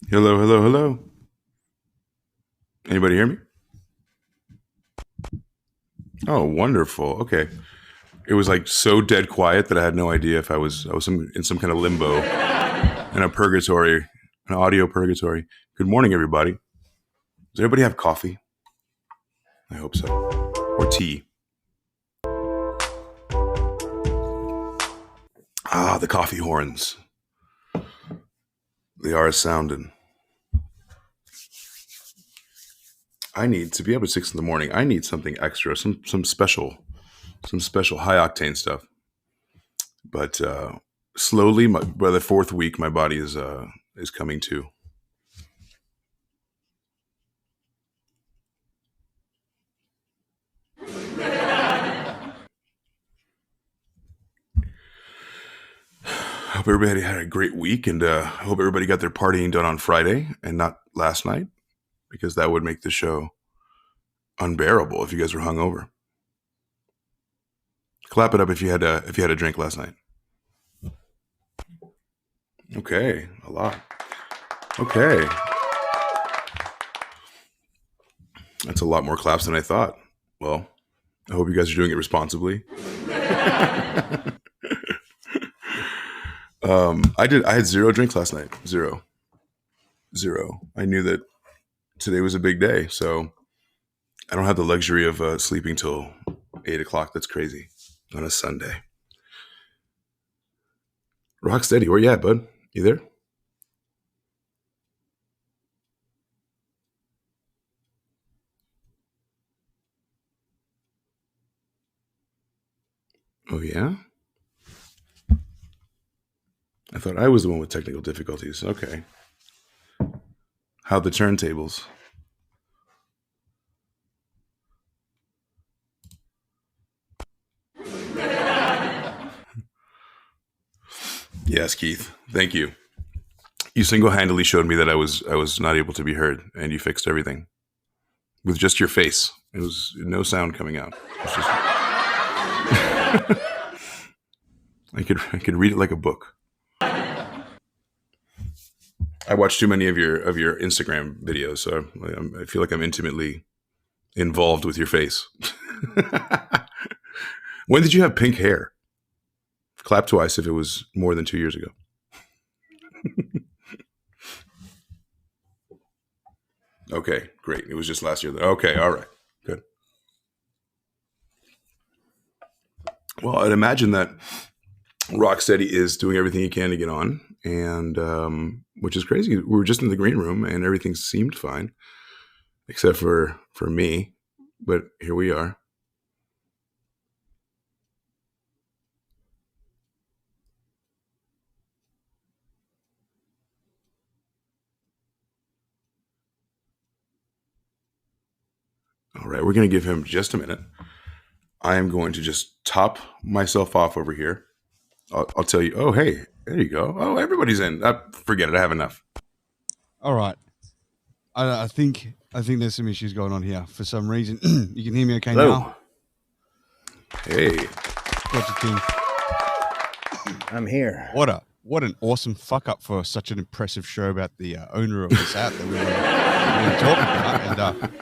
Hello, hello, hello. Anybody hear me? Oh, wonderful. Okay. It was like so dead quiet that I had no idea if I was in some kind of limbo, in a purgatory, an audio purgatory. Good morning, everybody. Does everybody have coffee? I hope so. Or tea. Ah, the coffee horns. They are sounding. I need to be up at 6 a.m. I need something extra, some special high octane stuff. But slowly, by the fourth week, my body is coming to. I hope everybody had a great week, and I hope everybody got their partying done on Friday and not last night, because that would make the show unbearable if you guys were hungover. Clap it up if you had a drink last night. Okay, a lot. Okay, that's a lot more claps than I thought. Well, I hope you guys are doing it responsibly. I had 0 drinks last night. Zero. I knew that today was a big day, so I don't have the luxury of sleeping till 8 o'clock. That's crazy on a Sunday. Rocstedi, where you at, bud? You there? Oh, yeah? I thought I was the one with technical difficulties. Okay. How'd the turntables? Yes, Keith. Thank you. You single-handedly showed me that I was not able to be heard, and you fixed everything with just your face. It was no sound coming out. It's just I could read it like a book. I watch too many of your Instagram videos, so I feel like I'm intimately involved with your face. When did you have pink hair? Clap twice if it was more than 2 years ago. Okay, great. It was just last year. Okay, all right, good. Well, I'd imagine that Rocstedi is doing everything he can to get on, and which is crazy. We were just in the green room, and everything seemed fine, except for me. But here we are. All right, we're going to give him just a minute. I am going to just top myself off over here. I'll tell you. Oh, hey, there you go. Oh, everybody's in. Forget it. I have enough. All right. I think there's some issues going on here for some reason. You can hear me okay Hello. now? Hey. Gotcha, King. I'm here. What an awesome fuck up for such an impressive show about the owner of this app that we were talking about. And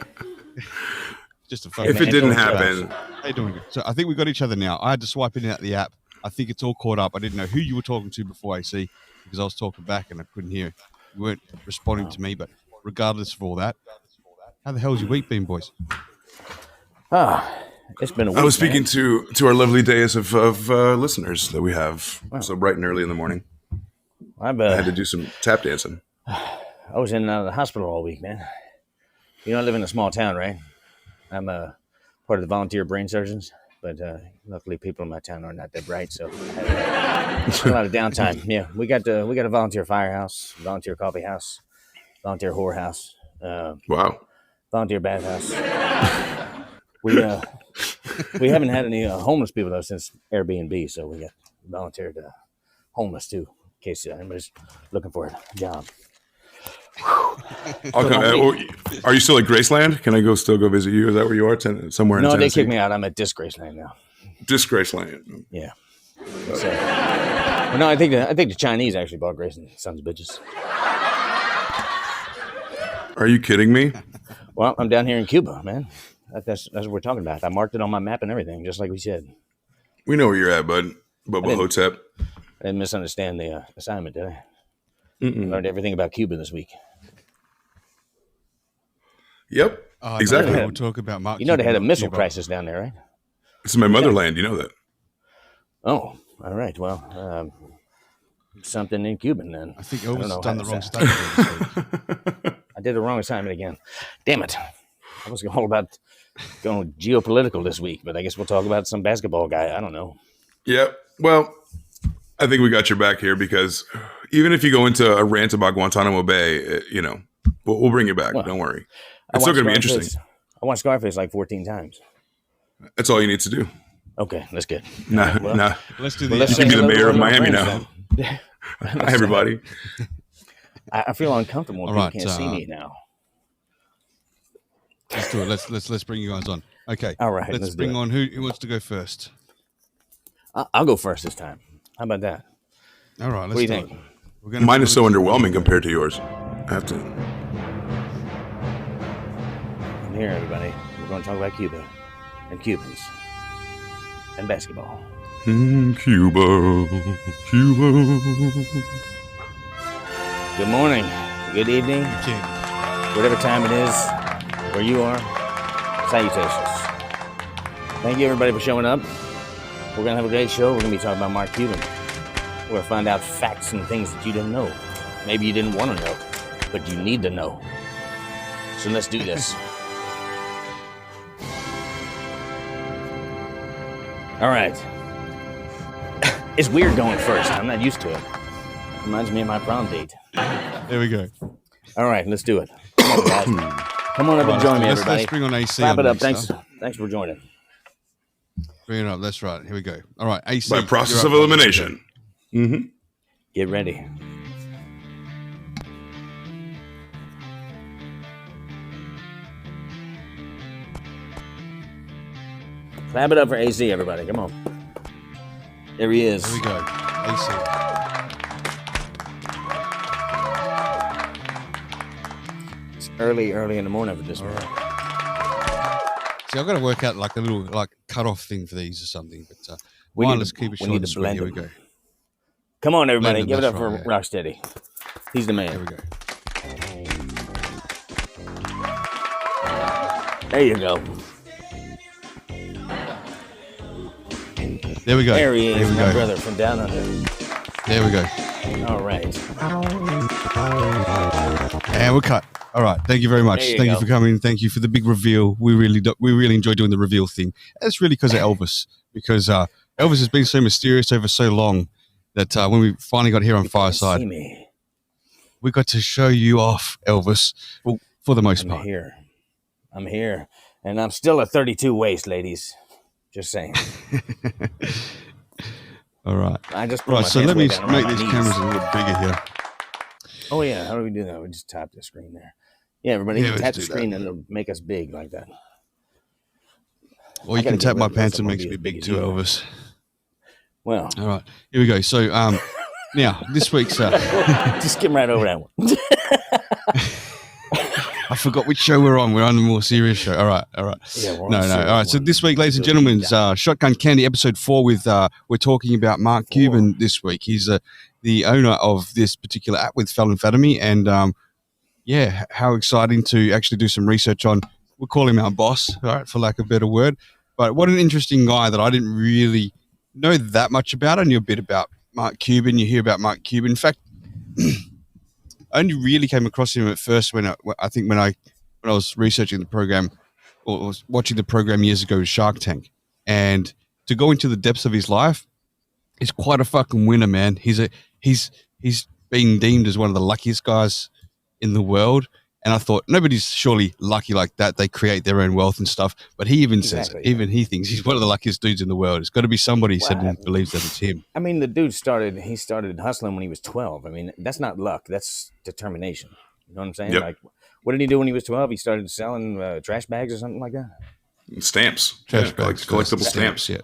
just a fun. If it didn't happen. How you doing? So I think we got each other now. I had to swipe in and out the app. I think it's all caught up. I didn't know who you were talking to before, AC, because I was talking back and I couldn't hear. You weren't responding to me, but regardless of all that, how the hell's your week been, boys? It's been a week. I was speaking to our lovely dais of listeners that we have. Wow. So bright and early in the morning. I had to do some tap dancing. I was in the hospital all week, man. You know, I live in a small town, right? I'm a part of the volunteer brain surgeons, but luckily people in my town are not that bright, so I had a lot of downtime. Yeah, we got a volunteer firehouse, volunteer coffee house, volunteer whorehouse. Wow. Volunteer bathhouse. We haven't had any homeless people though since Airbnb, so we got volunteered homeless too, in case anybody's looking for a job. Are you still at Graceland? Can I still go visit you? Is that where you are? Somewhere in No, Tennessee? they kicked me out. I'm at Disgraceland now. Disgraceland. Yeah. So, well, no, I think the Chinese actually bought Graceland, sons of bitches. Are you kidding me? Well, I'm down here in Cuba, man. That's what we're talking about. I marked it on my map and everything, just like we said. We know where you're at, bud. Bubba Hotep. I didn't misunderstand the assignment, did I? I learned everything about Cuba this week. Yep. Exactly. We'll talk about Mark. You know they had a Cuban, missile Cuba. crisis down there, right? It's my motherland. You know that. Oh, all right. Well, something in Cuban then. I think don't Elvis know has done how the wrong to study this week. I did the wrong assignment again. Damn it. I was all about going geopolitical this week, but I guess we'll talk about some basketball guy. I don't know. Yep. Well, I think we got your back here because even if you go into a rant about Guantanamo Bay, we'll bring you back. Well, Don't worry. It's still going to be interesting. I watched Scarface like 14 times. That's all you need to do. Okay, that's good. Nah. Let's do the. Let's You can be say the hello mayor to of my Miami friends now. then. Hi, everybody. I feel uncomfortable when All people right, can't see me now. Let's do it. Let's bring you guys on. Okay. All right, Let's let's bring do it. on who wants to go first. I'll go first this time. How about that? All right. Let's What do you do think? it. We're gonna Mine do is so it. underwhelming compared to yours. I have to. I'm here, everybody. We're going to talk about Cuba and Cubans and basketball. Cuba. Good morning. Good evening. King. Whatever time it is, where you are, salutations. Thank you, everybody, for showing up. We're going to have a great show. We're going to be talking about Mark Cuban. We're going to find out facts and things that you didn't know. Maybe you didn't want to know, but you need to know. So let's do this. All right. It's weird going first. I'm not used to it. Reminds me of my prom date. There we go. All right, let's do it. Come on, guys. Come on up and join me, everybody. Let's bring on AC. Clap on it up. next, Thanks for joining. Bring it up. That's right. Here we go. All right. AC. By process you're of up. elimination. Mm-hmm. Get ready. Clap it up for AC, everybody. Come on. There he is. Here we go. AC. It's early in the morning for this one. See, I've got to work out like a little cut-off thing for these or something. But We why need let's to- keep it we short need and to sweet. blend Here we them. go. Come on, everybody. Blendon, Give it up that's for right, Rocstedi. He's the There man. we go. There you go. There we go. There he is, There we my go. brother from down under. There we go. All right. And we're cut. All right. Thank you very much. There you Thank you go. for coming. Thank you for the big reveal. We really enjoy doing the reveal thing. That's really because of Elvis. Because Elvis has been so mysterious over so long that when we finally got here on See Fireside, me. we got to show you off, Elvis. Well, for the most I'm part. here. I'm here. And I'm still a 32 waist, ladies. Just saying. All right. I just put Right. my So pants let way me down around make my these knees. cameras a little bigger here. Oh, yeah. How do we do that? We just tap the screen there. Yeah, everybody, Yeah, you let's tap the do screen that. and it'll make us big like that. Or I you gotta can get tap rid my of this. pants I and won't makes be me as big big as too, you. Elvis. Well, All right. Here we go. So now this week's just skim right over that one. I forgot which show we're on. We're on the more serious show. All right. Yeah, we're on No. the All serious right. So one. this week, ladies and Good. gentlemen, Shotgun Candy Episode 4 with we're talking about Mark Cuban this week. He's the owner of this particular app with Felonfatomy, and how exciting to actually do some research on. We'll call him our boss, all right, for lack of a better word. But what an interesting guy that I didn't really know that much about. I knew a bit about Mark Cuban. You hear about Mark Cuban. In fact, I only really came across him at first when I was researching the program or was watching the program years ago with Shark Tank. And to go into the depths of his life, he's quite a fucking winner, man. He's being deemed as one of the luckiest guys in the world. And I thought, nobody's surely lucky like that. They create their own wealth and stuff. But he even says it. Exactly. Even he thinks he's one of the luckiest dudes in the world. It's got to be somebody said and believes that it's him. I mean, the dude started hustling when he was 12. I mean, that's not luck. That's determination. You know what I'm saying? Yep. Like, what did he do when he was 12? He started selling trash bags or something like that. Stamps. Trash Yeah, bags, collectible stamps. Yeah.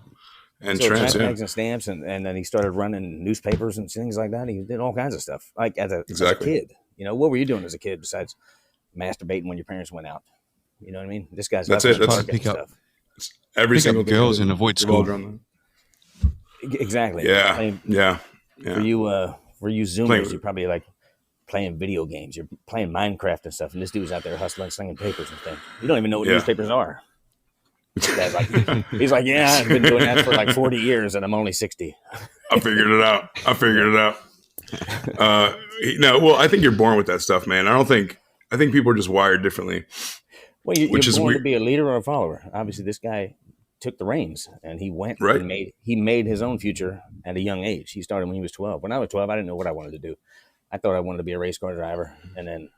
And So tramps, trash yeah. bags and stamps, and then he started running newspapers and things like that. He did all kinds of stuff, like as a Exactly. kid. You know, what were you doing as a kid besides masturbating when your parents went out. You know what I mean? This guy's That's up it. in That's work and stuff. every Pick single up girls thing. and avoid Revolved school. around Exactly. that. I mean, Yeah. For you Zoomers, Playing- you're probably like playing video games. You're playing Minecraft and stuff. And this dude's out there hustling, slinging papers and things. You don't even know what Yeah. newspapers are. This guy's like, he's like, yeah, I've been doing that for like 40 years and I'm only 60. I figured it out. No, I think you're born with that stuff, man. I think people are just wired differently. Well, you're Which is born to weird. be a leader or a follower. Obviously, this guy took the reins and he went Right. and he made his own future at a young age. He started when he was 12. When I was 12, I didn't know what I wanted to do. I thought I wanted to be a race car driver. And then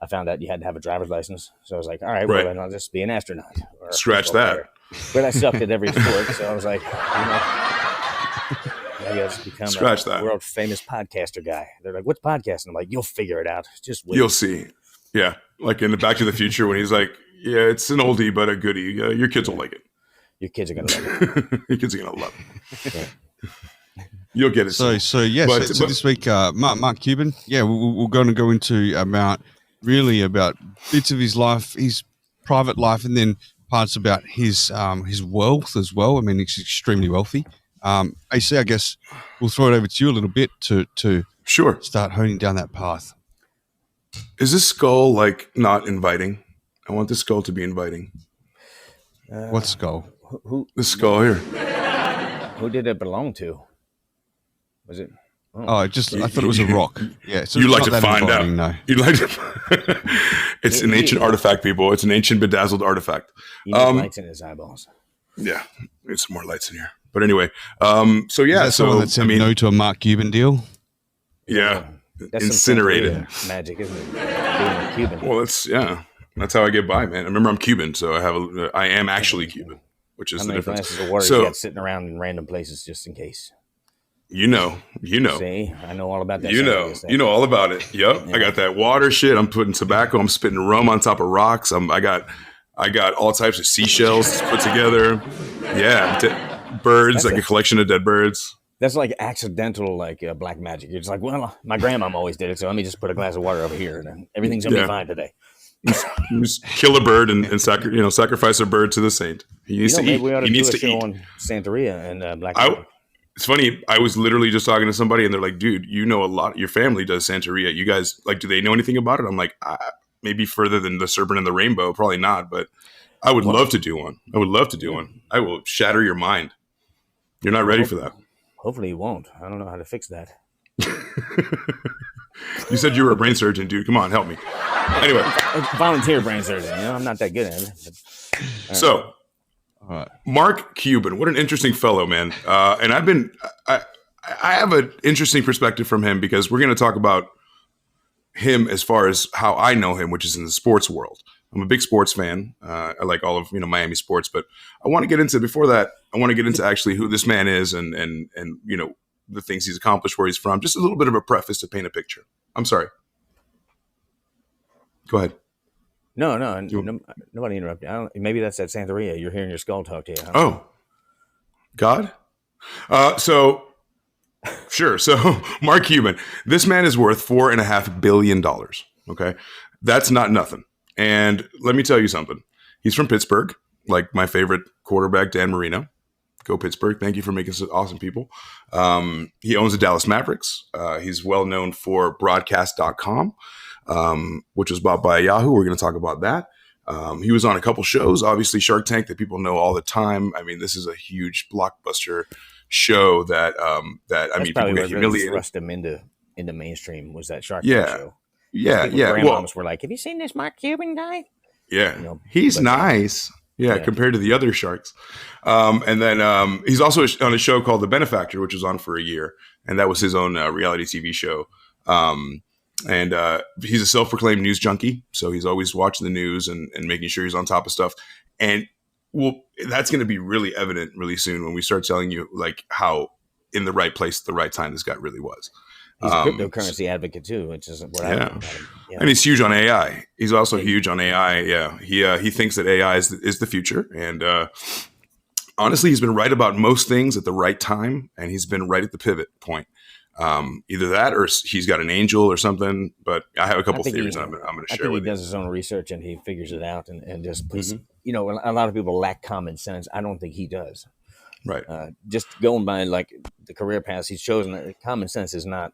I found out you had to have a driver's license. So I was like, all right, well, Right. then I'll just be an astronaut. Or a Scratch football that. player. But I sucked at every sport. So I was like, maybe I'll just become Scratch a that. world famous podcaster guy. They're like, what's podcasting? I'm like, you'll figure it out. Just wait. You'll see. Yeah. Like in the Back to the Future when he's like, yeah, it's an oldie, but a goodie. Your kids will like it. Your kids are going to love it. Your kids are going to love it. Yeah. You'll get it. So soon. so this week, Mark Cuban. Yeah, we're going to go into about bits of his life, his private life, and then parts about his wealth as well. I mean, he's extremely wealthy. AC, I guess we'll throw it over to you a little bit to Sure. start honing down that path. Is this skull like not inviting? I want this skull to be inviting. What skull? Who This skull here. who did it belong to? Was it? Oh, I thought it was a rock. Yeah, so You'd it's like not to that find out. inviting, no. You'd like to. It's an ancient artifact, people. It's an ancient bedazzled artifact. He needs lights in his eyeballs. Yeah, need some more lights in here. But anyway, so Is yeah, that someone that said no to a Mark Cuban deal? yeah, That's incinerated. some magic, isn't it? Being a Cuban. Well, that's how I get by, man. Remember, I'm Cuban, so I am actually Cuban, which is How the many difference. glasses of water So you got sitting around in random places just in case? you know, See, I know all about that. you know all about it. Yep, I got that water shit. I'm putting tobacco. I'm spitting rum on top of rocks. I got all types of seashells put together. Yeah, birds, like a collection of dead birds. That's like accidental, like black magic. You're just like, well, my grandmom always did it, so let me just put a glass of water over here, and then everything's gonna be fine today. You just kill a bird and sacrifice a bird to the saint. He needs to Maybe eat. we ought to He do needs a to show eat. on Santeria and black magic. It's funny. I was literally just talking to somebody, and they're like, "Dude, you know a lot. Your family does Santeria. You guys like? Do they know anything about it?" I'm like, maybe further than the serpent and the rainbow, probably not. But I would love to do one. I will shatter your mind. You're not ready for that. Hopefully, he won't. I don't know how to fix that. You said you were a brain surgeon, dude. Come on, help me. Anyway, Volunteer brain surgeon. I'm not that good at it. But, so. All right. Mark Cuban, what an interesting fellow, man. And I have an interesting perspective from him because we're going to talk about him as far as how I know him, which is in the sports world. I'm a big sports fan. I like all of Miami sports, but I want to get into actually who this man is and the things he's accomplished, where he's from. Just a little bit of a preface to paint a picture. I'm sorry. Go ahead. No, nobody interrupted. Maybe that's that Santeria. You're hearing your skull talk to you. Huh? Oh, God. Sure. So Mark Cuban, this man is worth $4.5 billion. Okay. That's not nothing. And let me tell you something. He's from Pittsburgh, like my favorite quarterback, Dan Marino. Go Pittsburgh. Thank you for making us awesome people. He owns the Dallas Mavericks. He's well known for broadcast.com. Which was bought by Yahoo. We're going to talk about that. He was on a couple shows, obviously Shark Tank, that people know all the time. I mean, this is a huge blockbuster show that people probably get what really humiliated. thrust him into mainstream was that Shark Yeah. Tank show. Yeah, People's yeah. grandmoms were like, "Have you seen this Mark Cuban guy?" Yeah, he's nice. Yeah, compared to the other sharks. And then he's also on a show called The Benefactor, which was on for a year, and that was his own reality TV show. And he's a self-proclaimed news junkie, so he's always watching the news and making sure he's on top of stuff. And that's going to be really evident really soon when we start telling you like how in the right place at the right time this guy really was. He's a cryptocurrency advocate too, which is what I know about him. Yeah. And he's huge on AI. He's also huge on AI. Yeah, he thinks that AI is the future, and honestly, he's been right about most things at the right time, and he's been right at the pivot point. Either that or he's got an angel or something. But I have a couple theories I'm going to I share think with he you. does his own research and he figures it out and just puts, you know, a lot of people lack common sense. I don't think he does. Right. Just going by like the career paths he's chosen, common sense is not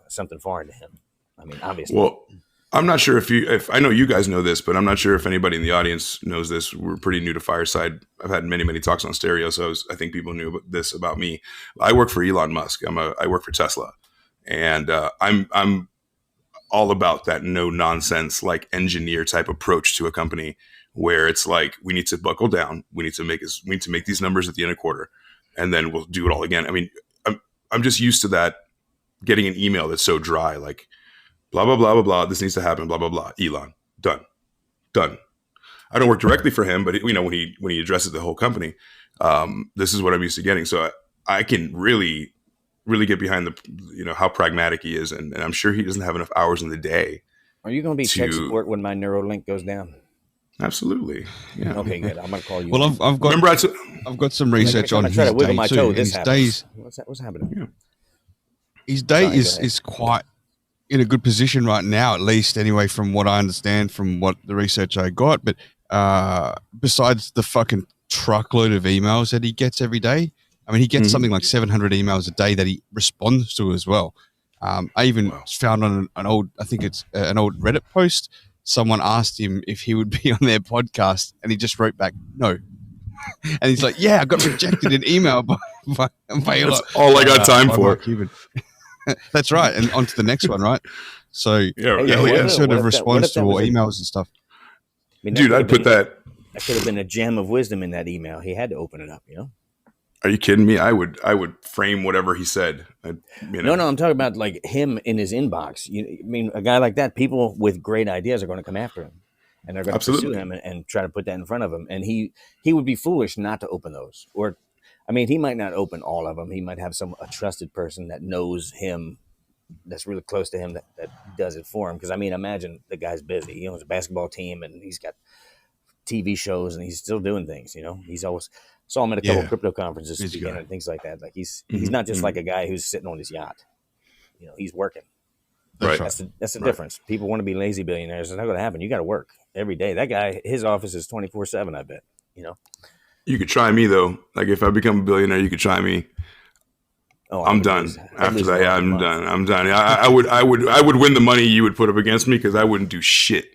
something foreign to him. I mean, obviously. Well, I'm not sure if I know you guys know this, but I'm not sure if anybody in the audience knows this. We're pretty new to Fireside. I've had many talks on stereo, so I think people knew this about me. I work for Elon Musk. I work for Tesla, and I'm all about that no nonsense like engineer type approach to a company where it's like we need to buckle down, we need to make these numbers at the end of quarter, and then we'll do it all again. I mean, I'm just used to that, getting an email that's so dry, like blah blah blah blah blah. This needs to happen. Blah blah blah. Elon, done. I don't work directly for him, but you know when he addresses the whole company, this is what I'm used to getting. So I can really get behind how pragmatic he is, and I'm sure he doesn't have enough hours in the day. Are you going to be tech support when my Neuralink goes down? Absolutely. Yeah. Okay, good. I'm going to call you. Well, I've got some research on his day too. His days. What's happening? Yeah. His day is quite in a good position right now, at least anyway, from what I understand, from what the research I got. But besides the fucking truckload of emails that he gets every day, I mean, he gets something like 700 emails a day that he responds to as well. I even found on an old Reddit post, someone asked him if he would be on their podcast, and he just wrote back, no. And he's like, yeah, I got rejected in email by That's all I got time for. Mark Cuban. That's right. And on to the next one, right? So yeah. Sort of responds to all emails and stuff. I mean, dude, I'd put that. That could have been a gem of wisdom in that email. He had to open it up, you know? Are you kidding me? I would frame whatever he said. No, I'm talking about like him in his inbox. I mean, a guy like that, people with great ideas are going to come after him. And they're going to pursue him and try to put that in front of him. And he would be foolish not to open those. Or, I mean, he might not open all of them. He might have a trusted person that knows him, that's really close to him, that does it for him. Because, I mean, imagine the guy's busy. He owns a basketball team and he's got TV shows and he's still doing things, you know. He's always saw him at a couple crypto conferences speaking and things like that. Like he's not just like a guy who's sitting on his yacht. You know, he's working. Right. That's the difference. People want to be lazy billionaires. It's not going to happen. You got to work every day. That guy, his office is 24/7. I bet. You know. You could try me though. Like if I become a billionaire, you could try me. Oh, I'm done. After that, I'm done. I'm done. I would win the money you would put up against me because I wouldn't do shit.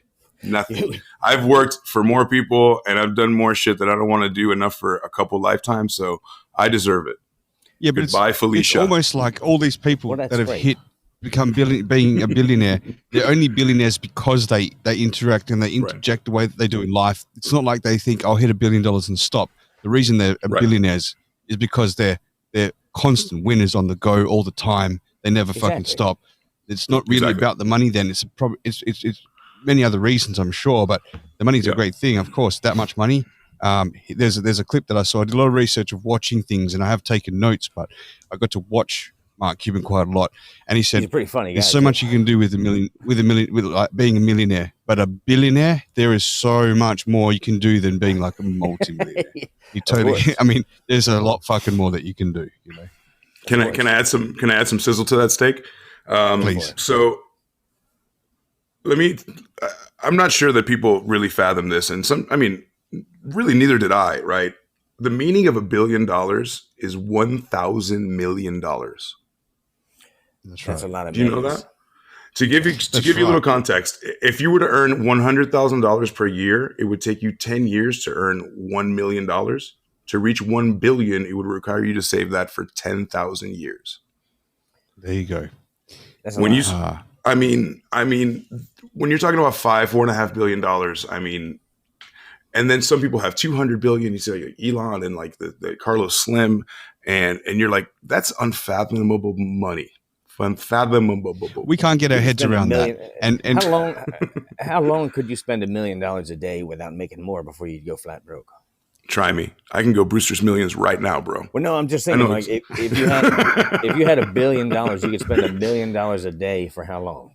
Nothing. I've worked for more people and I've done more shit that I don't want to do enough for a couple lifetimes. So I deserve it. Yeah, but Goodbye, Felicia. It's almost like all these people that have become being a billionaire. They're only billionaires because they interact and they interject the way that they do in life. It's not like they think I'll hit $1 billion and stop. The reason they're billionaires is because they're constant winners on the go all the time. They never fucking stop. It's not really about the money. Then it's many other reasons, I'm sure, but the money's a great thing, of course. That much money. There's a clip that I saw. I did a lot of research of watching things, and I have taken notes, but I got to watch Mark Cuban quite a lot, and he said, he's a pretty funny guy, "There's so much you can do with like being a millionaire, but a billionaire, there is so much more you can do than being like a multi-millionaire." You totally. I mean, there's a lot fucking more that you can do. You know. Can I add some sizzle to that steak? Please. So. I'm not sure that people really fathom this. And really neither did I, right? The meaning of $1 billion is 1,000 million dollars. That's a lot of Do you know that? To give you a little context, if you were to earn $100,000 per year, it would take you 10 years to earn $1 million. To reach 1 billion, it would require you to save that for 10,000 years. There you go. I mean, when you're talking about $4.5 billion, I mean, and then some people have 200 billion. You say Elon and like the Carlos Slim, and you're like, that's unfathomable money. Unfathomable. We can't get our heads around that. And how long could you spend $1 million a day without making more before you go flat broke? Try me. I can go Brewster's Millions right now, bro. Well, no, I'm just thinking like if you had $1 billion, you could spend $1 million a day for how long?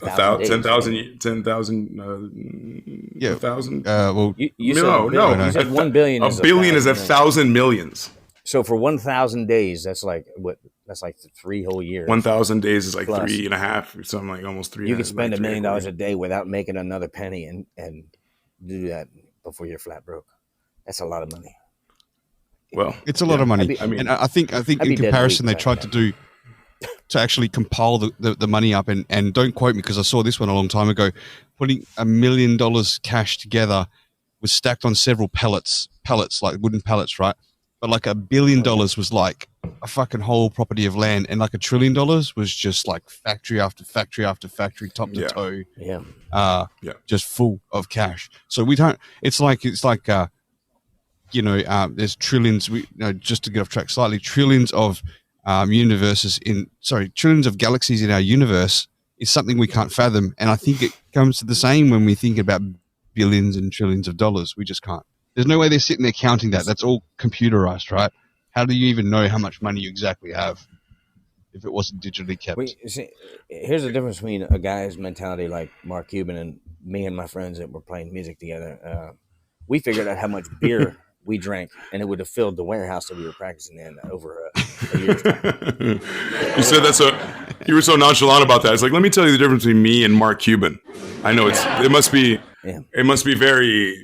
10,000. 1,000. Well, you said 1 billion. A billion is 1,000 millions. So for 1,000 days, that's like what That's like 3 whole years. 1,000 days is like Plus. 3.5 or something, like almost 3. You could spend $1 million a day without making another penny and do that before you're flat broke. That's a lot of money. Well, it's a lot of money. And I think in comparison, they tried to actually compile the money up, and don't quote me because I saw this one a long time ago, putting $1 million cash together was stacked on several pallets, like wooden pallets, right? But like $1 billion was like a fucking whole property of land, and like $1 trillion was just like factory after factory after factory, top to toe. Just full of cash. So we don't, it's like there's trillions, just to get off track slightly, trillions of trillions of galaxies in our universe is something we can't fathom. And I think it comes to the same when we think about billions and trillions of dollars. We just can't. There's no way they're sitting there counting that. That's all computerized, right? How do you even know how much money you exactly have if it wasn't digitally kept? Here's the difference between a guy's mentality like Mark Cuban and me and my friends that were playing music together. We figured out how much beer we drank, and it would have filled the warehouse that we were practicing in over a year's time. You said that so you were so nonchalant about that. It's like, let me tell you the difference between me and Mark Cuban. I know it must be very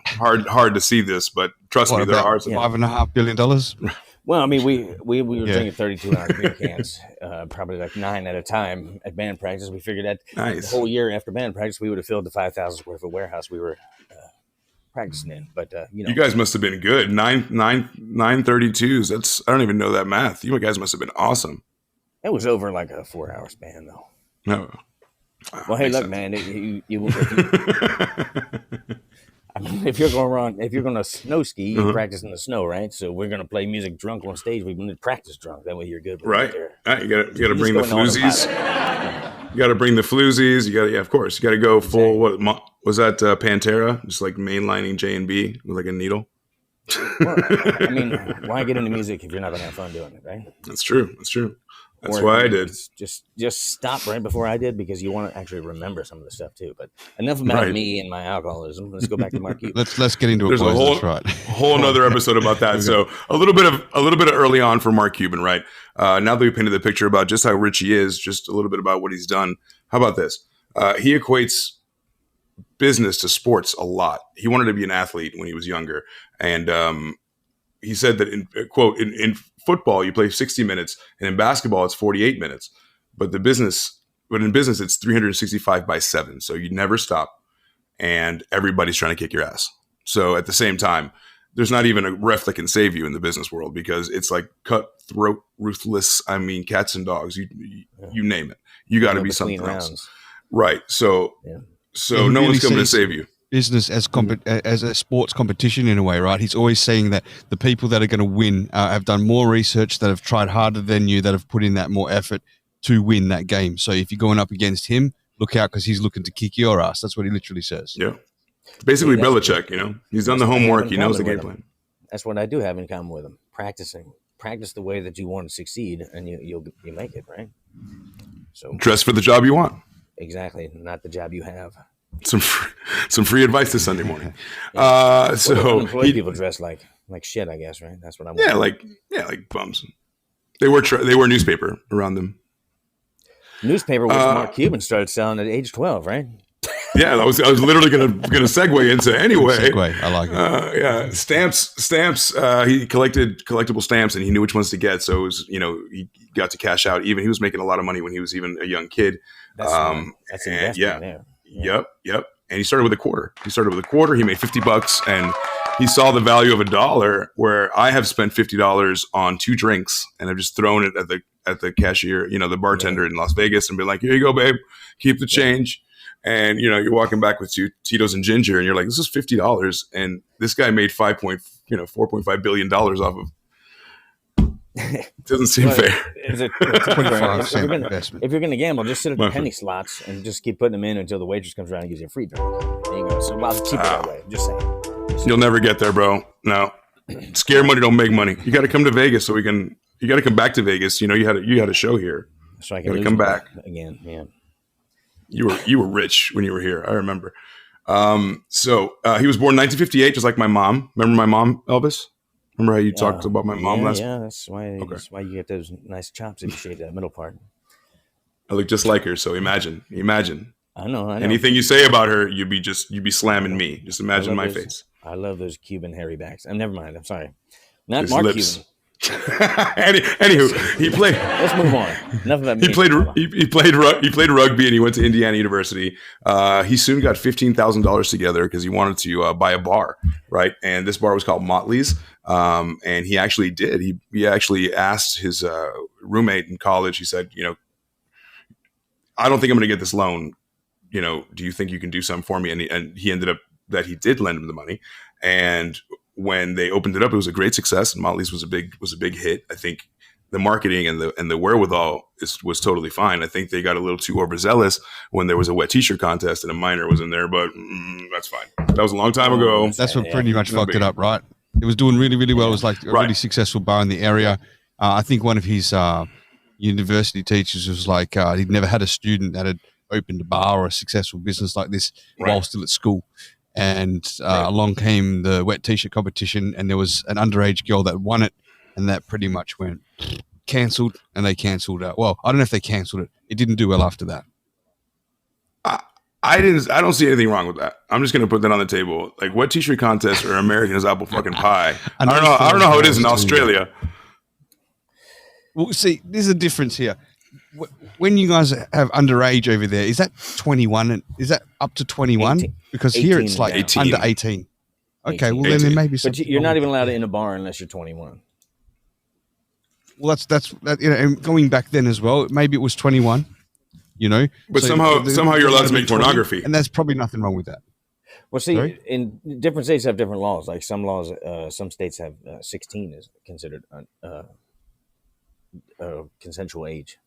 hard to see this, but trust me, there are some $5.5 billion. Well, I mean, we were drinking 32-ounce beer cans, probably like 9 at a time at band practice. We figured that the whole year after band practice, we would have filled the 5,000 square foot warehouse we were practicing in. But you guys must have been good. 932s. That's, I don't even know that math. You guys must have been awesome. It was over like a 4-hour span, though. No. Well, hey, look, man. If you're going to snow ski, you practice in the snow, right? So we're going to play music drunk on stage. We need to practice drunk. That way you're good. Right. You got to bring the floozies. You got to bring the floozies. You got to, of course. You got to go full. What was that? Pantera, just like mainlining J&B with like a needle. Well, I mean, why get into music if you're not going to have fun doing it, right? That's true. That's why I did. Just stop right before I did, because you want to actually remember some of the stuff too. But enough about me and my alcoholism. Let's go back to Mark Cuban. Let's get into There's a whole another episode about that. So a little bit of early on for Mark Cuban, right? Now that we painted the picture about just how rich he is, just a little bit about what he's done. How about this? He equates business to sports a lot. He wanted to be an athlete when he was younger, and he said that in football you play 60 minutes, and in basketball it's 48 minutes. But in business it's 365/7. So you never stop, and everybody's trying to kick your ass. So at the same time, there's not even a ref that can save you in the business world, because it's like cutthroat, ruthless. I mean, cats and dogs. You name it. You got to be something else, right? So no one's coming to save you. Business as a sports competition in a way, right? He's always saying that the people that are going to win have done more research, that have tried harder than you, that have put in that more effort to win that game. So if you're going up against him, look out, because he's looking to kick your ass. That's what he literally says. Yeah. Basically Belichick, he's done the homework. He knows the game plan. That's what I do have in common with him. Practice the way that you want to succeed, and you make it, right? So dress for the job you want. Exactly. Not the job you have. Some free advice this Sunday morning. So unemployed people dress like shit, I guess, right? That's what I'm. Yeah, like bums. They wear newspaper around them. Newspaper, which Mark Cuban started selling at age 12, right? Yeah, I was literally gonna segue into anyway. I like it. Yeah, stamps. He collected collectible stamps, and he knew which ones to get. So it was, he got to cash out. Even he was making a lot of money when he was even a young kid. That's investment there. Yep. And he started with a quarter. He made $50, and he saw the value of $1. Where I have spent $50 on 2 drinks, and I've just thrown it at the cashier, the bartender in Las Vegas, and been like, "Here you go, babe. Keep the change." And you're walking back with 2 Tito's and ginger, and you're like, "This is $50," and this guy made $4.5 billion off of. It doesn't seem fair. If you're going to gamble, just sit at the penny slots and just keep putting them in until the waitress comes around and gives you a free drink. There you go. So it's cheaper that way. Just saying. You'll never get there, bro. No, scare money don't make money. You got to come to Vegas so we can. You got to come back to Vegas. You had a show here. So I can come back again. Yeah. You were rich when you were here. I remember. So he was born in 1958, just like my mom. Remember my mom, Elvis? Remember how you talked about my mom last? Yeah, that's why. Okay. That's why you get those nice chops if you shave that middle part. I look just like her, so imagine. I know. Anything you say about her, you'd be slamming me. Just imagine my face. I love those Cuban hairy backs. Never mind. I'm sorry. Not His Mark lips. Cuban. Anywho, he played. Let's move on. Enough about me. He played rugby and he went to Indiana University. He soon got $15,000 together because he wanted to buy a bar, right? And this bar was called Motley's. And he actually did. He actually asked his roommate in college. He said, I don't think I'm going to get this loan. Do you think you can do something for me? And he ended up that he did lend him the money. And when they opened it up, it was a great success. And Motley's was a big hit. I think the marketing and the wherewithal was totally fine. I think they got a little too overzealous when there was a wet t-shirt contest and a minor was in there, but that's fine. That was a long time ago. That's what pretty much fucked it up, right? It was doing really, really well. It was like a really successful bar in the area. I think one of his university teachers was like, he'd never had a student that had opened a bar or a successful business like this while still at school. And along came the wet t-shirt competition, and there was an underage girl that won it, and that pretty much went cancelled, and they cancelled it. Well, I don't know if they cancelled it. It didn't do well after that. I don't see anything wrong with that. I'm just going to put that on the table. Like, wet t-shirt contests are American as apple fucking pie. I don't know how it is in Australia. Well, see, there's a difference here. When you guys have underage over there, is that 21? Is that up to 21? Because here it's like 18. under 18. Okay, 18. well then there may be some. But you're not even allowed in a bar unless you're 21. Well, that's and going back then as well, maybe it was 21. But so somehow you're allowed to make pornography, and there's probably nothing wrong with that. Well, see, in different states have different laws. Like some laws, some states have 16 is considered consensual age.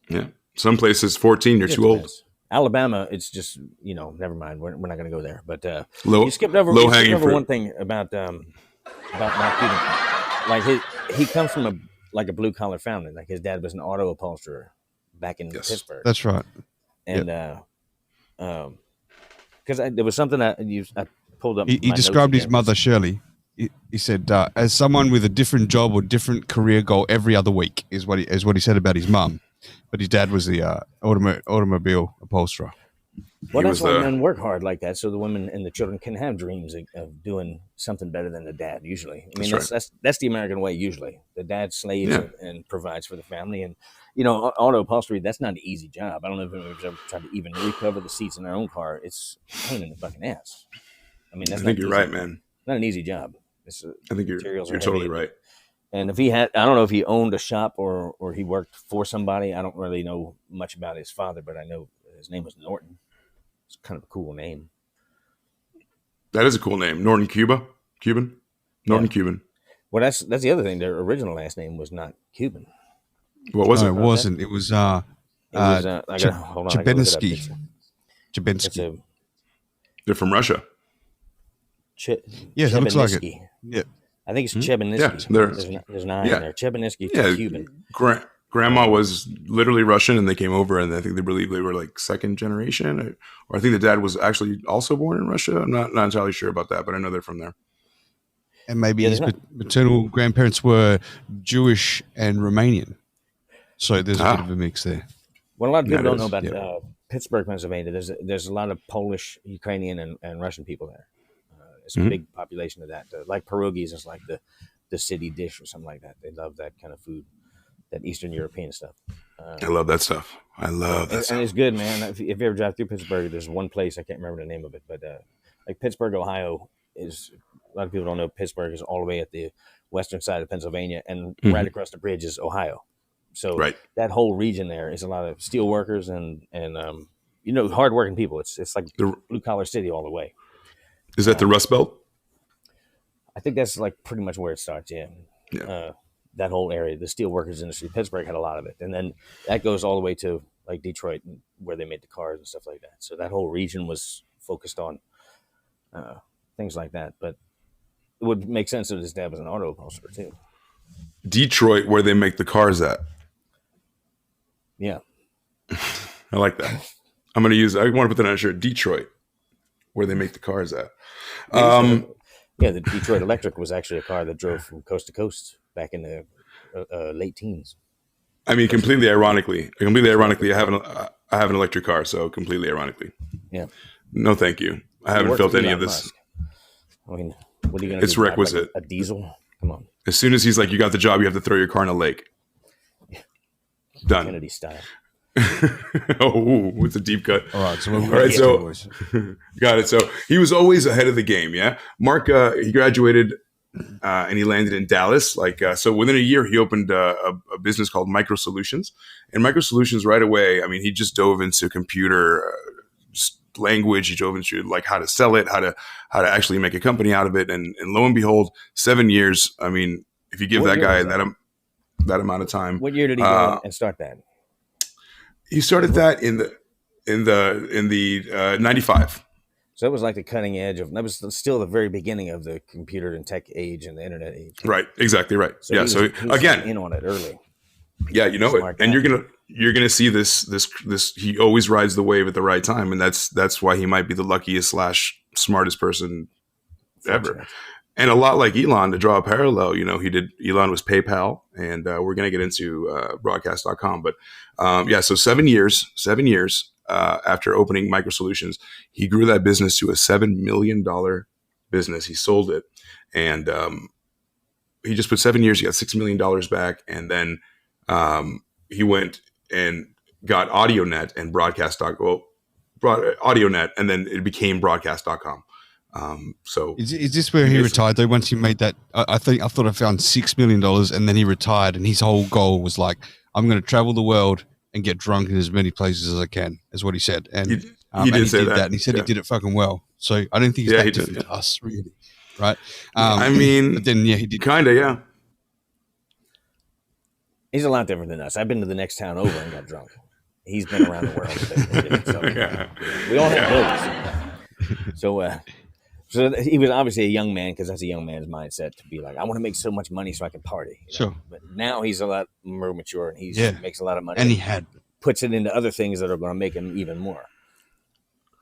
Yeah, some places 14. You're too old. Alabama, it's just never mind. We're not going to go there. But you skipped over one thing about Mark Cuban. Like he comes from a blue collar family. Like his dad was an auto upholsterer back in Pittsburgh. That's right. And because there was something I pulled up. He described his mother Shirley. He said, as someone with a different job or different career goal every other week is what he said about his mum. But his dad was the automobile upholsterer. Well, that's why men work hard like that, so the women and the children can have dreams of doing something better than the dad. Usually, I mean that's the American way. Usually, the dad slaves and provides for the family, and auto upholstery. That's not an easy job. I don't know if anyone's ever tried to even recover the seats in their own car. It's a pain in the fucking ass. I mean, I think you're right, man. Not an easy job. I think you're totally right. And if he had, I don't know if he owned a shop or he worked for somebody. I don't really know much about his father, but I know his name was Norton. It's kind of a cool name. That is a cool name. Norton Cuban. Norton Cuban. Well, that's the other thing. Their original last name was not Cuban. What was it? It wasn't. It was Chebensky. Chebensky. They're from Russia. Yes, that looks like it. Yeah. I think it's Chebensky. Yeah, there's an I in there. Chebensky, Cuban. Grandma was literally Russian, and they came over, and I think they believe they were like second generation, or I think the dad was actually also born in Russia. I'm not entirely sure about that, but I know they're from there. And maybe his maternal grandparents were Jewish and Romanian, so there's a bit of a mix there. What a lot of people don't know about Pittsburgh, Pennsylvania, there's a lot of Polish, Ukrainian, and Russian people there. It's a big population of that. Like pierogies is like the city dish or something like that. They love that kind of food, that Eastern European stuff. I love that stuff. And it's good, man. If you ever drive through Pittsburgh, there's one place, I can't remember the name of it, but like Pittsburgh, Ohio is, a lot of people don't know Pittsburgh is all the way at the western side of Pennsylvania, and right across the bridge is Ohio. So that whole region there is a lot of steel workers and hardworking people. It's like the blue collar city all the way. Is that the Rust Belt? I think that's like pretty much where it starts. Yeah. That whole area, the steel workers industry, Pittsburgh had a lot of it, and then that goes all the way to like Detroit, where they made the cars and stuff like that. So that whole region was focused on things like that. But it would make sense that his dad was an auto upholsterer too. Detroit, where they make the cars at. Yeah. I like that. I want to put that on a shirt. Detroit, where they make the cars at. Yeah, the Detroit Electric was actually a car that drove from coast to coast back in the late teens. I mean, completely ironically, I have an electric car, so completely ironically. Yeah. No, thank you. I haven't felt any of this. Musk. I mean, what are you going to do? It's requisite. Like a diesel? Come on. As soon as he's like, you got the job, you have to throw your car in a lake. Done. Kennedy style. Oh, it's a deep cut. All right, so got it. So he was always ahead of the game. Yeah, Mark. He graduated and he landed in Dallas. So within a year, he opened a business called Micro Solutions. And Micro Solutions right away. I mean, he just dove into computer language. He dove into like how to sell it, how to actually make a company out of it. And lo and behold, 7 years. I mean, if you give that guy that amount of time. What year did he go and start that? He started that in the 95. So it was like the cutting edge that was still the very beginning of the computer and tech age and the internet age. Right. Exactly right. So yeah. He was again, in on it early. Yeah, you know Smart it, and guy. you're gonna see this. He always rides the wave at the right time, and that's why he might be the luckiest / smartest person ever. And a lot like Elon, to draw a parallel, Elon was PayPal, and we're going to get into broadcast.com. But so 7 years after opening Micro Solutions, he grew that business to a $7 million business. He sold it, and he just put 7 years, he got $6 million back. And then he went and got AudioNet and AudioNet, and then it became broadcast.com. So is this where he retired though? Once he made that, I thought I found $6 million, and then he retired, and his whole goal was like, I'm going to travel the world and get drunk in as many places as I can, is what he said. And he did say that, and he said he did it fucking well. So I don't think he's that different to us, really, right? I mean, but then he did kind of, yeah. He's a lot different than us. I've been to the next town over and got drunk. He's been around the world a bit. So we all have those. So he was obviously a young man, because that's a young man's mindset, to be like, I want to make so much money so I can party. Sure. But now he's a lot more mature, and he makes a lot of money. And puts it into other things that are going to make him even more.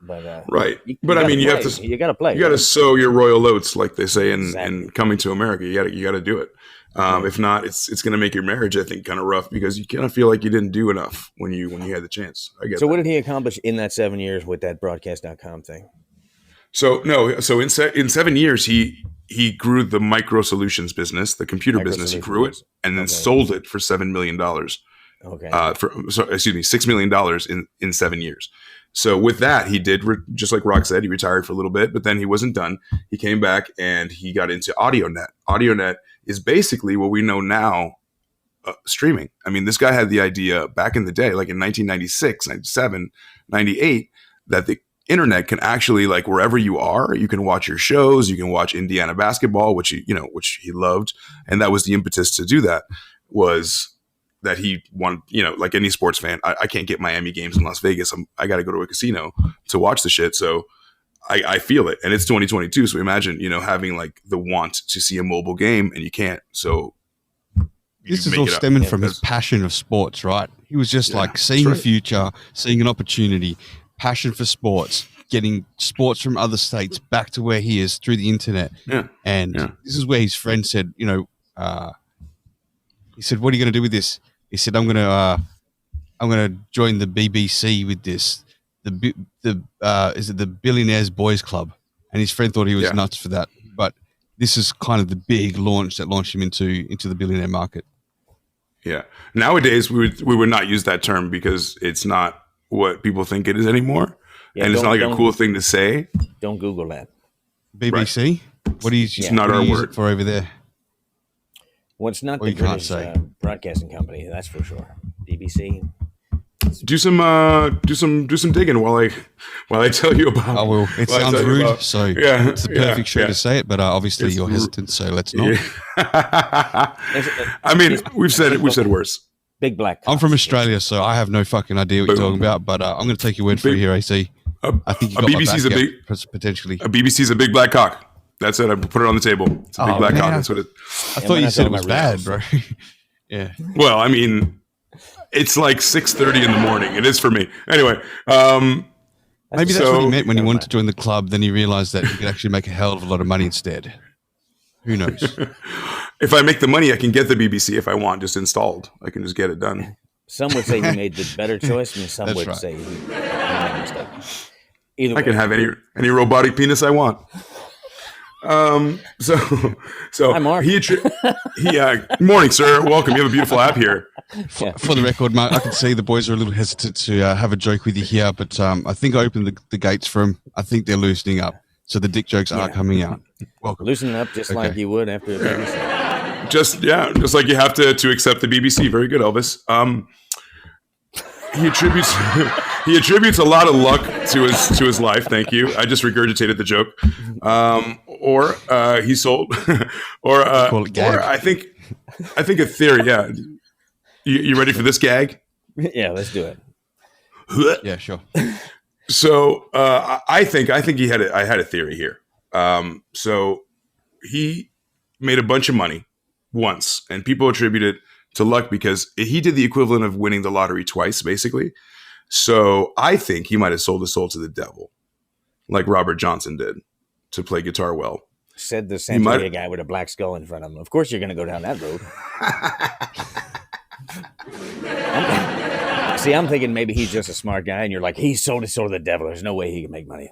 But right. But I mean, you got to play. You got to sow your royal oats, like they say in Coming to America. You got to do it. If not, it's going to make your marriage, I think, kind of rough, because you kind of feel like you didn't do enough when you had the chance. I get. So what did he accomplish in that 7 years with that broadcast.com thing? So in 7 years he grew the Micro Solutions business, the computer business. He grew it and then sold it for $7 million. Okay. $6 million in 7 years. So with that, he did just like Rock said, he retired for a little bit, but then he wasn't done. He came back and he got into AudioNet. AudioNet is basically what we know now, streaming. I mean, this guy had the idea back in the day, like in 1996, 97, 98, that the internet can actually, like, wherever you are, you can watch your shows, you can watch Indiana basketball, which he loved. And that was the impetus to do that, was that he wanted, like any sports fan, I can't get Miami games in Las Vegas. I got to go to a casino to watch the shit. So I feel it, and it's 2022. So imagine, having like the want to see a mobile game and you can't. So this is all stemming from his passion of sports, right? He was just like seeing a future, seeing an opportunity, passion for sports, getting sports from other states back to where he is through the internet. Yeah. And this is where his friend said, he said, what are you going to do with this? He said, I'm going to join the BBC with this. Is it the Billionaires Boys Club? And his friend thought he was nuts for that. But this is kind of the big launch that launched him into the billionaire market. Yeah. Nowadays, we would not use that term because it's not what people think it is anymore. Yeah, and it's not like a cool thing to say. Don't Google that. BBC? Right. What do you use? It's not our word for over there? Well, it's not the British broadcasting company, that's for sure. BBC. Do some digging while I tell you about. Oh well, it sounds rude, so it's the perfect show to say it. But obviously you're hesitant, so let's not. Yeah. I mean, we've said worse. Big black. I'm from Australia, so I have no fucking idea what you're talking about. But I'm going to take your word for it here, AC. I think you got BBC's my back potentially. A BBC's a big black cock. That's it. I put it on the table. It's a big black cock. That's what it. I thought you said it was bad, bro. Yeah. Well, I mean, it's like 6:30 in the morning. It is for me. Anyway. I Maybe that's So- what he meant when he Never wanted mind. to join the club. Then he realized that he could actually make a hell of a lot of money instead. Who knows? If I make the money, I can get the BBC if I want, just installed. I can just get it done. Some would say he made the better choice, and some That's would right. say he made a mistake. Either I way, can have any robotic penis I want. So Hi, Mark. Morning, sir. Welcome. You have a beautiful app here. Yeah. For the record, Mark, I can see the boys are a little hesitant to have a joke with you here, but I think I opened the gates for them. I think they're loosening up. So the dick jokes are coming out. Welcome. Loosening up just like you would after the BBC. Just like you have to accept the BBC. Very good, Elvis. He attributes a lot of luck to his life. Thank you. I just regurgitated the joke. Or he sold, or Call it gag. or I think a theory. Yeah, you ready for this gag? Yeah, let's do it. Yeah, sure. So I think I had a theory here. So he made a bunch of money once, and people attribute it to luck because he did the equivalent of winning the lottery twice, basically. So I think he might have sold his soul to the devil, like Robert Johnson did, to play guitar well. Said the might- Santeria guy with a black skull in front of him. Of course, you're going to go down that road. I'm thinking maybe he's just a smart guy, and you're like, he sold his soul to the devil. There's no way he can make money.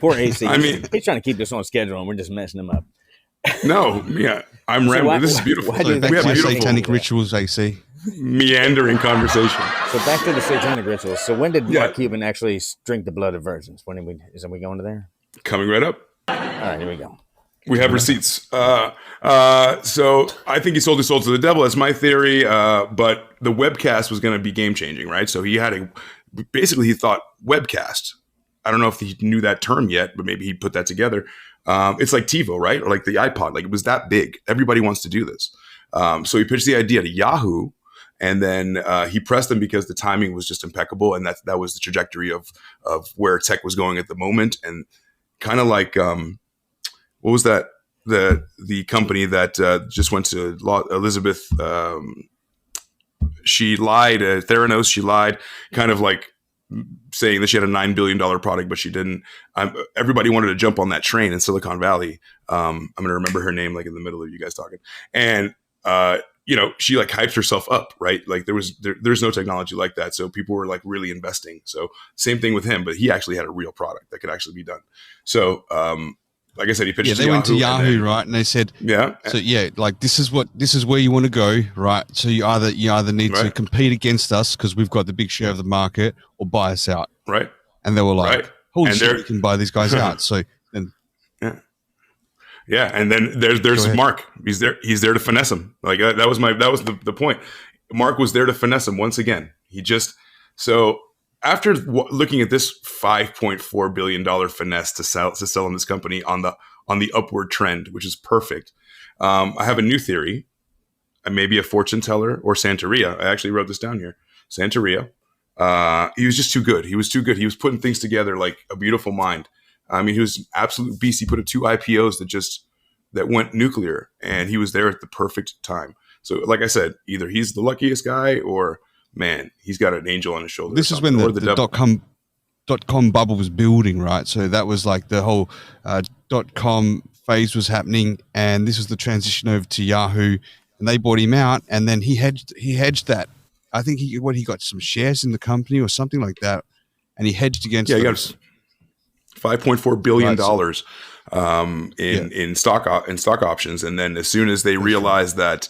Poor AC. I mean- he's trying to keep this on schedule, and we're just messing him up. No, yeah, I'm So rambling. why- This is beautiful. why do you So back think We have to he's your beautiful satanic Yeah. rituals, AC. meandering conversation. So back to the satanic rituals. So when did Yeah. Mark Cuban actually drink the blood of virgins? When did we going to there? Coming right up. All right, here we go. We have receipts. So I think he sold his soul to the devil. That's my theory. But the webcast was going to be game changing, right? So he thought webcast. I don't know if he knew that term yet, but maybe he put that together. It's like TiVo, right? Or like the iPod. Like it was that big. Everybody wants to do this. So he pitched the idea to Yahoo, and then he pressed them because the timing was just impeccable, and that was the trajectory of where tech was going at the moment, and kind of like what was that the company that just went to Elizabeth? She lied. Theranos. She lied, kind of like saying that she had a $9 billion product, but she didn't. Everybody wanted to jump on that train in Silicon Valley. I'm going to remember her name like in the middle of you guys talking. And, she like hyped herself up, right? Like there's no technology like that. So people were like really investing. So same thing with him, but he actually had a real product that could actually be done. So, like I said, he pitched Yeah, to they went to and Yahoo, then- right? And they said, Yeah. so yeah, like this is where you want to go, right? So you either need to Right. compete against us because we've got the big share of the market, or buy us out. Right. And they were like, Right. holy And shit, they're- we can buy these guys out. So then Yeah, and then there's ahead. Mark. He's there to finesse him. Like that was the point. Mark was there to finesse him once again. So after looking at this $5.4 billion finesse to sell in this company on the upward trend, which is perfect. I have a new theory. Maybe a fortune teller or Santeria. I actually wrote this down here. Santeria. He was just too good. He was too good. He was putting things together like a beautiful mind. I mean, he was an absolute beast. He put up 2 IPOs that went nuclear, and he was there at the perfect time. So, like I said, either he's the luckiest guy, or man, he's got an angel on his shoulder. this is when the devil. .com bubble was building, right? So that was like the whole .com phase was happening, and this was the transition over to Yahoo, and they bought him out, and then he hedged that. I think he got some shares in the company or something like that, and he hedged against. Yeah, he those. got $5.4 billion Right, in stock options, and then as soon as they realized that,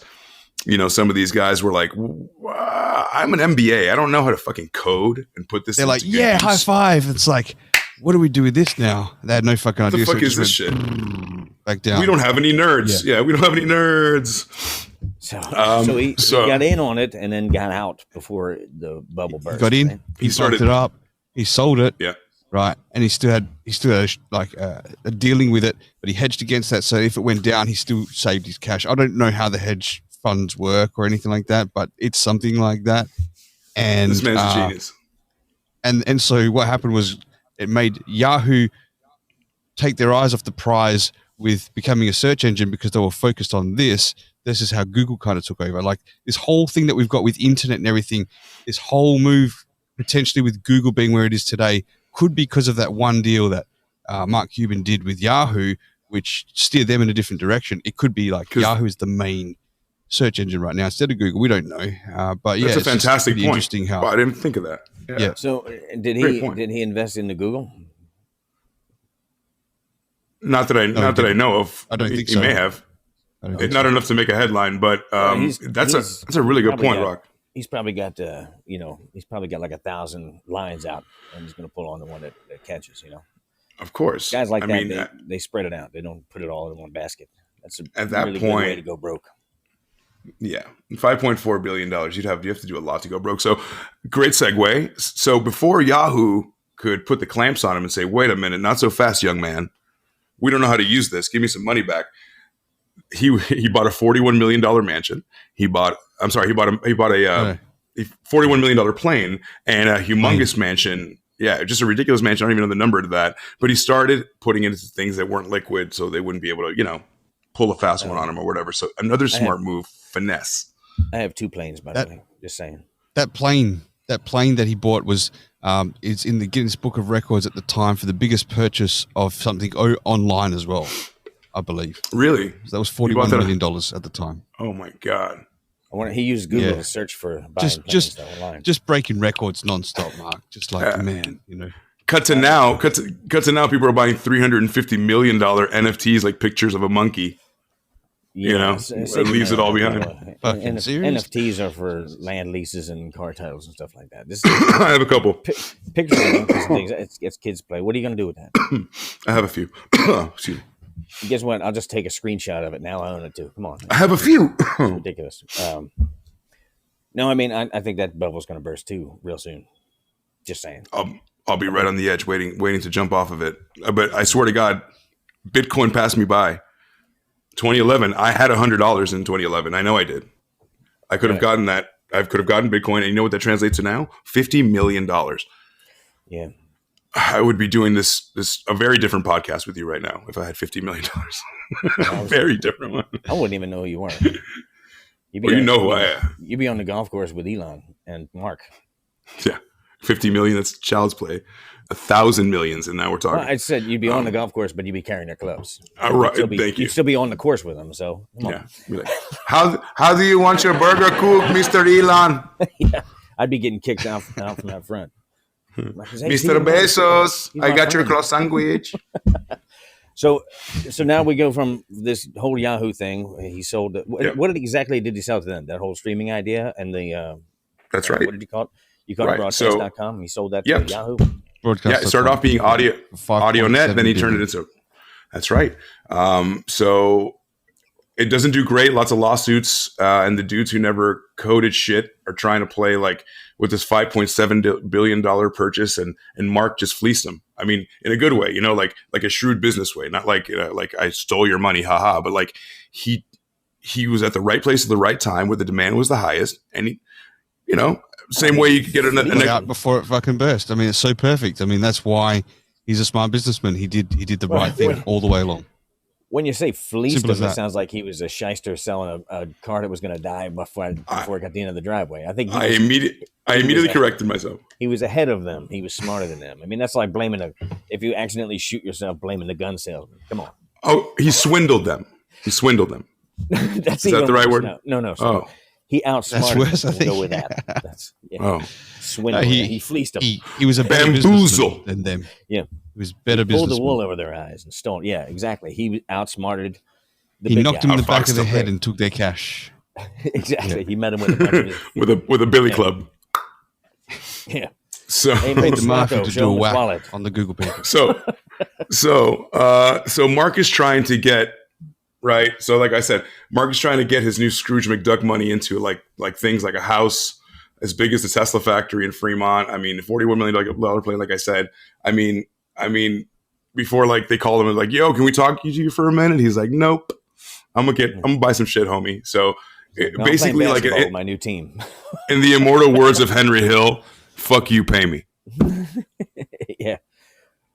some of these guys were like, "I'm an MBA. I don't know how to fucking code and put this." They're like, into good yeah, use." high five. It's like, what do we do with this now? They had no fucking What the idea. so fuck it is just this went shit? back down. We don't have any nerds. Yeah, we don't have any nerds. So he got in on it and then got out before the bubble burst. He got in. right? He started- started it up. He sold it. Yeah. Right, and he still had a dealing with it, but he hedged against that. So if it went down, he still saved his cash. I don't know how the hedge funds work or anything like that, but it's something like that. And This man's a genius. and so what happened was it made Yahoo take their eyes off the prize with becoming a search engine because they were focused on this. This is how Google kind of took over. Like this whole thing that we've got with internet and everything, this whole move potentially with Google being where it is today could be because of that one deal that Mark Cuban did with Yahoo, which steered them in a different direction. It could be like Yahoo is the main search engine right now instead of Google. We don't know, but yeah, that's a fantastic point. Interesting how I didn't think of that. Yeah. So did he invest into Google? Not that I know of. I don't think he so. May have. Not enough to make a headline, but that's a really good point, Rock. He's probably got he's probably got like 1,000 lines out, and he's going to pull on the one that catches. Of course, guys like they spread it out. They don't put it all in one basket. That's at that really point good way to go broke. Yeah, $5.4 billion. You have to do a lot to go broke. So great segue. So before Yahoo could put the clamps on him and say, "Wait a minute, not so fast, young man. We don't know how to use this. Give me some money back." He bought a $41 million mansion. He bought a $41 million plane and a humongous mansion. Yeah, just a ridiculous mansion. I don't even know the number to that. But he started putting it into things that weren't liquid, so they wouldn't be able to, pull a fast one on him or whatever. So another smart move, finesse. I have 2 planes, by the way. Just saying. That plane that he bought was it's in the Guinness Book of Records at the time for the biggest purchase of something online as well, I believe. Really? So that was $41 million at the time. Oh my God. He used Google to search for buying planes online. Just breaking records nonstop, Mark. Just like man. Cut to now, people are buying $350 million NFTs, like pictures of a monkey. It leaves it all behind. NFTs are for land leases and car titles and stuff like that. I have a couple pictures of things. It's kids play. What are you going to do with that? I have a few. Excuse me. Guess what? I'll just take a screenshot of it. Now I own it too. Come on. I have a few. It's ridiculous. No, I mean, I think that bubble's going to burst too real soon. Just saying. I'll be right on the edge waiting to jump off of it. But I swear to God, Bitcoin passed me by. 2011, I had $100 in 2011. I know I did. I could have gotten that. I could have gotten Bitcoin. And you know what that translates to now? $50 million. Yeah. I would be doing this a very different podcast with you right now if I had $50 million. A very different one. I wouldn't even know who you were. Who I am. You'd be on the golf course with Elon and Mark. Yeah. 50 million, that's child's play. 1,000 millions, and now we're talking. Well, I said you'd be on the golf course, but you'd be carrying their clubs. Right, thank you. You'd still be on the course with them, so come on. Yeah. Like, how do you want your burger cooked, Mr. Elon? Yeah, I'd be getting kicked out from that front. Like, Mr. Bezos, I got your cross sandwich. So now we go from this whole Yahoo thing. He sold. What exactly did he sell to them? That whole streaming idea and the. That's right. What did you call it? You called it broadcast.com. He sold that to Yahoo. Broadcast. Yeah, it started off being audio net, then he turned it into. That's right. So it doesn't do great. Lots of lawsuits, and the dudes who never coded shit are trying to play like with this $5.7 billion purchase, and Mark just fleeced them. I mean, in a good way, like a shrewd business way, not like like I stole your money, haha. But like he was at the right place at the right time where the demand was the highest, and he, same way you could get out before it fucking burst. I mean, it's so perfect. I mean, that's why he's a smart businessman. He did the right thing all the way along. When you say fleeced him, it sounds like he was a shyster selling a car that was going to die before it got to the end of the driveway. I think I immediately corrected myself. He was ahead of them. He was smarter than them. I mean, that's like if you accidentally shoot yourself, blaming the gun salesman. Come on. Oh, he swindled them. Is that the right word? No. Oh. He outsmarted worse, them. I think. We'll go with that. That's swindle. He fleeced them. He was a better businessman than them. Yeah. He was better businessman. Pulled the wool over their eyes and stole. Yeah, exactly. He outsmarted the He big knocked guy. him in the back of the head and took their cash. Exactly. Yeah. He met him with a bunch of with a billy club. Yeah. So he paid the market to do a whack on the Google paper. So Mark is trying to get right. So like I said, Mark is trying to get his new Scrooge McDuck money into like things like a house as big as the Tesla factory in Fremont. I mean, $41 million plane. Like I said, I mean, before like they called him and like, yo, can we talk to you for a minute? He's like, nope. I'm gonna buy some shit, homie. So basically, like my new team. In the immortal words of Henry Hill, "Fuck you, pay me." Yeah.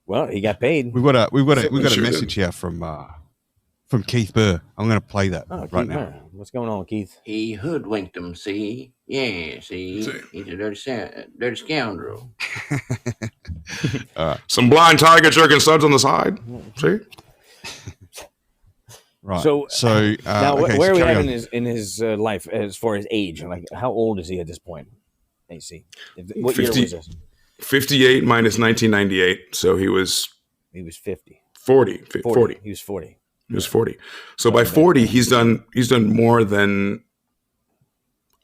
Well, he got paid. We've got a message here from from Keith Burr. I'm going to play that Oh, right Keith now. Burr. What's going on, Keith? He hoodwinked him, see? Yeah, see? He's a dirty scoundrel. Some blind tiger jerking studs on the side. See? Right. So now, okay, where are we carry at on. in his life as far as age? Like, how old is he at this point? AC. What year 50. was this? 58 minus 1998. So he was He was 50. 40. 40. He was 40. He was 40. So by 40, he's done more than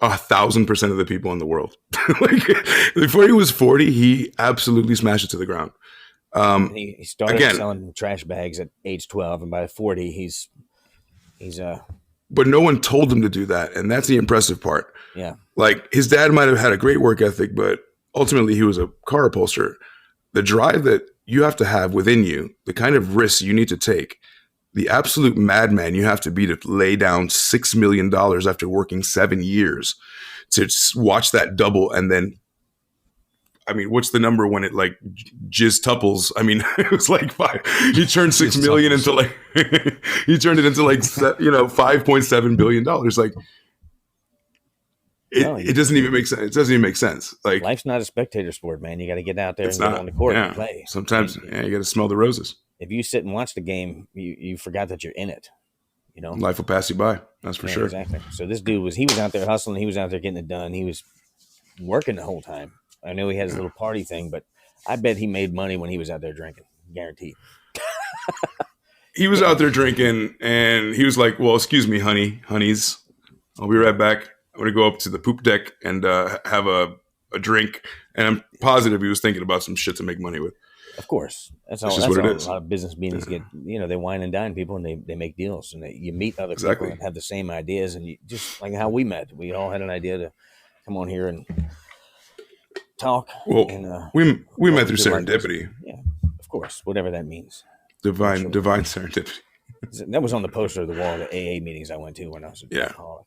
1,000% of the people in the world. Like, before he was 40, he absolutely smashed it to the ground. He started selling trash bags at age 12, and by 40, he's but no one told him to do that, and that's the impressive part. yeah. Like, his dad might have had a great work ethic, but ultimately he was a car upholsterer. The drive that you have to have within you, the kind of risks you need to take, the absolute madman you have to be to lay down $6 million after working 7 years to watch that double. And then, I mean, what's the number when it like jizz tuples? I mean, it was like 5. He turned 6 million into like, he turned it into like, $5.7 billion. Like, it doesn't even make sense. It doesn't even make sense. Like, Life's not a spectator sport, man. You got to get out there and not. get on the court Yeah. and play. Sometimes you got to smell the roses. If you sit and watch the game, you forgot that you're in it. You know, Life will pass you by. That's for sure. Exactly. So this dude was out there hustling. He was out there getting it done. He was working the whole time. I know he had his little party thing, but I bet he made money when he was out there drinking. Guaranteed. He was out there drinking, and he was like, "Well, excuse me, honeys, I'll be right back. I'm gonna go up to the poop deck and have a drink." And I'm positive he was thinking about some shit to make money with. Of course. That's just all what it is. a lot of business meetings get. You know, they wine and dine people, and they make deals, and you meet other Exactly. people and have the same ideas, and you just like how we met. We all had an idea to come on here and talk. Well, and, we met through do like this. serendipity, Yeah, of course, whatever that means. divine serendipity. That was on the poster of the wall of the AA meetings I went to when I was an Yeah. alcoholic.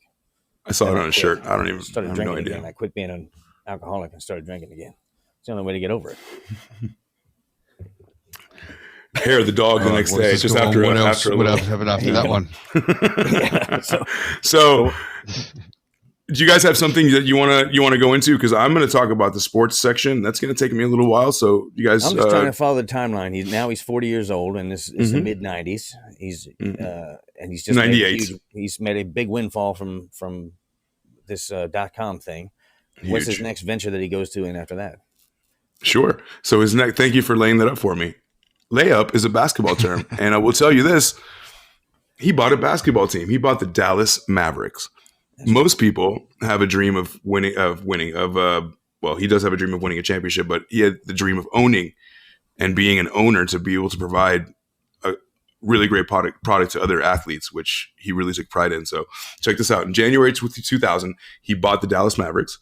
I saw it on a quit. shirt. I Started have no drinking idea. again. I quit being an alcoholic and started drinking again. It's the only way to get over it. Hair the dog the All right, next what's day, this just going on? after what else? after a What little. else happened after that one? So, do you guys have something that you wanna go into? Because I'm going to talk about the sports section. That's going to take me a little while. So, you guys, I'm just trying to follow the timeline. He's 40 years old, and this is the mid 90s. He's and he's just 98. He's made a big windfall from this .com thing. What's his Huge. next venture that he goes to in after that? Sure. So his next, thank you for laying that up for me. Layup is a basketball term, and I will tell you this: he bought a basketball team. He bought the Dallas Mavericks. Most people have a dream of winning. Well, he does have a dream of winning a championship, but he had the dream of owning and being an owner to be able to provide a really great product to other athletes, which he really took pride in. So check this out: in January 2000, he bought the Dallas Mavericks.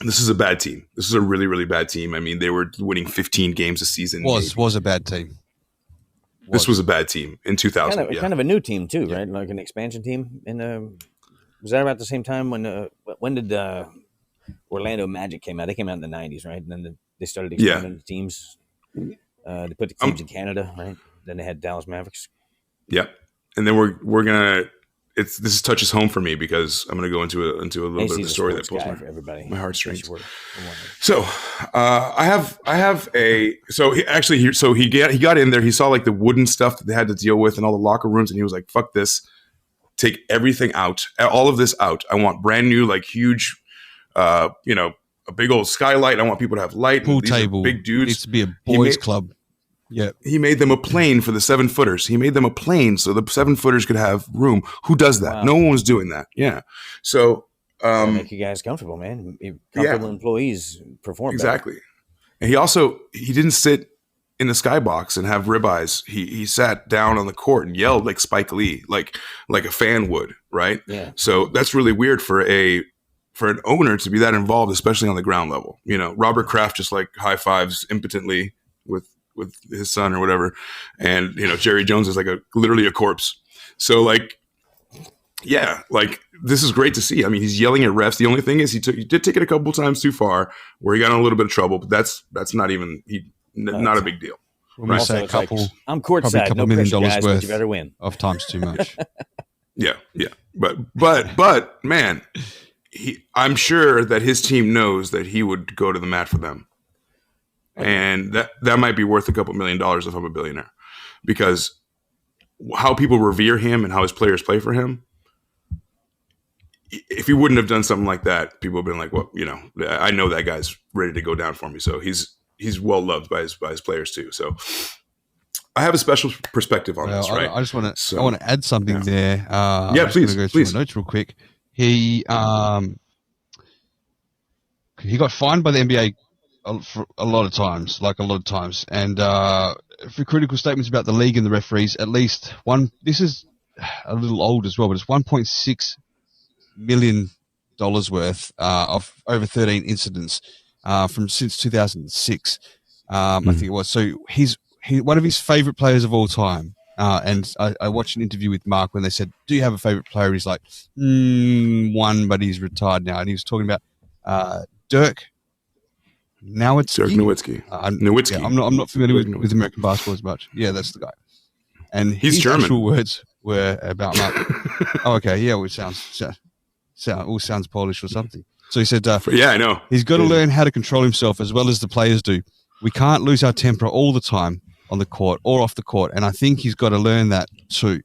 This is a bad team. This is a really, really bad team. I mean, they were winning 15 games a season. Was a bad team. This was a bad team in 2000. Kind of a new team too, right? Like an expansion team. And was that about the same time when did Orlando Magic came out? They came out in the 90s, right? And then they started expanding the teams. They put the teams in Canada, right? Then they had Dallas Mavericks. Yeah, and then we're gonna. This touches home for me because I'm gonna go into a little bit of the story that pulls my heartstrings. So I have a he got in there. He saw like the wooden stuff that they had to deal with and all the locker rooms, and he was like, "Fuck this! Take everything out, all of this out. I want brand new, like huge, a big old skylight. I want people to have light. Pool These are table. big dudes. Needs to be a boys' club. Yeah, he made them a plane for the 7-footers. He made them a plane so the 7-footers could have room. Who does that? Wow. No one was doing that. Yeah. So make you guys comfortable, man. Comfortable employees perform exactly. And he didn't sit in the skybox and have ribeyes. He sat down on the court and yelled like Spike Lee, like a fan would, right? Yeah. So that's really weird for an owner to be that involved, especially on the ground level. You know, Robert Kraft just like high fives impotently with his son or whatever. And, Jerry Jones is like literally a corpse. So like, yeah, like this is great to see. I mean, he's yelling at refs. The only thing is he did take it a couple times too far where he got in a little bit of trouble, but that's not even, not a big deal. When we Right. say a it's like, couple, I'm probably a courtside, couple no $1 million pressure, guys, but worth you better win. of times too much. Yeah. But man, I'm sure that his team knows that he would go to the mat for them. And that might be worth a couple $1 million if I'm a billionaire, because how people revere him and how his players play for him. If he wouldn't have done something like that, people have been like, well, I know that guy's ready to go down for me. So he's well loved by his players too. So I have a special perspective on this, right? I just want to I want to add something there. Please, go please. through my notes real quick. He got fined by the NBA for a lot of times, and for critical statements about the league and the referees, at least one. This is a little old as well, but it's $1.6 million worth of over 13 incidents from since 2006. I think it was. So he's one of his favorite players of all time. And I watched an interview with Mark when they said, "Do you have a favorite player?" He's like, "One, but he's retired now." And he was talking about Dirk Nowitzki. Nowitzki. Yeah, I'm not familiar with American basketball as much. Yeah, that's the guy. And he's his German. actual words were about Mark. Oh, okay. Yeah, well, it sounds Polish or something. So he said, yeah, I know. He's got to learn how to control himself as well as the players do. We can't lose our temper all the time on the court or off the court. And I think he's got to learn that too.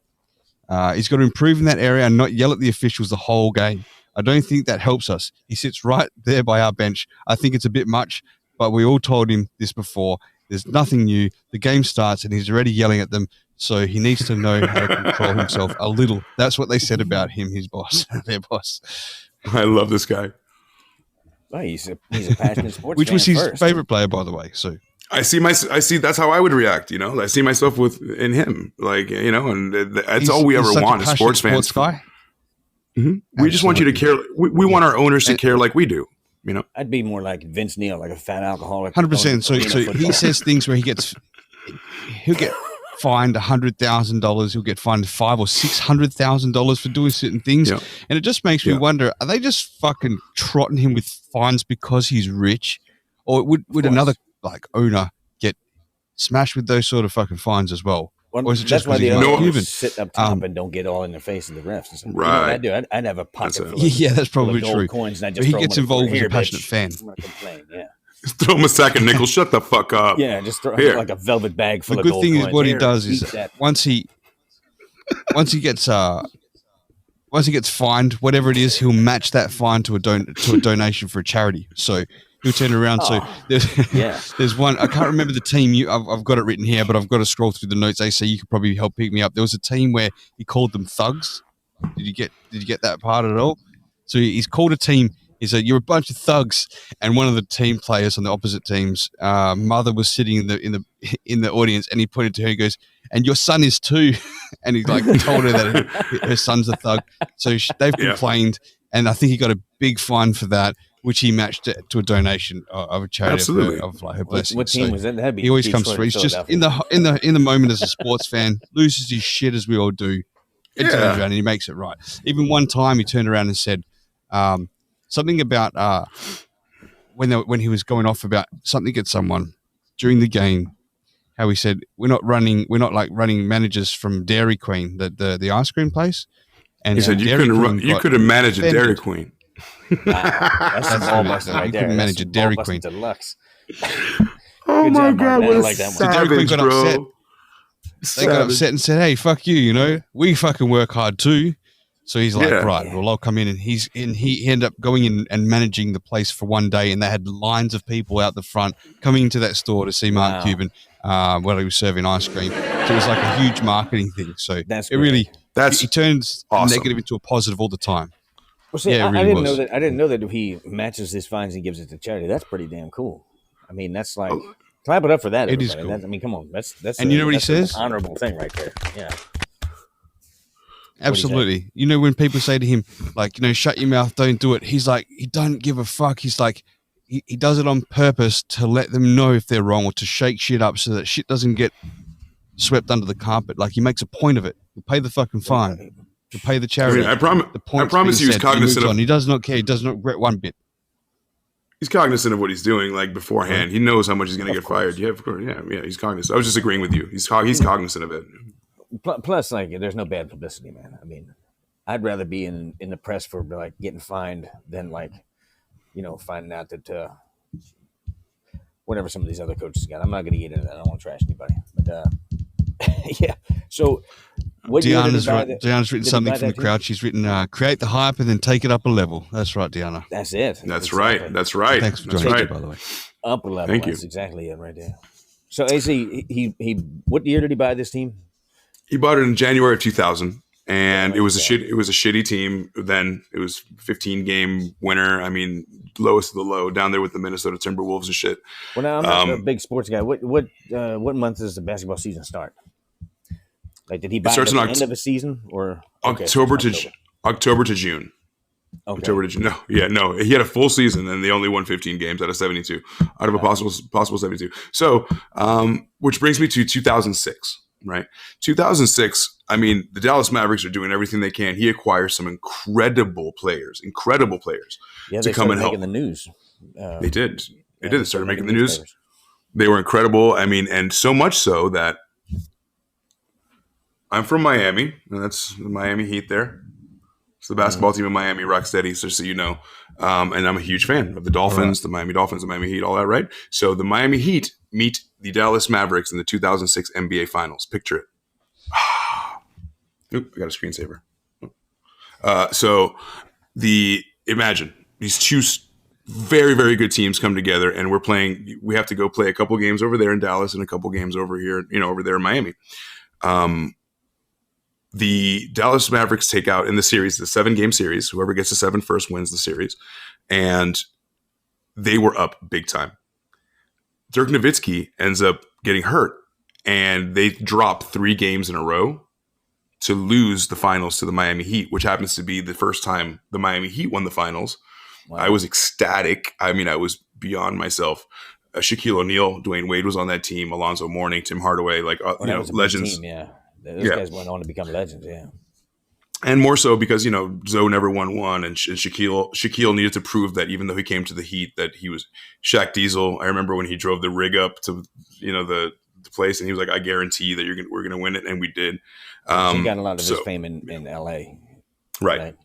He's got to improve in that area and not yell at the officials the whole game. I don't think that helps us. He sits right there by our bench. I think it's a bit much, but we all told him this before. There's nothing new. The game starts and he's already yelling at them. So he needs to know how to control himself a little. That's what they said about him, his boss, their boss. I love this guy. Well, he's a passionate sports Which fan was his first. favorite player, by the way. So I see that's how I would react. I see myself in him, and that's all we ever want as sports fans. Guy. Mm-hmm. We just want you to care. We want our owners to care like we do. I'd be more like Vince Neil, like a fat alcoholic. 100%. So he says things where he'll get fined $100,000. He'll get fined $500,000 or $600,000 for doing certain things, and it just makes me wonder: are they just fucking trotting him with fines because he's rich, or would another owner get smashed with those sort of fucking fines as well? Or is it just that's why the Mark Cuban? owners sit up top and don't get all in the face of the refs. And Right. You know what I'd have a pocket full of Yeah, that's probably gold true. coins, and I'd But just he throw gets them involved here, as a passionate bitch. fan. I'm gonna complain. Yeah. Throw him a sack of nickels. Shut the fuck up. Yeah, just throw Here. like a velvet bag full The of good gold thing is coins. what he Here, does eat is that. once he gets fined, whatever it is, he'll match that fine to a donation for a charity. So he'll turn around. So there's one. I can't remember the team. I've got it written here, but I've got to scroll through the notes. AC, you could probably help pick me up. There was a team where he called them thugs. Did you get that part at all? So he's called a team. He said, "You're a bunch of thugs," and one of the team players on the opposite team's mother was sitting in the audience, and he pointed to her and goes, "And your son is too," and he told her that her son's a thug. So they've complained, and I think he got a big fine for that, which he matched to a donation of a charity of her blessing. What team was that? That'd be he always Detroit, comes through. He's just Philadelphia. in the moment as a sports fan, loses his shit as we all do. He turns around and he makes it right. Even one time he turned around and said something about when he was going off about something at someone during the game. How he said we're not like running managers from Dairy Queen, the ice cream place. And he said you couldn't manage a Dairy Queen. That's a ball busting right there. couldn't manage a Dairy Ball busting Queen. Deluxe. Oh my job, God, Mark. what I a like that one. So Dairy Queen savage, got bro. upset. They got upset and said, "Hey, fuck you! We fucking work hard too." So he's like, "Right, well, I'll come in." And he ended up going in and managing the place for one day, and they had lines of people out the front coming into that store to see Mark Cuban while he was serving ice cream. So it was like a huge marketing thing. So That's it really That's he turns awesome. negative into a positive all the time. Well, see, Yeah, it I really didn't was. know that. I didn't know that if he matches his fines and gives it to charity. That's pretty damn cool. I mean, that's like clap it up for that. It is everybody. cool. I mean, come on, that's And you know what he that's an says? honorable thing right there. Yeah. Absolutely. When people say to him, shut your mouth, don't do it. He's like, he doesn't give a fuck. He's like, he does it on purpose to let them know if they're wrong or to shake shit up so that shit doesn't get swept under the carpet. Like he makes a point of it. He'll pay the fucking fine. He'll pay the charity. I promise he was cognizant of. He does not care. He does not regret one bit. He's cognizant of what he's doing, like beforehand. He knows how much he's going to get fired. Yeah, of course. Yeah, he's cognizant. I was just agreeing with you. He's cognizant of it. Plus, like, there's no bad publicity, man. I mean, I'd rather be in the press for like getting fined than like, finding out that whatever some of these other coaches got. I'm not going to get into that. I don't want to trash anybody. But yeah. So what Deanna's written something from the crowd. She's written, create the hype and then take it up a level. That's right, Deanna. That's it. That's right. That's right. Thanks for joining us, by the way. Up a level. Thank you. That's exactly it right there. So AC, he what year did he buy this team? He bought it in January of 2000, and it was a shitty team. Then it was 15-game winner. I mean, lowest of the low down there with the Minnesota Timberwolves and shit. Well, now I'm not a big sports guy. What month does the basketball season start? Like, did he buy it at the end of a season or October to June? Okay. October to June. No. He had a full season, and they only won 15 games out of 72, out of a possible 72. So, which brings me to 2006. Right, 2006. I mean, the Dallas Mavericks are doing everything they can. He acquires some incredible players to come and help. Making the news. They did. They started making the news. They were incredible. I mean, and so much so that I'm from Miami, and that's the Miami Heat. There, it's the basketball team in Miami, Rocstedi. Just so you know, and I'm a huge fan of the Dolphins, the Miami Dolphins, the Miami Heat, all that. Right. So the Miami Heat meet the Dallas Mavericks in the 2006 NBA Finals. Picture it. Oop, I got a screensaver. So imagine these two very, very good teams come together, and we have to go play a couple games over there in Dallas and a couple games over here, over there in Miami. The Dallas Mavericks take out in the series, the 7-game series. Whoever gets the 7 first wins the series. And they were up big time. Dirk Nowitzki ends up getting hurt, and they drop 3 games in a row to lose the finals to the Miami Heat, which happens to be the first time the Miami Heat won the finals. Wow. I was ecstatic. I mean, I was beyond myself. Shaquille O'Neal, Dwayne Wade was on that team, Alonzo Mourning, Tim Hardaway, legends. Team, yeah. Those guys went on to become legends, yeah. And more so because, Zoe never won one, and Shaquille needed to prove that even though he came to the Heat, that he was Shaq Diesel. I remember when he drove the rig up to, the place, and he was like, I guarantee that we're going to win it, and we did. He got a lot of his fame in L.A. Right.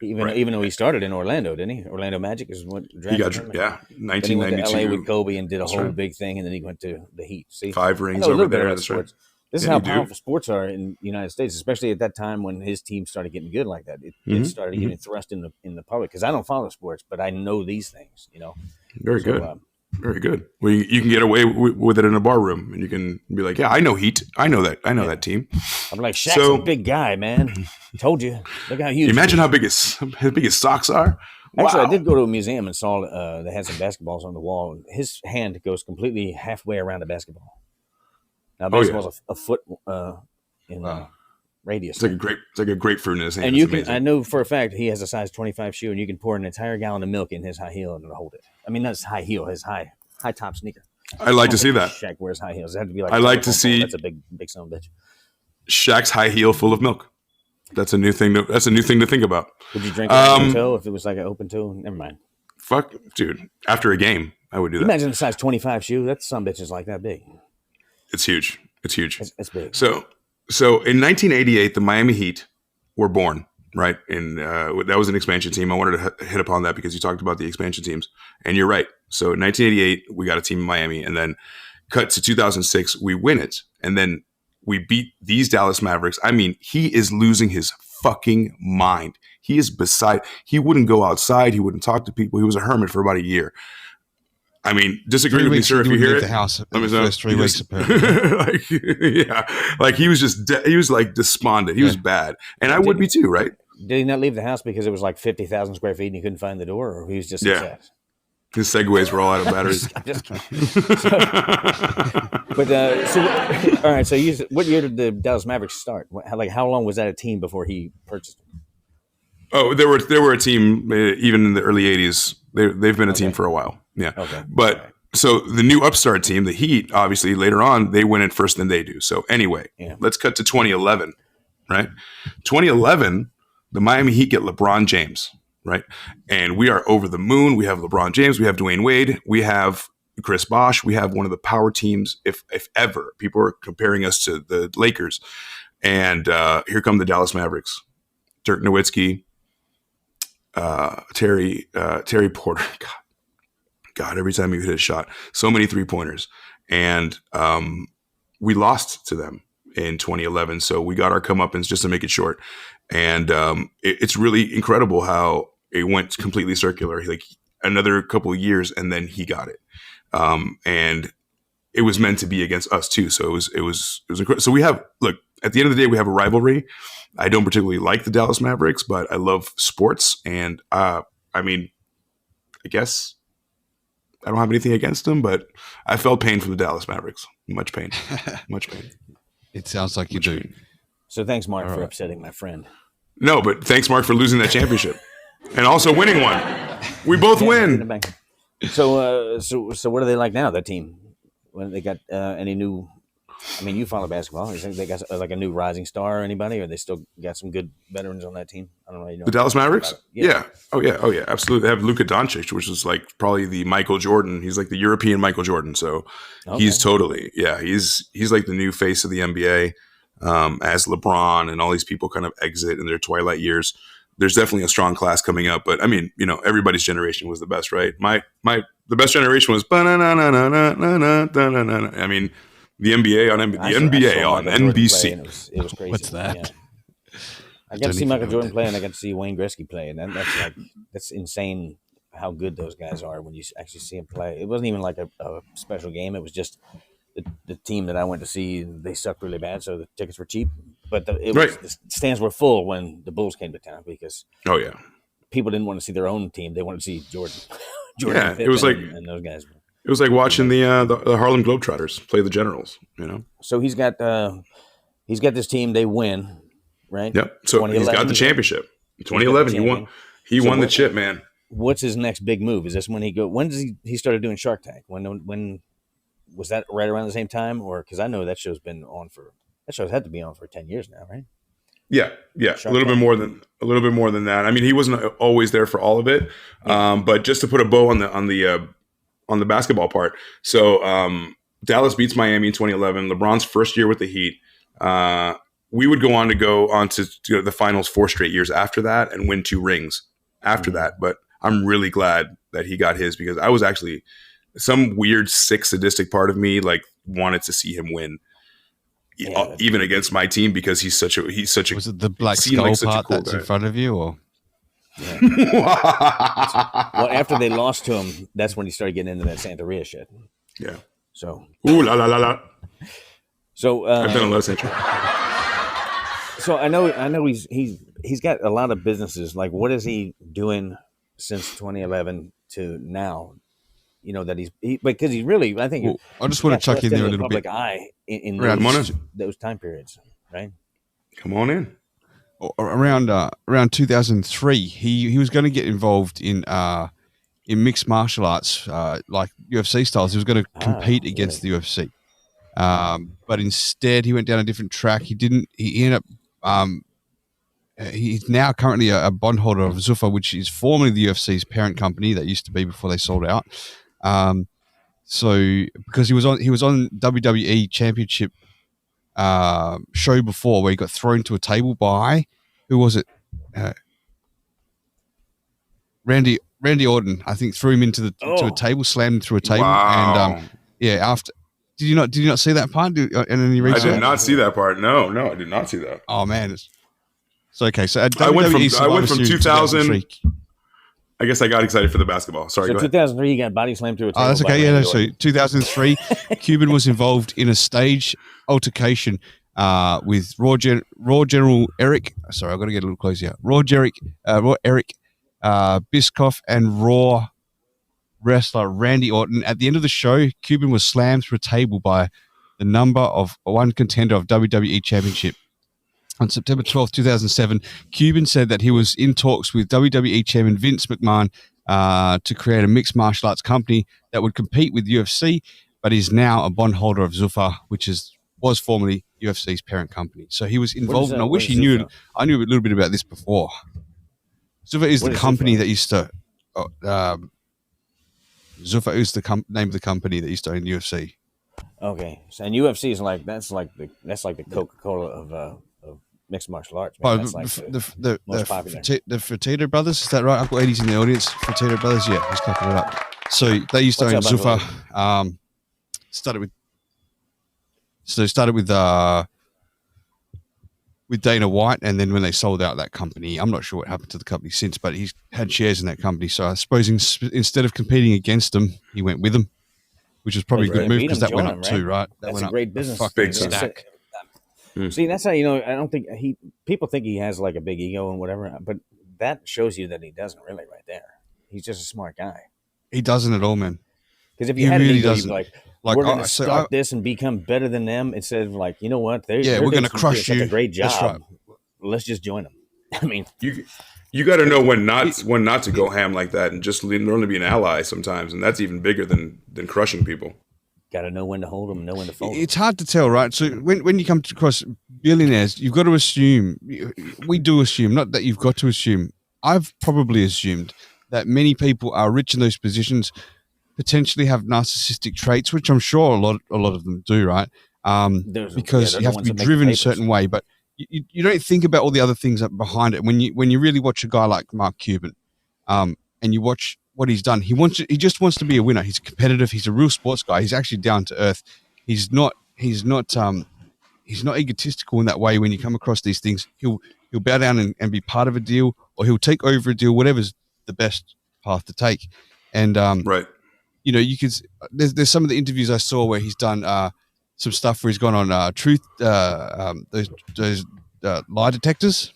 Even though he started in Orlando, didn't he? Orlando Magic is what drafted him. Yeah, 1992. Then he went to L.A. with Kobe and did a whole big thing, and then he went to the Heat. See, 5 rings over there. That's right. This is how powerful sports are in the United States, especially at that time when his team started getting good like that. It started getting thrust in the public, because I don't follow sports, but I know these things. Very good. Very good. Well, you can get away with it in a bar room, and you can be like, "Yeah, I know Heat. I know that. I know that team." I'm like, Shaq's a big guy, man. Told you. Look how huge. Imagine how big his socks are. Actually, Wow. I did go to a museum and saw they had some basketballs on the wall. His hand goes completely halfway around a basketball. Now, baseball's a foot in radius. It's like a grapefruit in his hand. And I know for a fact he has a size 25 shoe, and you can pour an entire gallon of milk in his high heel and it'll hold it. I mean, that's high heel, his high top sneaker. I like to see that. Shaq wears high heels. It had to be like. I like to see. That's a big son of a bitch. Shaq's high heel full of milk. That's a new thing. That's a new thing to think about. Would you drink an open toe if it was like an open toe? Never mind. Fuck, dude. After a game, I would do that. Imagine a size 25 shoe. That some bitch is like that big. It's huge. It's huge. It's big. So in 1988, the Miami Heat were born, right? And that was an expansion team. I wanted to hit upon that because you talked about the expansion teams. And you're right. So in 1988, we got a team in Miami. And then cut to 2006, we win it. And then we beat these Dallas Mavericks. I mean, he is losing his fucking mind. He wouldn't go outside. He wouldn't talk to people. He was a hermit for about a year. I mean, disagree with me, sir, if you hear it. The house in the first 3 weeks, apparently. Like he was he was like despondent. He was bad. And I would be too, right? Did he not leave the house because it was like 50,000 square feet and he couldn't find the door, or he was just upset? His Segways were all out of batteries. I'm just kidding. All right. So, what year did the Dallas Mavericks start? How long was that a team before he purchased them? Oh, there were a team even in the early 80s. They've been a team for a while. Yeah. Okay. But so the new upstart team, the Heat, obviously later on they win it first than they do. So anyway, let's cut to 2011. Right. 2011, the Miami Heat get LeBron James. right? And we are over the moon. We have LeBron James. We have Dwayne Wade. We have Chris Bosh. We have one of the power teams, if ever. People are comparing us to the Lakers. And here come the Dallas Mavericks. Dirk Nowitzki, Terry Porter. God, every time you hit a shot, so many 3-pointers. And we lost to them in 2011. So we got our comeuppance, just to make it short. And it's really incredible how it went completely circular. Like another couple of years, and then he got it. And it was meant to be against us too. So it was incredible. So we have, look, at the end of the day, we have a rivalry. I don't particularly like the Dallas Mavericks, but I love sports. And I mean, I guess I don't have anything against them, but I felt pain from the Dallas Mavericks. Much pain. Much pain. It sounds like you do. Pain. So thanks, Mark, for upsetting my friend. No, but thanks, Mark, for losing that championship and also winning one. We both win. So what are they like now, that team? When they got any new? I mean, you follow basketball. You think they got like a new rising star or anybody, or they still got some good veterans on that team? I don't know. You know the Dallas Mavericks? Yeah. Oh, yeah. Absolutely. They have Luka Doncic, which is like probably the Michael Jordan. He's like the European Michael Jordan. So he's totally, he's like the new face of the NBA. As LeBron and all these people kind of exit in their twilight years, there's definitely a strong class coming up. But I mean, you know, everybody's generation was the best, right? The best generation was. I mean, the NBA on NBC. It was crazy. What's that? Yeah. I got to see Michael Jordan play, and I got to see Wayne Gretzky play, and that's insane how good those guys are when you actually see them play. It wasn't even like a special game. It was just the team that I went to see. They sucked really bad, so the tickets were cheap. But the stands were full when the Bulls came to town because people didn't want to see their own team; they wanted to see Jordan. Yeah, it was like and those guys. It was like watching the Harlem Globetrotters play the Generals, you know. So he's got this team. They win, right? Yep. So he's got the championship. 2011, he won the chip, man. What's his next big move? Is this when does he started doing Shark Tank? When was that right around the same time, or because I know that show's had to be on for 10 years now, right? Yeah, a little bit more than that. I mean, he wasn't always there for all of it, but just to put a bow on the basketball part. So Dallas beats Miami in 2011. LeBron's first year with the Heat. We would go on to the finals 4 straight years after that and win 2 rings after that. But I'm really glad that he got his because I was actually some weird, sick, sadistic part of me like wanted to see him win. Even against my team because he's such a was it the black skull part that's in front of you or well after they lost to him that's when he started getting into that Santeria shit. So ooh la la la la. So I've done a lot of Santeria. So I know he's got a lot of businesses. Like what is he doing since 2011 to now? You know that because he's really. I think. Well, I just want to chuck in there a little public bit. Eye in those time periods, right? Come on in. Around 2003, he was going to get involved in mixed martial arts, like UFC styles. He was going to compete against the UFC, but instead he went down a different track. He didn't. He ended up. He's now currently a bondholder of Zuffa, which is formerly the UFC's parent company that used to be before they sold out. So because he was on WWE Championship show before where he got thrown to a table by who was it? Randy Orton, I think, threw him into to a table, slammed him through a table, wow. And after. Did you not see that part? In any research? I did not see that part. No, I did not see that. Oh man, it's okay. So I went from 2000. I guess I got excited for the basketball. Sorry. So 2003, he got body slammed through a table. Oh, that's okay. Yeah. So 2003, Cuban was involved in a stage altercation with Raw General Eric. Sorry, I've got to get a little closer here. Raw Eric Bischoff and Raw wrestler Randy Orton. At the end of the show, Cuban was slammed through a table by the number of one contender of WWE Championship. On September 12th, 2007, Cuban said that he was in talks with WWE Chairman Vince McMahon to create a mixed martial arts company that would compete with UFC, but is now a bondholder of Zuffa, which was formerly UFC's parent company. So he was involved, and I wish I knew a little bit about this before. Zuffa is What the is company Zuffa? that used to. Zuffa is the name of the company that used to own UFC. Okay, so and UFC is like that's like the Coca-Cola of mixed martial arts. Man. That's like the most popular. The Fertitta brothers, is that right? Uncle Eddie's in the audience. Fertitta brothers, yeah, he's cocking it up. So they used to own What's up, Zuffa. Started with Dana White, and then when they sold out that company, I'm not sure what happened to the company since, but he's had shares in that company. So I suppose instead of competing against them, he went with them, which was probably a good move because that went up too, right? That's a great business. Big stack. See, that's how I don't think people think he has like a big ego and whatever, but that shows you that he doesn't really right there. He's just a smart guy. He doesn't at all, man. Because if you had really an ego, you'd doesn't. be like, we're going to start this and become better than them instead of like, you know what? We're going to crush you. Such a great job. That's right. Let's just join them. I mean, you got to know when not to go ham like that, and just learn to be an ally sometimes, and that's even bigger than crushing people. Got to know when to hold them, know when to fold them. It's hard to tell, right? So when you come across billionaires, you've got to assume. We do assume, not that you've got to assume. I've probably assumed that many people are rich in those positions, potentially have narcissistic traits, which I'm sure a lot of them do, right? Because you have to be driven a certain way, but you don't think about all the other things behind it. When you really watch a guy like Mark Cuban, and you watch what he's done, he just wants to be a winner. He's competitive. He's a real sports guy. He's actually down to earth. He's not egotistical in that way. When you come across these things, he'll bow down and be part of a deal, or he'll take over a deal, whatever's the best path to take. And right. You know, you could. There's some of the interviews I saw where he's done some stuff where he's gone on truth, those lie detectors,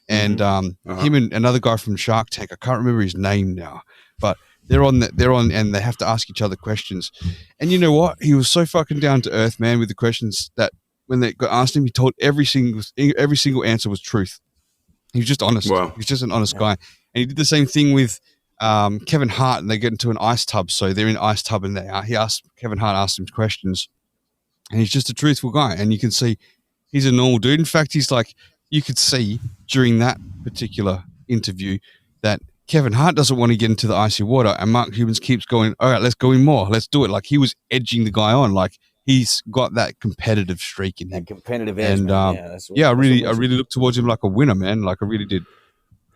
and him and another guy from Shark Tank. I can't remember his name now, but they're on, and they have to ask each other questions. And you know what? He was so fucking down to earth, man, with the questions that when they got asked him, he told every single answer was truth. He was just honest. Wow. He was just an honest guy, and he did the same thing with Kevin Hart, and they get into an ice tub. So they're in an ice tub, and Kevin Hart asked him questions, and he's just a truthful guy. And you can see he's a normal dude. In fact, he's like, you could see during that particular interview that Kevin Hart doesn't want to get into the icy water, and Mark Cuban keeps going, all right, let's go in more. Let's do it. Like he was edging the guy on. Like he's got that competitive streak in him. That competitive edge. And I I really looked towards him like a winner, man. Like I really did.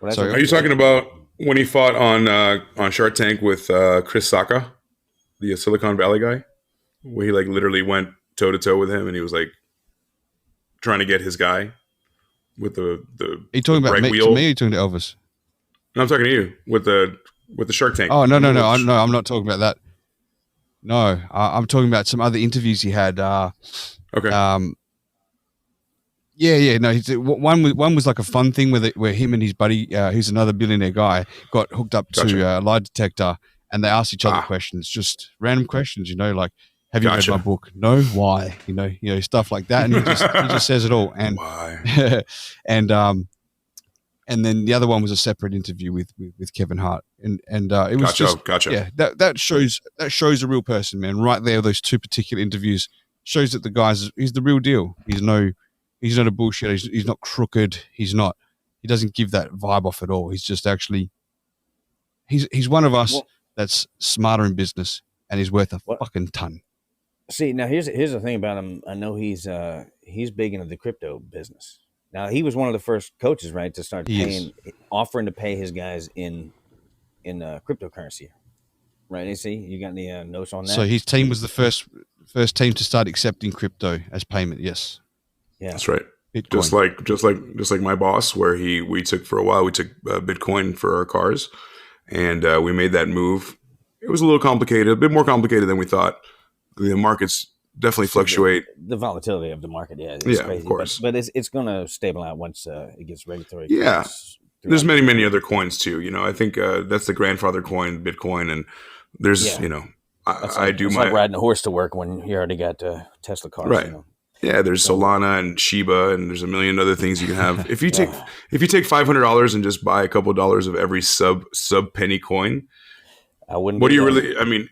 Well, are you talking about when he fought on Shark Tank with Chris Sacca, the Silicon Valley guy, where he like literally went toe to toe with him, and he was like trying to get his guy with the Are you talking about me? wheel? To me, or are you talking to Elvis? No, I'm talking to you with the Shark Tank. Oh no! I'm not talking about that. No, I'm talking about some other interviews he had. Okay. Yeah. No, one was like a fun thing where him and his buddy, who's another billionaire guy, got hooked up to a lie detector, and they asked each other questions, just random questions. You know, like, have you read my book? No. Why? You know, stuff like that. And he just says it all. And why? and then the other one was a separate interview with Kevin Hart, and it was gotcha. Yeah, that shows a real person, man. Right there, those two particular interviews shows that the he's the real deal. He's not a bullshit. He's not crooked. He doesn't give that vibe off at all. He's just actually he's one of us that's smarter in business, and he's worth a fucking ton. See, now here's the thing about him. I know he's big into the crypto business. Now he was one of the first coaches, right, to start offering to pay his guys in cryptocurrency, right? AC, you got any notes on that? So his team was the first team to start accepting crypto as payment. Yes, yeah, that's right. Bitcoin. Just like my boss, where we took Bitcoin for our cars, and we made that move. It was a little complicated, a bit more complicated than we thought. The markets definitely fluctuate. The volatility of the market, it's crazy. Of course. But it's going to stable out once it gets regulatory. Yeah, there's many other coins too. You know, I think that's the grandfather coin, Bitcoin, and there's It's like riding a horse to work when you already got Tesla cars, right? You know? Yeah, there's Solana and Shiba, and there's a million other things you can have. If you take $500 and just buy a couple of dollars of every sub penny coin, I wouldn't. What do you really? I mean,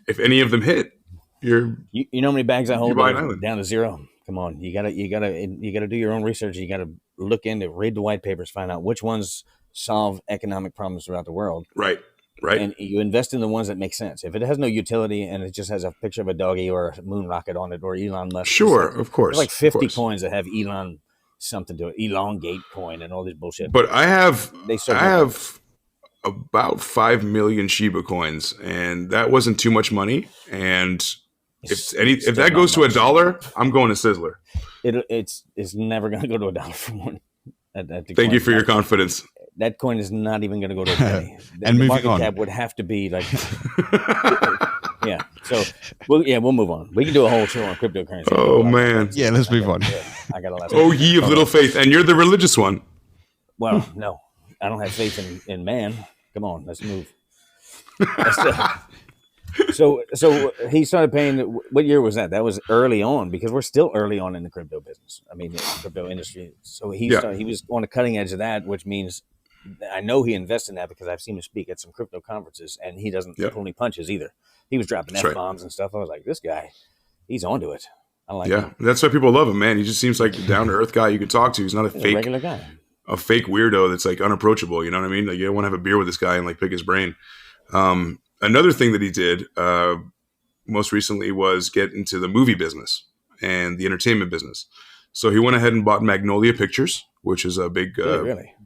if any of them hit, you know how many bags I hold down to zero. Come on, you gotta do your own research. You gotta read the white papers, find out which ones solve economic problems throughout the world. Right. And you invest in the ones that make sense. If it has no utility and it just has a picture of a doggy or a moon rocket on it or Elon Musk. Sure, of course. There's like 50 coins that have Elon something to it, elongate coin and all this bullshit. But I have about 5 million Shiba coins, and that wasn't too much money. And if that goes to $1, I'm going to Sizzler. It's never going to go to $1 for one. Thank you for your confidence. That coin is not even going to go to a penny. And the moving market on, cap would have to be like, yeah. So, we'll move on. We can do a whole show on cryptocurrency. Oh man, yeah, let's move on. I got a lot. Oh, ye of little faith, and you're the religious one. Well, no, I don't have faith in man. Come on, let's move. So he started paying. What year was that? That was early on, because we're still early on in the crypto business. I mean, the crypto industry. So he was on the cutting edge of that, which means I know he invested in that because I've seen him speak at some crypto conferences, and he doesn't pull any punches either. He was dropping F-bombs and stuff. I was like, this guy, he's onto it. I like him. That's why people love him, man. He just seems like a down to earth guy you can talk to. He's not a regular guy, a fake weirdo that's like unapproachable. You know what I mean? Like, you don't want to have a beer with this guy and like pick his brain. Another thing that he did most recently was get into the movie business and the entertainment business. So he went ahead and bought Magnolia Pictures, which is a big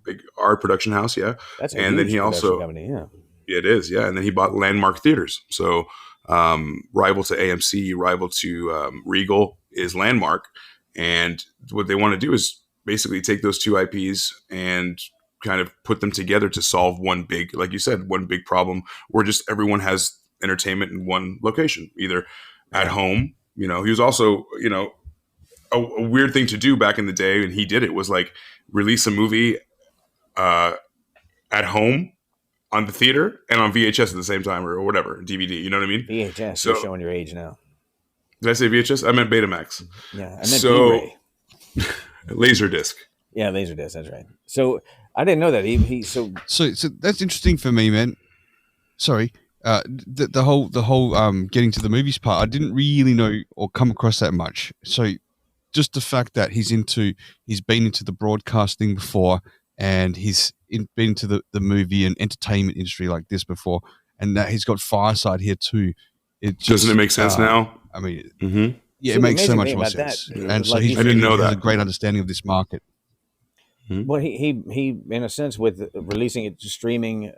big art production house. Yeah. That's a and huge then he also company, yeah. It is, yeah. And then he bought Landmark Theaters. So rival to AMC, rival to Regal is Landmark. And what they want to do is basically take those two IPs and kind of put them together to solve one big, like you said, one big problem where just everyone has entertainment in one location, either at home. You know, he was also, you know, a weird thing to do back in the day, and he did it, was like release a movie at home on the theater and on VHS at the same time, or whatever, DVD. You know what I mean? VHS. So, you're showing your age now. Did I say VHS? I meant Betamax. Yeah, I meant Blu-ray. Laserdisc. Yeah, Laserdisc. That's right. So I didn't know that so that's interesting for me, man. Sorry. The whole getting to the movies part, I didn't really know or come across that much. So just the fact that he's been into the broadcasting before, and been into the movie and entertainment industry like this before, and that he's got Fireside here too. Doesn't it make sense now? I mean, So it makes so much thing more about sense. that, And so like he you said, I didn't know has that. a great understanding of this market. Well, he in a sense, with releasing it to streaming,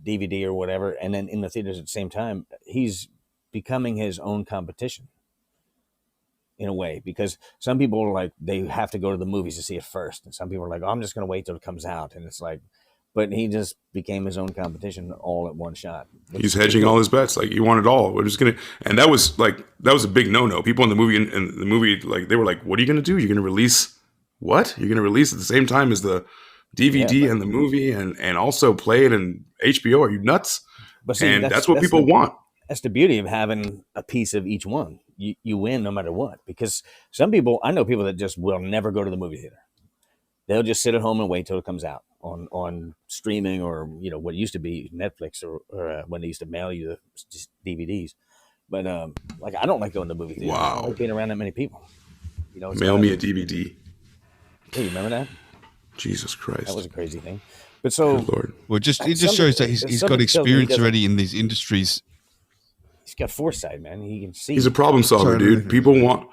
DVD or whatever, and then in the theaters at the same time, he's becoming his own competition in a way, because some people are like, they have to go to the movies to see it first, and some people are like, oh, I'm just going to wait till it comes out, and it's like, but he just became his own competition all at one shot. He's hedging all his bets. Like, he wanted it all. We're just gonna, and that was a big no. People in the movie and the movie, like, they were like, what are you gonna do? You're gonna release what? You're gonna release at the same time as the DVD and the movie, and also play it in HBO? Are you nuts? But see, that's what people want. That's the beauty of having a piece of each one. You win no matter what, because some people, I know people that just will never go to the movie theater. They'll just sit at home and wait till it comes out on streaming, or what used to be Netflix, or when they used to mail you the DVDs. But like, I don't like going to the movie theater. Wow. I don't like being around that many people. Mail me a DVD. Hey, you remember that? Jesus Christ. That was a crazy thing. But so, Good Lord. Well, it just shows that he's got experience already in these industries. he's got foresight, man. He can see. He's a problem solver, dude. People want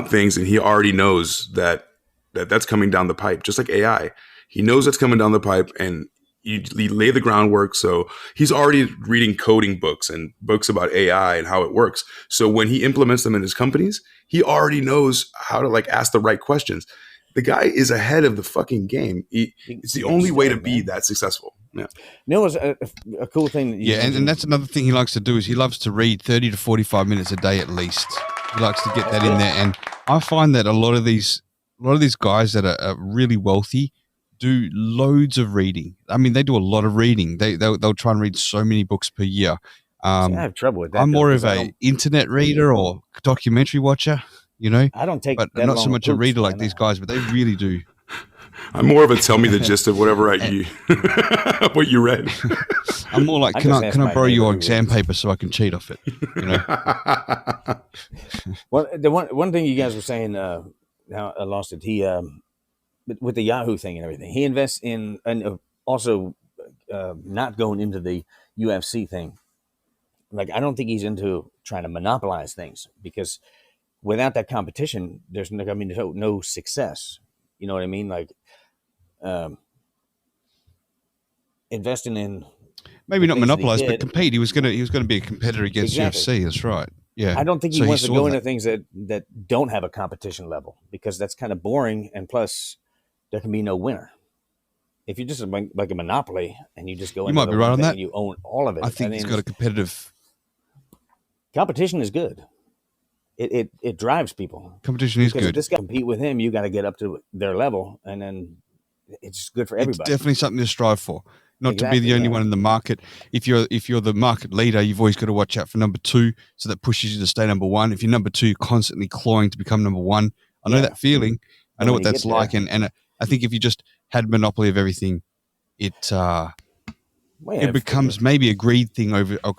things, and he already knows that's coming down the pipe. Just like AI, he knows that's coming down the pipe, and you lay the groundwork. So he's already reading coding books and books about AI and how it works. So when he implements them in his companies, he already knows how to like ask the right questions. The guy is ahead of the fucking game. It's the only way to be that successful. Yeah. No, it's a cool thing. And that's another thing he likes to do is he loves to read 30 to 45 minutes a day at least. He likes to get that in there. And I find that a lot of these guys that are really wealthy do loads of reading. I mean, they do a lot of reading. They'll try and read so many books per year. I have trouble with that. I'm more of a internet reader or documentary watcher, I don't take but that not so long much a poops, reader like man. these guys, but they really do. I'm more of a tell me the gist of whatever what you read. I'm more like, I can just I ask my borrow your neighbor who exam reads. paper so I can cheat off it? Well, the one thing you guys were saying, now I lost it. He with the Yahoo thing and everything, he invests in, and also not going into the UFC thing. Like, I don't think he's into trying to monopolize things, because without that competition, there's no success. You know what I mean? Like, investing in maybe not things that he monopolize, but did. compete. He was gonna be a competitor against Exactly. UFC. That's right. Yeah. I don't think he So wants to saw go that. into things that don't have a competition level, because that's kind of boring, and plus there can be no winner. If you just like a monopoly and you just go You into might the be right one on thing that. and you own all of it. I think he's got a competitive competition is good. It drives people. competition. Is Because if good. this guy compete with him, you got to get up to their level, and then it's good for It's everybody. definitely something to strive for. Not to be Exactly, the only yeah. one in the market. If you're the market leader, you've always got to watch out for number 2, so that pushes you to stay number 1. If you're number 2, you're constantly clawing to become number 1. I know Yeah. that feeling. I And know when what you that's get there- like, and I think if you just had monopoly of everything, it Well, yeah, it becomes maybe a greed thing over a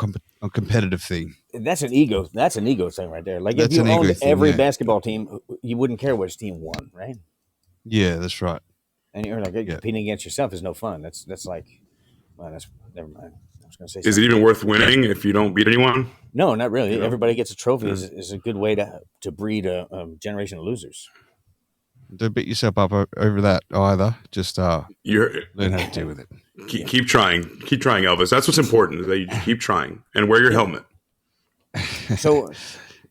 competitive thing. that's an ego. That's an ego thing right there. Like, That's if you an ego owned thing, every yeah. basketball team, you wouldn't care which team won, right? Yeah, that's right. And you're like, Yeah. competing against yourself is no fun. That's like, well, that's never mind. I was going to say Is it something. even worth winning if you don't beat anyone? No, not really. You know? Everybody gets a trophy. Yeah. Is a good way to breed a generation of losers. Don't beat yourself up over that either. Just You're learn how to deal with it. keep trying, Elvis. That's what's important. Is that you keep trying and wear your helmet. So,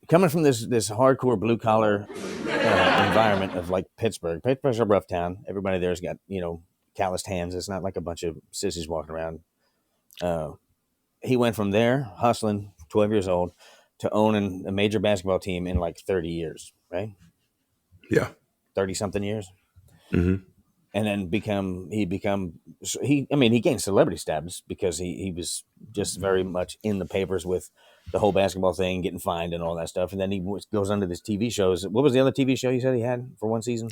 coming from this hardcore blue collar environment of like Pittsburgh's a rough town. Everybody there's got calloused hands. It's not like a bunch of sissies walking around. He went from there hustling, 12 years old, to owning a major basketball team in like 30 years, right? Yeah. 30 something years. Mm-hmm. And then he gained celebrity status because he was just very much in the papers with the whole basketball thing, getting fined and all that stuff. And then he goes under this TV shows. What was the other TV show you said he had for one season?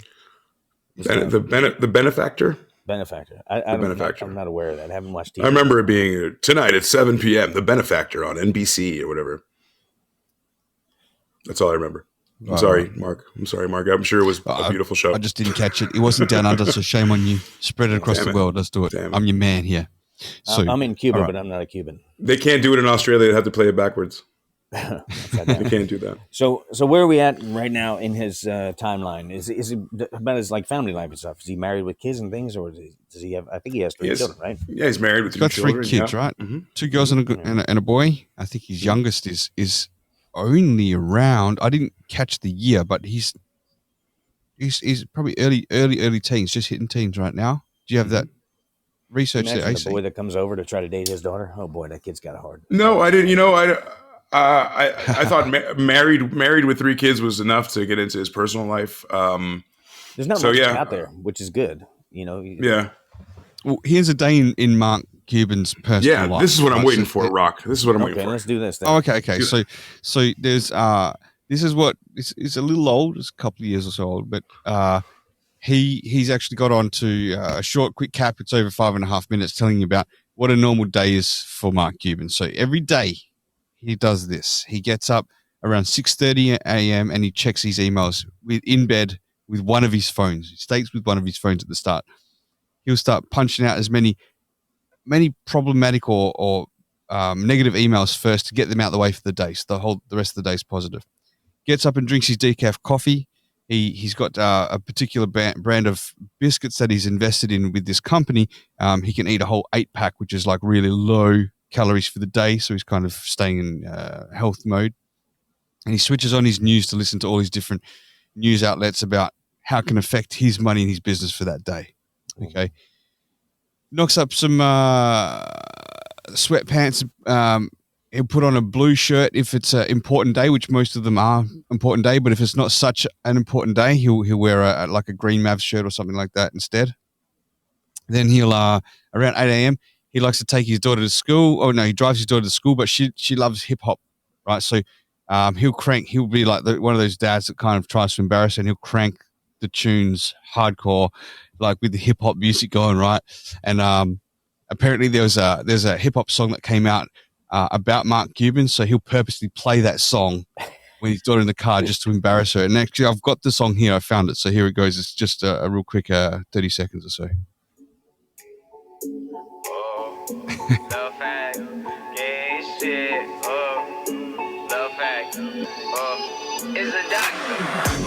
The Benefactor. Benefactor. Benefactor. I'm not aware of that. I haven't watched TV. I remember it being tonight at 7 p.m. The Benefactor on NBC or whatever. That's all I remember. I'm sorry, Mark. I'm sure it was a beautiful show. I just didn't catch it. It wasn't down under, so shame on you. Spread it across Damn the it. world. Let's do it. Damn it. I'm your man here. So I'm in Cuba, all right. but I'm not a Cuban. They can't do it in Australia. They have to play it backwards. Upside They down. can't do that. So where are we at right now in his timeline? Is he about his like family life and stuff? Is he married with kids and things, or does he have? I think he has 3 Yes. children, right? Yeah, he's married with He's got 3 children. kids, yeah. right? Mm-hmm. 2 girls and a boy. I think his youngest is only around. I didn't catch the year, but he's probably early teens, just hitting teens right now. Do you have that research there, Imagine AC? the boy that comes over to try to date his daughter. Oh boy, that kid's got it hard. No, I didn't. I thought married with 3 kids was enough to get into his personal life. There's not So, much yeah. out there, which is good. Yeah, Well, here's a day in Mark Cuban's personal life. This is what I'm right? waiting So for, Rock. This is what I'm waiting Okay, for. let's do this then. Oh, okay. So there's this is what it's a little old. It's a couple of years or so old, but he's actually got on to a short, quick cap. It's over 5.5 minutes, telling you about what a normal day is for Mark Cuban. So every day he does this. He gets up around 6:30 a.m. and he checks his emails in bed with one of his phones. He stays with one of his phones at the start. He'll start punching out as many problematic or negative emails first to get them out of the way for the day. So the rest of the day is positive. Gets up and drinks his decaf coffee. He's got a particular brand of biscuits that he's invested in with this company. He can eat a whole 8-pack, which is like really low calories for the day. So he's kind of staying in health mode. And he switches on his news to listen to all his different news outlets about how it can affect his money and his business for that day. Okay. Knocks up some sweatpants. He'll put on a blue shirt if it's an important day, which most of them are important day. But if it's not such an important day, he'll wear a green Mavs shirt or something like that instead. Then he'll around 8 a.m. he likes to take his daughter to school. Oh no, he drives his daughter to school, but she loves hip hop, right? So he'll be like one of those dads that kind of tries to embarrass her, and he'll crank the tunes hardcore, like with the hip hop music going, right? And apparently there's a hip hop song that came out about Mark Cuban, so he'll purposely play that song when he's got her in the car just to embarrass her. And actually, I've got the song here. I found it. So here it goes. It's just a real quick 30 seconds or so. Love fact, yeah, shit, love fact, is a doctor.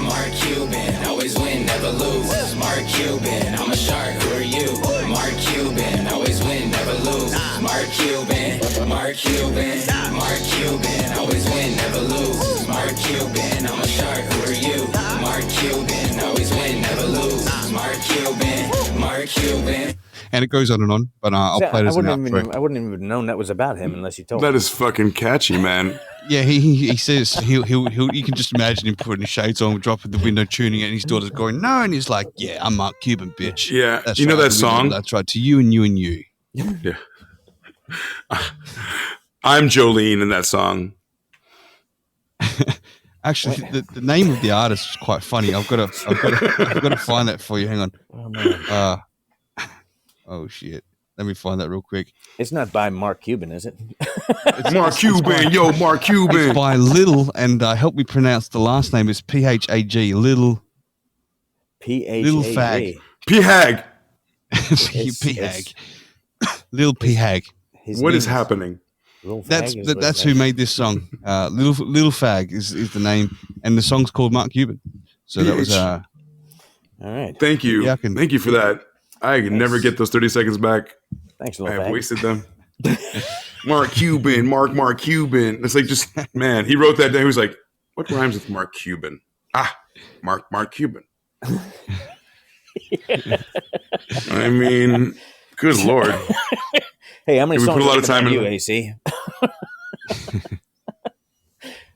Mark Cuban, always win, never lose. Mark Cuban, I'm a shark, who are you? Mark Cuban, always win, never lose. Mark Cuban, Mark Cuban, Mark Cuban, always win, never lose. Mark Cuban, I'm a shark, who are you? Mark Cuban, always win, never lose. Mark Cuban, Mark Cuban. And it goes on, but I'll play it as an outro. I wouldn't even have known that was about him unless you told me. That is fucking catchy, man. Yeah, he says he'll you can just imagine him putting his shades on, dropping the window, tuning it, and his daughter's going, no, and he's like, yeah, I'm Mark Cuban, bitch. Yeah, that's you know right, that song? That's right, to you and you and you. Yeah. I'm Jolene in that song. Actually, the name of the artist is quite funny. I've got to find that for you. Hang on. Oh, man. Oh shit. Let me find that real quick. It's not by Mark Cuban, is it? Mark Cuban, Mark Cuban. It's by Little, and help me pronounce the last name is Phag. Little. P-H-A-G. Little Fag. P-Hag. Phag. Little Phag. What is happening? That's who made this song. Little Fag is the name, and the song's called Mark Cuban. So that was all right. Thank you. Yeah, Thank you for that. I can never get those 30 seconds back. Thanks, I little have fag. wasted them. Mark Cuban, Mark Cuban. It's like just, man, he wrote that down. He was like, what rhymes with Mark Cuban? Mark Cuban. I mean, good Lord. Hey, how many We songs put a lot of time you, in- AC?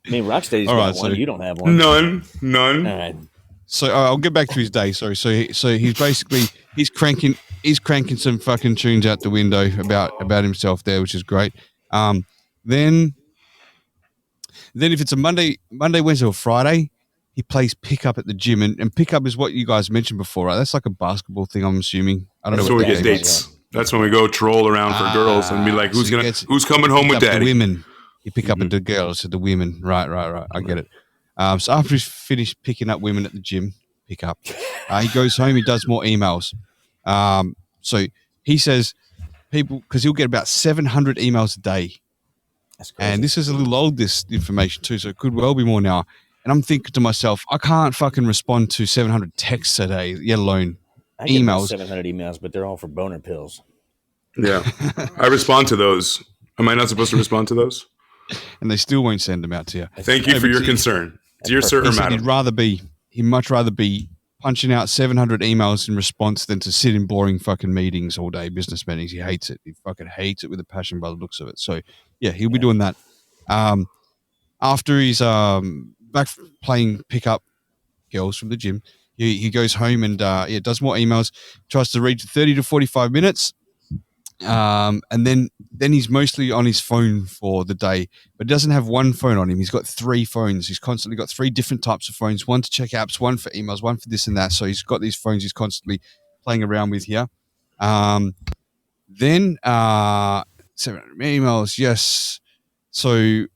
I mean, Rocksteady's All right, got one. so- You don't have one. None. All right. So I'll get back to his day. Sorry. So he's basically he's cranking some fucking tunes out the window about himself there, which is great. Then if it's a Monday, Wednesday, or Friday, he plays pickup at the gym, and pickup is what you guys mentioned before, right? That's like a basketball thing, I'm assuming. I don't That's know when we what get that is. dates. That's when we go troll around for girls and be like, so who's coming home with Pick up the daddy? women. You pick up the girls, so the women. Right. I get it. So after he's finished picking up women at the gym, he goes home, he does more emails. So he says because he'll get about 700 emails a day. That's crazy. And this is a little old, this information too, so it could well be more now. And I'm thinking to myself, I can't fucking respond to 700 texts a day, let alone I get about emails. 700 emails, but they're all for boner pills. Yeah. I respond to those. Am I not supposed to respond to those? And they still won't send them out to you. Thank you for your concern. Dear sir or He said madam. he'd much rather be punching out 700 emails in response than to sit in boring fucking meetings all day, business meetings. He hates it. He fucking hates it with a passion by the looks of it. So yeah, he'll be doing that. After he's back playing pickup girls from the gym, he goes home and does more emails, tries to read 30 to 45 minutes. And then he's mostly on his phone for the day, but doesn't have one phone on him. He's got 3 phones. He's constantly got 3 different types of phones, one to check apps, one for emails, one for this and that. So he's got these phones he's constantly playing around with here. Then 700 emails, yes. So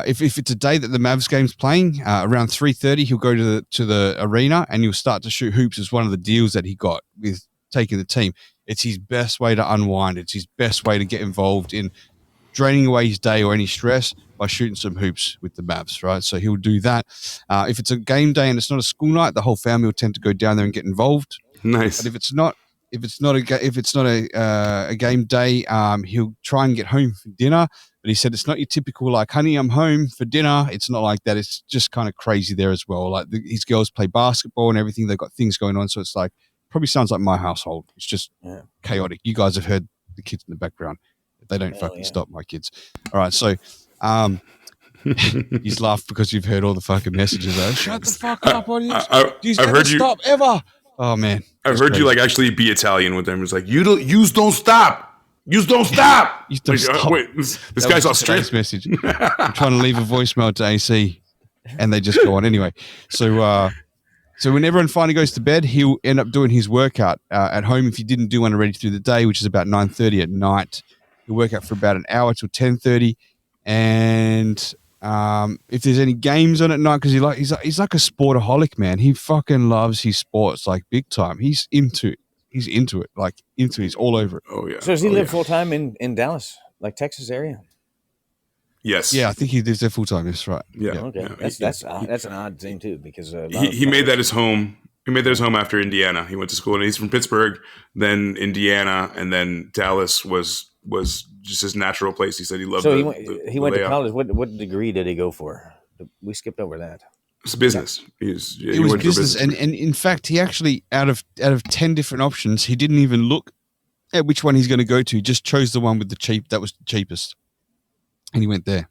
if it's a day that the Mavs game's playing, around 3:30, he'll go to the arena and he'll start to shoot hoops as one of the deals that he got with taking the team. It's his best way to unwind. It's his best way to get involved in draining away his day or any stress by shooting some hoops with the Mavs, right? So he'll do that. If it's a game day and it's not a school night, the whole family will tend to go down there and get involved. Nice. But if it's not a game day, he'll try and get home for dinner. But he said it's not your typical like, honey, I'm home for dinner. It's not like that. It's just kind of crazy there as well. Like his girls play basketball and everything. They've got things going on, so it's like probably sounds like my household. It's just chaotic. You guys have heard the kids in the background. They don't fucking stop, my kids. All right, so he's laughed because you've heard all the fucking messages. Shut the fuck up, audience. I've heard you stop ever. Oh man, I've heard you like actually be Italian with them. It's like you don't stop. You don't stop. You don't stop. Wait, this guy's Australian. Message. I'm trying to leave a voicemail to AC, and they just go on anyway. So when everyone finally goes to bed, he'll end up doing his workout at home. If he didn't do one already through the day, which is about 9:30 at night, he'll work out for about an hour till 10:30, and If there's any games on at night, because he's like a sportaholic, man. He fucking loves his sports like big time. He's into it, like he's all over it. Oh yeah. So does he Oh, live yeah. full time in Dallas, like Texas area? Yes. Yeah, I think he lives there full time. That's right. Yeah. Okay, Yeah. that's an odd thing too, because He made that his home. He made that his home after Indiana. He went to school, and he's from Pittsburgh, then Indiana, and then Dallas was just his natural place. He said he loved. So the he went to layout. college. What degree did he go for? We skipped over that. It's business. He It was went for business, and in fact, he actually out of 10 different options, he didn't even look at which one he's going to go to. He just chose the one with that was the cheapest, and he went there.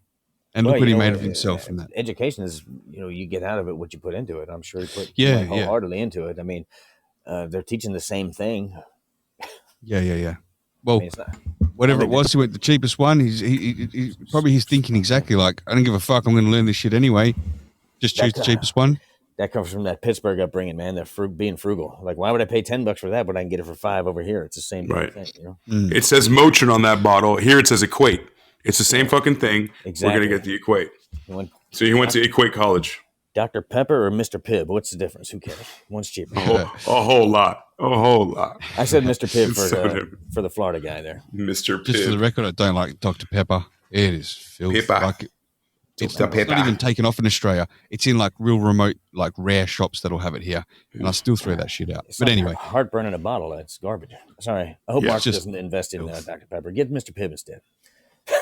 And look Well, what he you know, made of himself from that. Education is, you get out of it what you put into it. I'm sure he put Yeah, wholeheartedly into it. I mean, they're teaching the same thing. Yeah. I Well, mean, it's not, whatever it was, he went the cheapest one. He's probably he's thinking exactly like, I don't give a fuck. I'm going to learn this shit anyway. Just choose the cheapest one. that comes from that Pittsburgh upbringing, man. They're being frugal. Like, why would I pay $10 for that, but I can get it for $5 over here? It's the same Right. thing, It says Motrin on that bottle. Here it says Equate. It's the same fucking thing. Exactly. We're gonna get the Equate. So he went to Equate College. Dr. Pepper or Mr. Pibb? What's the difference? Who cares? One's cheaper. A whole lot. I said Mr. Pibb It's so different. for the Florida guy there. Mr. Just for the Pibb. record, I don't like Dr. Pepper. It is filthy. Pepper. Like, it's Dr. not even taken off in Australia. It's in like real remote, like rare shops that'll have it here, and I still throw that shit out. It's But like anyway, heartburn in a bottle. That's garbage. Sorry. I hope Yeah, Mark it's just doesn't invest in Dr. Pepper. Get Mr. Pibb instead.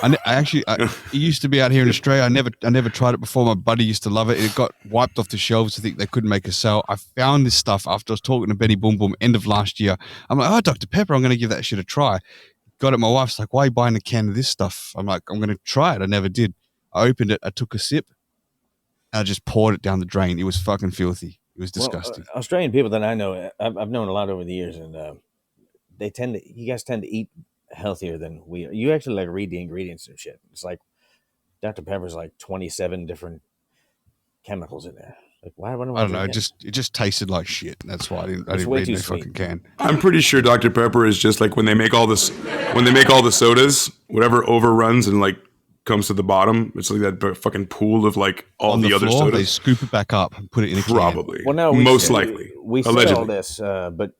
it used to be out here in Australia. I never tried it before. My buddy used to love it. It got wiped off the shelves. I think they couldn't make a sale. I found this stuff after I was talking to Benny Boom Boom end of last year. I'm like, Dr. Pepper, I'm going to give that shit a try. Got it. My wife's like, why are you buying a can of this stuff? I'm like, I'm going to try it. I never did. I opened it. I took a sip. And I just poured it down the drain. It was fucking filthy. It was disgusting. Well, Australian people that I know, I've known a lot over the years, and you guys tend to eat healthier than we are. You actually like read the ingredients and shit. It's like Dr. Pepper's like 27 different chemicals in there. Like, why? I don't know. It just tasted like shit. That's why I didn't way read too no sweet. fucking can. I'm pretty sure Dr. Pepper is just like when they make all the sodas, whatever overruns and like comes to the bottom, it's like that fucking pool of like all On the other floor, they sodas. scoop it back up and put it in a can. Probably. Well, no, most likely. we say allegedly. all this, but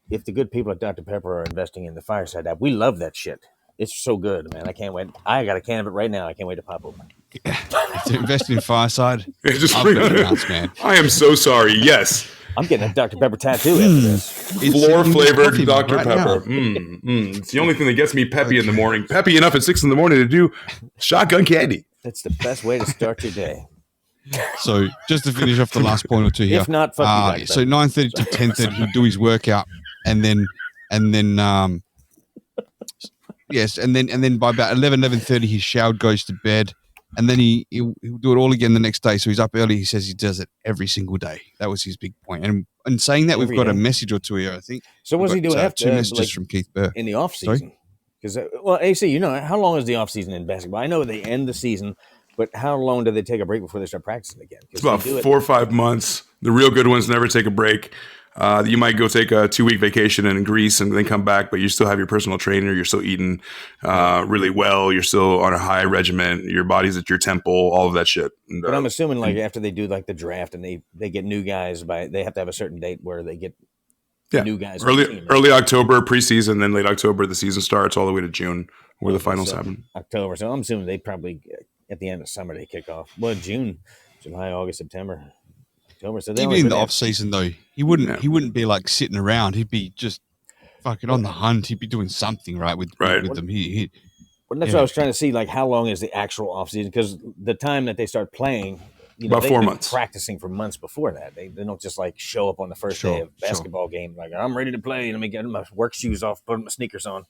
if the good people at Dr. Pepper are investing in the Fireside app, we love that shit. It's so good, man. I can't wait. I got a can of it right now. I can't wait to pop open. If they're investing in Fireside, It's just I'll bet it counts, man. I am so sorry. Yes. I'm getting a Dr. Pepper tattoo after this. It's Floor in flavored coffee Dr. right Pepper. now. It's the only thing that gets me peppy in the morning. Peppy enough at 6 a.m. to do shotgun candy. That's the best way to start your day. So just to finish off the last point or two here. If not, fuck you, Dr. so 9:30 to 10:30, he'd do his workout, and then yes, and then by about 11:30, he's showered, goes to bed, and then he'll do it all again the next day. So he's up early. He says he does it every single day. That was his big point. And saying that, Every we've got a day. message or two here, I think. So what's he We've got, doing after two messages like, from Keith Burr. in the off Sorry? season? Because AC, how long is the off season in basketball? I know they end the season, but how long do they take a break before they start practicing again? 'Cause It's about they do it- 4 or 5 months. The real good ones never take a break. You might go take a 2-week vacation in Greece and then come back, but you still have your personal trainer. You're still eating really well. You're still on a high regimen. Your body's at your temple, all of that shit. And, But I'm assuming like after they do like the draft and they get new guys they have to have a certain date where they get new guys. on the team, right? early October, preseason, then late October, the season starts all the way to June, where the finals So, happen. October. So I'm assuming they probably at the end of summer they kick off. Well, June, July, August, September, October. So they Even only in really the have- off season though, he wouldn't be like sitting around. He'd be just fucking on the hunt. He'd be doing something with them. He Well, that's what I was trying to see. Like, how long is the actual off season? Because the time that they start playing, About they've 4 been months. practicing for months before that. They don't just like show up on the first day of basketball game. Like, I'm ready to play. Let me get my work shoes off, put my sneakers on.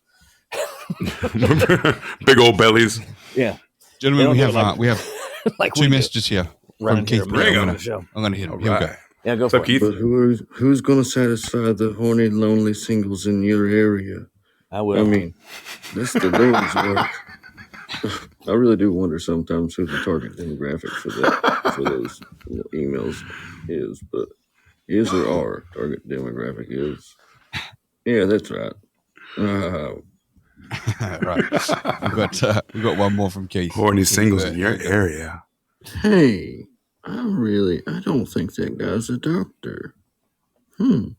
Big old bellies. Yeah, Gentlemen, They we don't have do it like two we do. messages here Right from Keith here, Burr. Bring 'em. on the show. I'm gonna hit him. All Here we go. right. Yeah, go What's for up, it. Keith? But who's going to satisfy the horny, lonely singles in your area? I will. I mean, that's the Lord's work. I really do wonder sometimes who the target demographic for those emails is, but is or are target demographic is. Yeah, that's right. Right. We've got one more from Keith. Horny Keith singles Burr. in your area. Hey, I don't think that guy's a doctor. I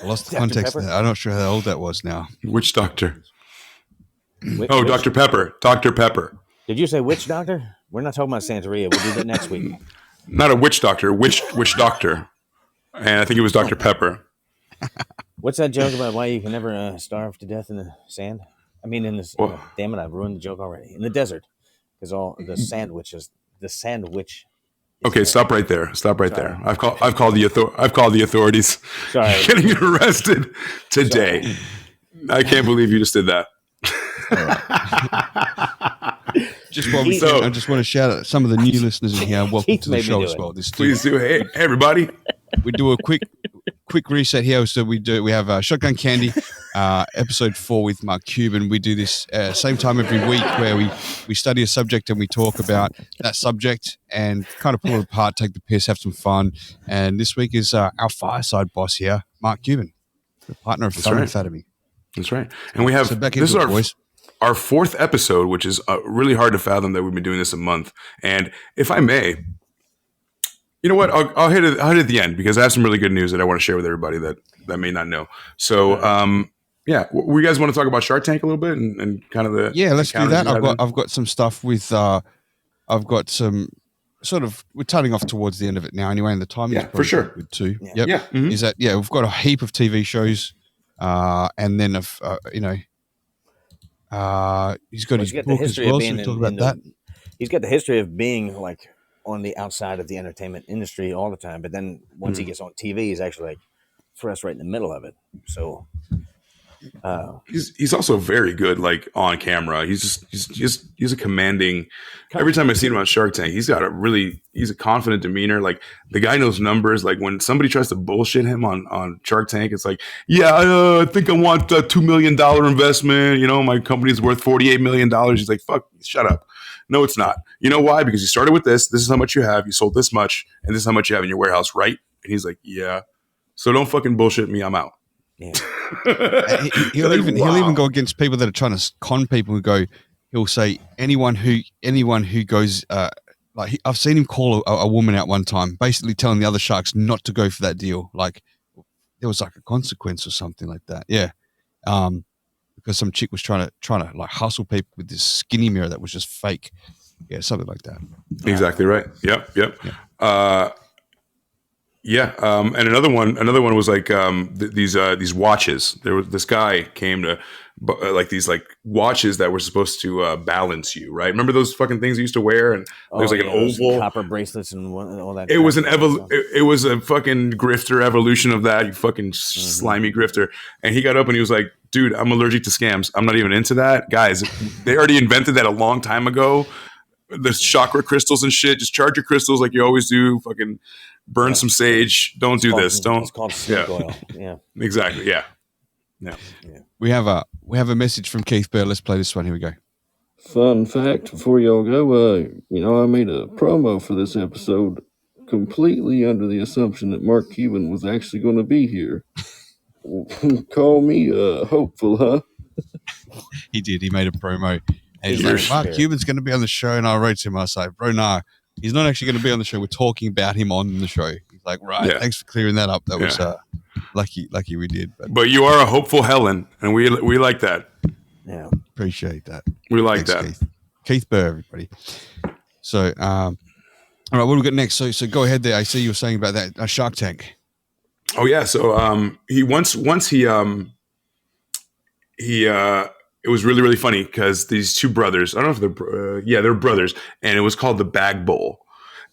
lost the Dr. context Pepper? there. I'm not sure how old that was now. Which doctor? Witch- Oh, witch- Dr. Pepper. Dr. Pepper. Did you say witch doctor? We're not talking about Santeria. We'll do that next week. Not a witch doctor. Which doctor? And I think it was Dr. Pepper. What's that joke about why you can never starve to death in the sand? I mean, in the Well- damn it, I've ruined the joke already. In the desert, because all the sandwich. Okay, stop right there. Stop right there. I've called the authorities. Sorry. You're getting arrested today. I can't believe you just did that. Just while we So- I just want to shout out some of the new listeners in here. Welcome Keith to the made me show do as it. well. This Please do. Hey, everybody. we do a quick reset here. So we have Shotgun Candy, episode 4 with Mark Cuban. We do this same time every week where we study a subject and we talk about that subject and kind of pull it apart, take the piss, have some fun. And this week is our fireside boss here, Mark Cuban, the partner of Fun right. Academy. That's right. And we have So back this is into it, boys. our 4th episode, which is really hard to fathom that we've been doing this a month. And if I may, you know what? I'll hit it at the end because I have some really good news that I want to share with everybody that may not know. So, yeah, you guys want to talk about Shark Tank a little bit and kind of the Yeah, let's do encounters that. you had I've got some stuff with I've got some sort of we're turning off towards the end of it now anyway, and the timing Yeah, is for probably sure. good too. Yeah. Yep. Yeah, mhm. Is that we've got a heap of TV shows, and then he's got his He's got the book as history well. of So being we talk about that. He's got the history of being like on the outside of the entertainment industry all the time, but then once he gets on TV, he's actually like thrust right in the middle of it. So He's also very good, like on camera. He's a commanding. Every time I see him on Shark Tank, he's a confident demeanor. Like the guy knows numbers. Like when somebody tries to bullshit him on Shark Tank, it's like, yeah, I think I want a $2 million investment. You know, my company's worth $48 million. He's like, fuck, shut up. No, it's not. You know why? Because you started with this. This is how much you have. You sold this much, and this is how much you have in your warehouse, right? And he's like, yeah. So don't fucking bullshit me. I'm out. yeah, He'll Like, even go against people that are trying to con people. He'll say anyone who goes I've seen him call a woman out one time, basically telling the other sharks not to go for that deal. Like there was like a consequence or something like that. Yeah. Because some chick was trying to like hustle people with this skinny mirror that was just fake. Yeah, something like that. Exactly right. Yep. And another one was like these watches. There was this guy came to like these like watches that were supposed to balance you, right? Remember those fucking things you used to wear? And there was like an those oval copper bracelets and all that. It was crap. it was a fucking grifter evolution of that. You fucking slimy grifter. And he got up and he was like, "Dude, I'm allergic to scams. I'm not even into that, guys. They already invented that a long time ago. The chakra crystals and shit. Just charge your crystals like you always do. Fucking burn some sage. Don't do this. Don't. It's called snake oil. Yeah. Exactly. Yeah. We have a message from Keith Burr. Let's play this one. Here we go. Fun fact before y'all go, I made a promo for this episode completely under the assumption that Mark Cuban was actually going to be here. Call me hopeful, huh? He did. He made a promo. And he's He's like, Mark nice. Cuban's going to be on the show. And I wrote to him, I was like, bro, no, he's not actually going to be on the show. We're talking about him on the show. He's like, right, Yeah. thanks for clearing that up. That was lucky we did. But But you are a hopeful Helen, and we like that. Yeah. appreciate that. We like Thanks, that. Keith Burr, everybody. So, all right, what do we got next? So go ahead there. I see you were saying about that Shark Tank. Oh yeah. So he once he it was really, really funny because these two brothers, I don't know if they're brothers, and it was called the Bag Bowl.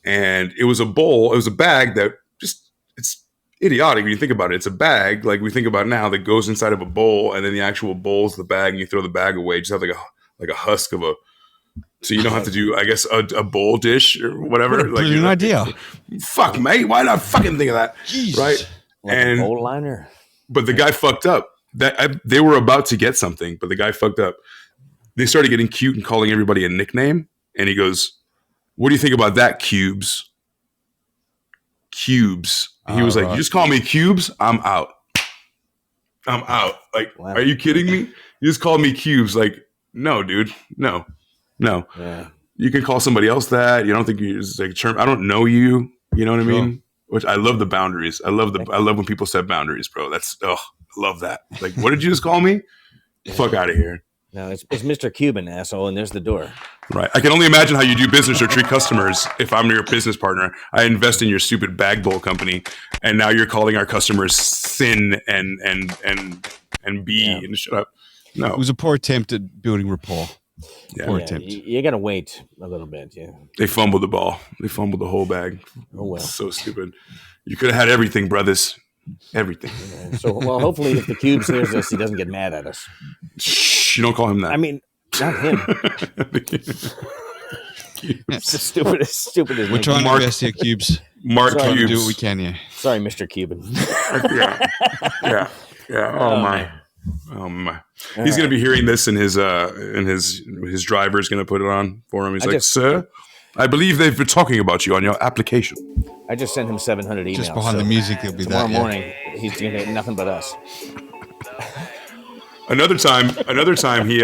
And it was a bowl, it was a bag that just, it's idiotic when you think about it. It's a bag, like we think about now, that goes inside of a bowl, and then the actual bowl's the bag, and you throw the bag away. You just have like a husk of a, so you don't have to do, I guess, a bowl dish or whatever. What a brilliant idea. Fuck, mate. Why did I fucking think of that? Jeez. Right? Like And a bowl liner. but the guy fucked up. They were about to get something, but the guy fucked up. They started getting cute and calling everybody a nickname. And he goes, "What do you think about that, Cubes?" Cubes. He was like, right. "You just call me Cubes? I'm out. I'm out." Like, Wow. Are you kidding me? You just called me Cubes. Like, no, dude. No. Yeah. You can call somebody else that. You don't think it's like a term. I don't know you. You know what I mean? Which I love the boundaries. I love when people set boundaries, bro. I love that. Like, what did you just call me? Fuck out of here. No, it's Mr. Cuban, asshole, and there's the door. Right. I can only imagine how you do business or treat customers. If I'm your business partner, I invest in your stupid bag bowl company, and now you're calling our customers sin and B and shut up. No, It was a poor attempt at building rapport. Yeah. Poor Yeah, attempt. you got to wait a little bit. Yeah. They fumbled the ball. They fumbled the whole bag. Oh well. So stupid. You could have had everything, brothers. Everything. Yeah. So well, hopefully, if the Cubes hears this, he doesn't get mad at us. Shh! You don't call him that. I mean, not him. It's the stupidest. We're trying Mark- our best here, Cubes. Mark Sorry. Cubes. Do what we can here. Sorry, Mr. Cuban. Yeah. Oh my. Oh my. He's gonna be hearing this, and his driver is gonna put it on for him. He's like, "Sir, I believe they've been talking about you on your application." I just sent him 700 emails. Just behind the music, there'll be tomorrow that. Yeah. morning, he's gonna get nothing but us. Another time, he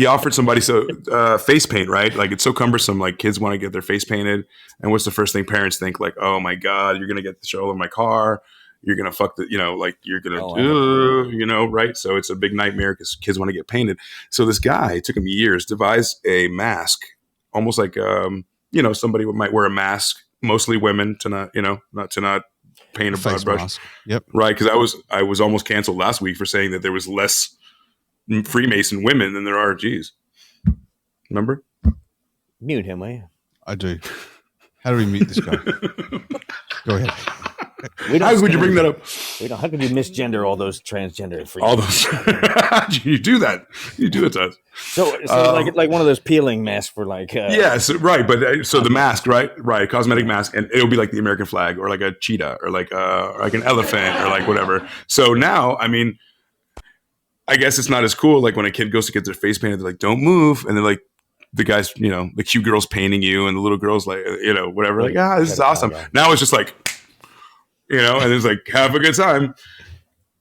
offered somebody face paint, right? Like, it's so cumbersome. Like, kids want to get their face painted, and what's the first thing parents think? Like, oh my god, you're gonna get the show in my car. You're gonna fuck the, like you're gonna, right? So it's a big nightmare because kids want to get painted. So this guy, it took him years, devised a mask, almost like somebody might wear a mask, mostly women, to not paint a broad brush. Mask. Yep. Right, because I was almost canceled last week for saying that there was less Freemason women than there are G's. Remember? Mute him, will you? I do. How do we meet this guy? Go ahead. How could you bring that up? How could you misgender all those transgender freaks? All those. You do that. You do it to us. So like one of those peeling masks for like. Yes, right. But so the mask, right, cosmetic mask, and it'll be like the American flag, or like a cheetah, or like an elephant, or like whatever. So now, I mean, I guess it's not as cool. Like when a kid goes to get their face painted, they're like, "Don't move," and they're like, the guys, the cute girl's painting you, and the little girl's like, whatever. Like, this is awesome. Now it's just like. And it's like, have a good time.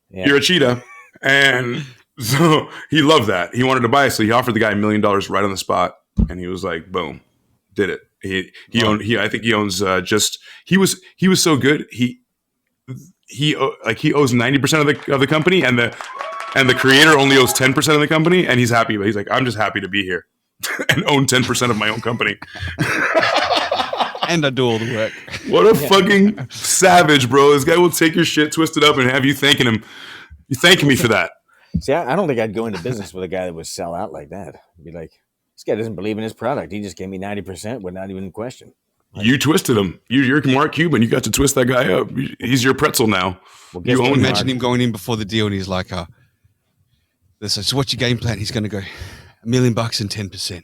Yeah. You're a cheetah. And so he loved that. He wanted to buy it. So he offered the guy $1 million right on the spot. And he was like, boom, did it. I think he owns he was so good. He owes 90% of the company, and the creator only owes 10% of the company. And he's happy, but he's like, I'm just happy to be here and own 10% of my own company. And I do all the work. What a fucking savage, bro. This guy will take your shit, twist it up, and have you thanking him. You thanking me for that. See, I don't think I'd go into business with a guy that would sell out like that. I'd be like, this guy doesn't believe in his product. He just gave me 90% with not even a question. You twisted him. You're Mark Cuban. You got to twist that guy up. He's your pretzel now. Well, you imagine him going in before the deal, and he's like, so what's your game plan? He's going to go $1 million and 10%.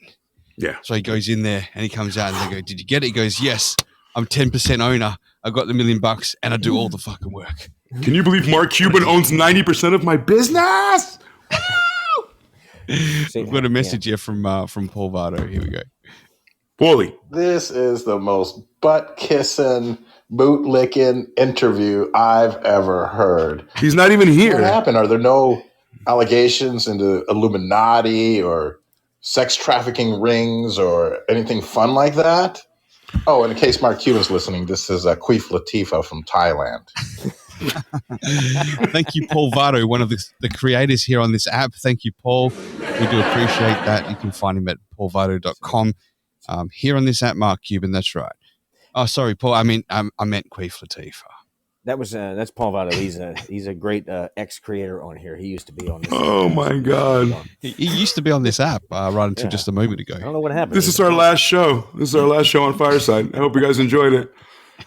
Yeah. So he goes in there and he comes out and they go, did you get it? He goes, yes, I'm 10% owner. I got the $1 million and I do all the fucking work. Can you believe Mark Cuban owns 90% of my business? We've got a message here from Paul Vardo. Here we go. Paulie. This is the most butt-kissing, boot-licking interview I've ever heard. He's not even here. What happened? Are there no allegations into Illuminati or sex trafficking rings or anything fun like that? Oh, in case Mark Cuban's listening, this is Queef Latifah from Thailand. Thank you, Paul Vardo, one of the creators here on this app. Thank you, Paul. We do appreciate that. You can find him at paulvardo.com. Here on this app, Mark Cuban, that's right. Oh, sorry, Paul. I meant Queef Latifah. That's Paul Vardo. He's a great ex-creator on here. He used to be on this. Oh my God. He used to be on this app right until just a moment ago. I don't know what happened. This is our last show. This is our last show on Fireside. I hope you guys enjoyed it.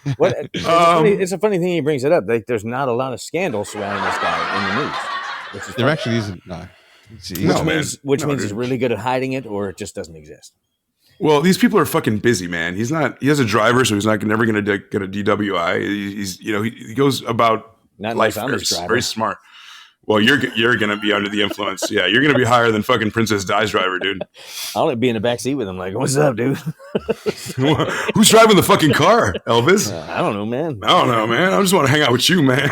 It's a funny thing he brings it up. Like, there's not a lot of scandal surrounding this guy in the news. There actually isn't. No. Which means he's really good at hiding it, or it just doesn't exist. Well, these people are fucking busy, man. He has a driver, so he's never going to get a DWI. He goes about not life very smart. Well, you're going to be under the influence. Yeah, you're going to be higher than fucking Princess Di's driver, dude. I'll be in the backseat with him like, what's up, dude? Who's driving the fucking car, Elvis? I don't know, man. I just want to hang out with you, man.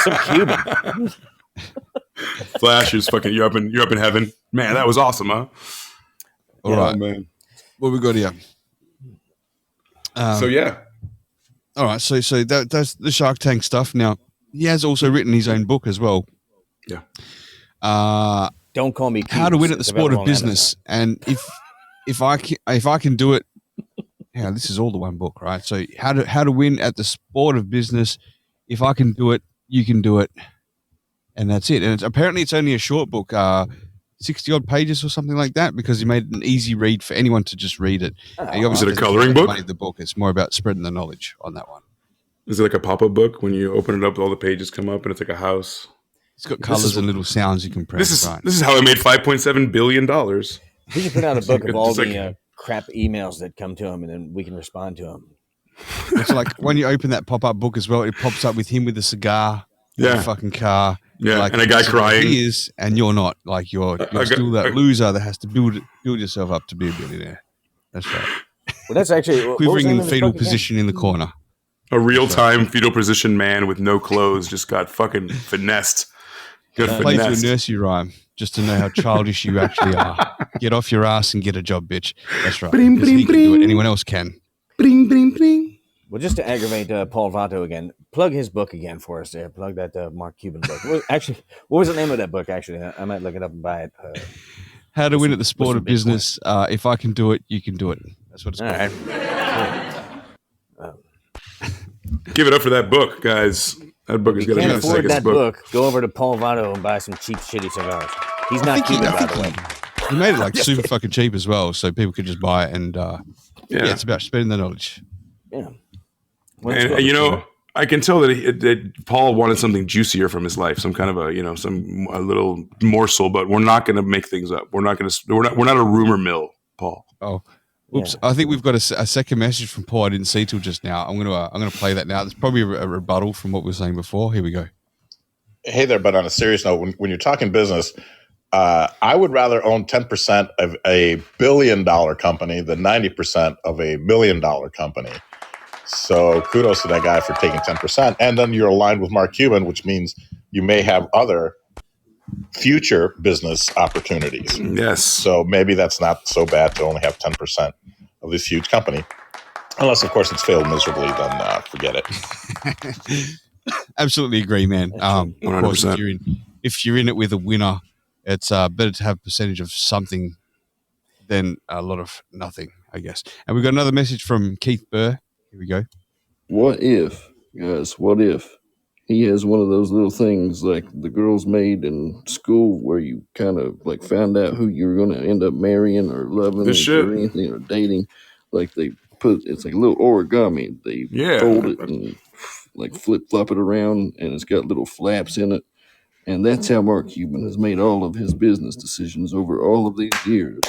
Some Cuban. Flash is fucking, you're up in heaven. Man, that was awesome, huh? All right. man. What we got here? So yeah. All right. So that's the Shark Tank stuff. Now he has also written his own book as well. Yeah. Don't call me How to Win at the It's Sport of available on Business, and if I can do it, yeah, this is all the one book, right? So how to win at the sport of business. If I can do it, you can do it, and that's it. And apparently it's only a short book, 60-odd pages or something like that, because he made it an easy read for anyone to just read it. Is it a coloring book? The book. It's more about spreading the knowledge on that one. Is it like a pop-up book? When you open it up, all the pages come up, and it's like a house. It's got colors and little sounds you can press. This is how I made $5.7 billion. He should put out a book of all It's like- the crap emails that come to him, and then we can respond to them. It's like when you open that pop-up book as well, it pops up with him with a cigar, Yeah. a fucking car, Yeah, and a guy crying. He is, and you're not. Like you're still that loser that has to build yourself up to be a billionaire. That's right. Well, that's actually what was Quivering the name in of the his fetal book again? position in the corner. A real-time fetal position man with no clothes just got fucking finessed. Good Play through a finesse. nursery rhyme just to know how childish you actually are. Get off your ass and get a job, bitch. That's right. Bring, 'Cause he bring, can do it. bring. Anyone else can. Bring, bring, bring. Well, just to aggravate Paul Vato again, plug his book again for us there. Plug that Mark Cuban book. What was the name of that book, actually? I might look it up and buy it. How to win at the sport some of business. If I can do it, you can do it. That's what it's All called. right. Give it up for that book, guys. That book is If you going to can't be the afford sickest that book. book, go over to Paul Vato and buy some cheap, shitty cigars. He's I not think Cuban, by he- the way. He made it like super fucking cheap as well, so people could just buy it. And yeah, it's about spreading the knowledge. Yeah. And you know, I can tell that Paul wanted something juicier from his life, some kind of a little morsel. But we're not going to make things up. We're not a rumor mill, Paul. Oh, oops! I think we've got a second message from Paul I didn't see till just now. I'm gonna play that now. There's probably a rebuttal from what we were saying before. Here we go. Hey there, but on a serious note, when you're talking business, I would rather own 10% of a $1 billion company than 90% of a $1 million company. So kudos to that guy for taking 10%. And then you're aligned with Mark Cuban, which means you may have other future business opportunities. Yes. So maybe that's not so bad to only have 10% of this huge company. Unless, of course, it's failed miserably, then forget it. Absolutely agree, man. Of course, 100%. if you're in it with a winner, it's better to have a percentage of something than a lot of nothing, I guess. And we've got another message from Keith Burr. Here we go. What if, guys, what if he has one of those little things like the girls made in school where you kind of like found out who you're going to end up marrying or loving This shit. or anything or dating? Like they put, it's like a little origami. They fold it and like flip flop it around and it's got little flaps in it. And that's how Mark Cuban has made all of his business decisions over all of these years.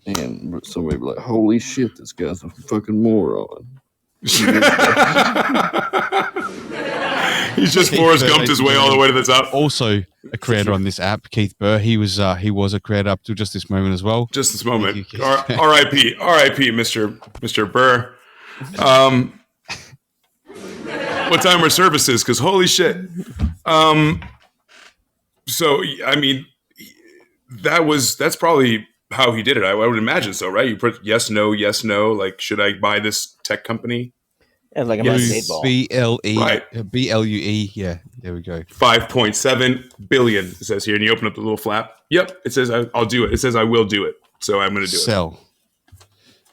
And somebody be like, holy shit, this guy's a fucking moron. He's just Forrest Gumped his way all the way to the top. Also a creator on this app, Keith Burr. He was a creator up to just this moment as well. Just this moment. R.I.P. R.I.P. Mr. Burr. What time are services? Because holy shit. So I mean, that's probably how he did it. I would imagine so, right? You put yes, no. Like, should I buy this tech company? Yeah, like a Yes. ball. BLE. Right. BLUE. Yeah, there we go. 5.7 billion. It says here, and you open up the little flap. Yep, it says I'll do it. It says I will do it. So I'm going to do it. Sell.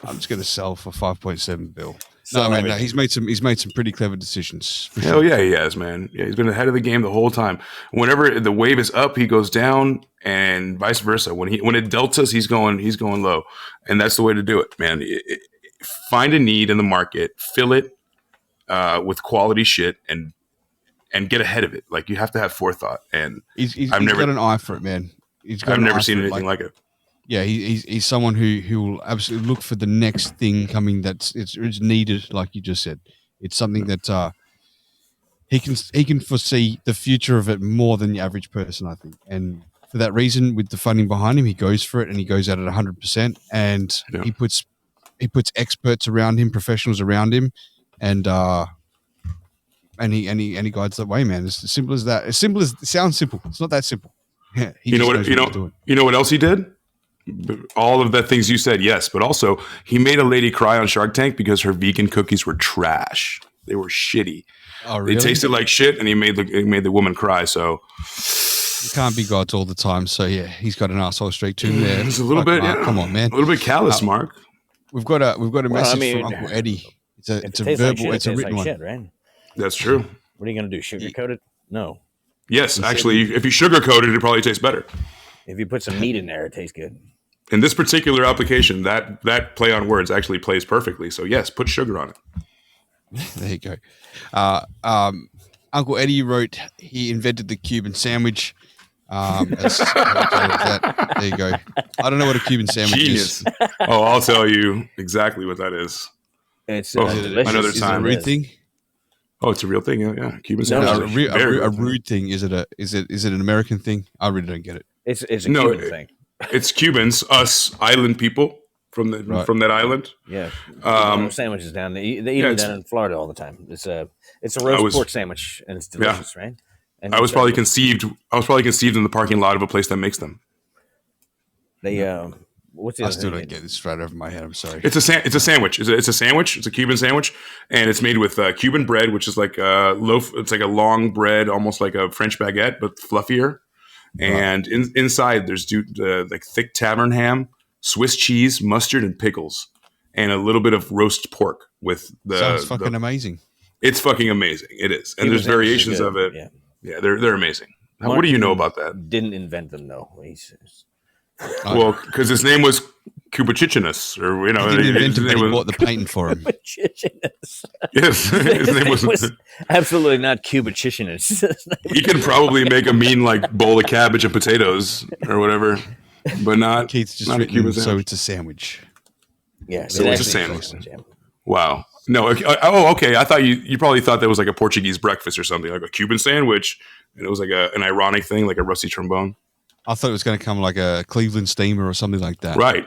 I'm just going to sell for 5.7 bill. Sell No, man, everything. he's made some pretty clever decisions. For Hell yeah, he has, man. Yeah, he's been ahead of the game the whole time. Whenever the wave is up, he goes down, and vice versa. When it deltas, he's going low, and that's the way to do it, man. Find a need in the market, fill it with quality shit, and get ahead of it. Like, you have to have forethought. And He's I've never got an eye for it, man. I've never seen anything like it. Yeah, he's someone who will absolutely look for the next thing coming that's it's needed, like you just said. It's something that he can foresee the future of it more than the average person, I think. And for that reason, with the funding behind him, he goes for it and he goes at it 100%. And he puts experts around him, professionals around him, and he guides that way, man. It's as simple as that. As simple as it sounds simple. It's not that simple. Yeah, You know what else he did? all of the things you said, yes. But also, he made a lady cry on Shark Tank because her vegan cookies were trash. They were shitty. Oh, really? They tasted like shit, and he made the woman cry. So you can't be gods all the time. So yeah, he's got an asshole streak to him there. It's a little bit. Mark, Yeah. come on, man. A little bit callous, Mark. We've got a message I mean, from Uncle Eddie. It's a If it verbal. tastes like shit, It's a tastes written like one. shit, right? That's true. What are you going to do? Sugarcoat it? No. Yes, actually, if you sugarcoat it, it probably tastes better. If you put some meat in there, it tastes good. In this particular application, that play on words actually plays perfectly. So yes, put sugar on it. There you go. Uncle Eddie wrote he invented the Cuban sandwich. There you go. I don't know what a Cuban sandwich Genius. is. Oh, I'll tell you exactly what that is. It's delicious. Another Is it a time. rude thing? Oh, it's a real thing. Yeah. Cuban No, sandwich. No, is very a real. rude thing. Is it an American thing? I really don't get it. It's a No, Cuban thing. It's Cubans, us island people from that island. Yeah. Um, Sandwiches down. They eat yeah, it it's- down in Florida all the time. It's a roast pork sandwich, and it's delicious, right? And I was it's, probably conceived in the parking lot of a place that makes them. They what's the I other still thing don't they get this straight over my head. I'm sorry. It's a sandwich. It's a sandwich. It's a Cuban sandwich, and it's made with Cuban bread, which is like a loaf. It's like a long bread, almost like a French baguette, but fluffier. And inside there's like thick tavern ham, Swiss cheese, mustard, and pickles, and a little bit of roast pork with the. Sounds fucking amazing. It's fucking amazing. It is, and Cuban there's variations sandwiches are of good. it. Yeah. Yeah, they're amazing. Mark What do you know Cuban about that? Didn't invent them though. Well, because his name was Cubachichinus, or He didn't invent him, his but name he bought the patent for him. yes, his name was. absolutely not Cubachichinus. He can probably make a mean like bowl of cabbage and potatoes or whatever, but not. Keith's just not a written, Cuban so sandwich. it's a sandwich. Yeah, So it's a actually sandwich. yeah. Wow. No. Okay. Oh, okay. I thought you probably thought that was like a Portuguese breakfast or something, like a Cuban sandwich, and it was like an ironic thing, like a rusty trombone. I thought it was going to come like a Cleveland steamer or something like that. Right.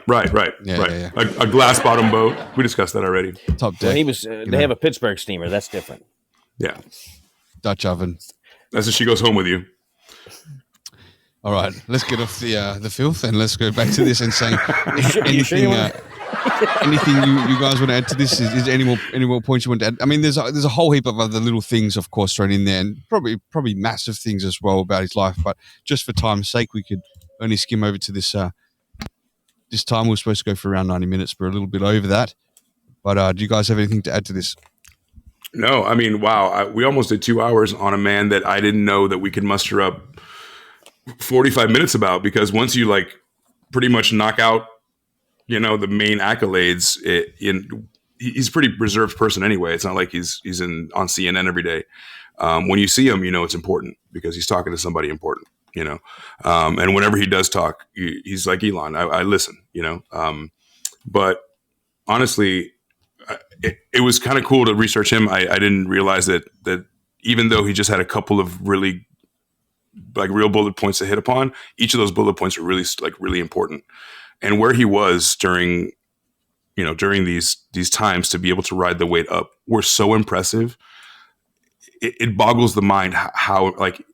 Yeah. A glass bottom boat. We discussed that already. Top Well, deck. he was. They have a Pittsburgh steamer. That's different. Yeah. Dutch oven. That's if she goes home with you. All right, let's get off the filth and let's go back to this and saying You sure you anything. wanna- Anything you guys want to add to this? Is there any more points you want to add? I mean, there's a whole heap of other little things, of course, thrown in there, and probably massive things as well about his life. But just for time's sake, we could only skim over to this. This time we were supposed to go for around 90 minutes, but a little bit over that. But do you guys have anything to add to this? No, I mean, wow. We almost did 2 hours on a man that I didn't know that we could muster up 45 minutes about, because once you like pretty much knock out, the main accolades, he's a pretty reserved person anyway. It's not like he's on CNN every day. When you see him, it's important because he's talking to somebody important, and whenever he does talk, he's like Elon. I listen, but honestly, it was kind of cool to research him. I didn't realize that even though he just had a couple of really like real bullet points to hit upon, each of those bullet points were really important. And where he was during these times to be able to ride the weight up were so impressive. It boggles the mind how like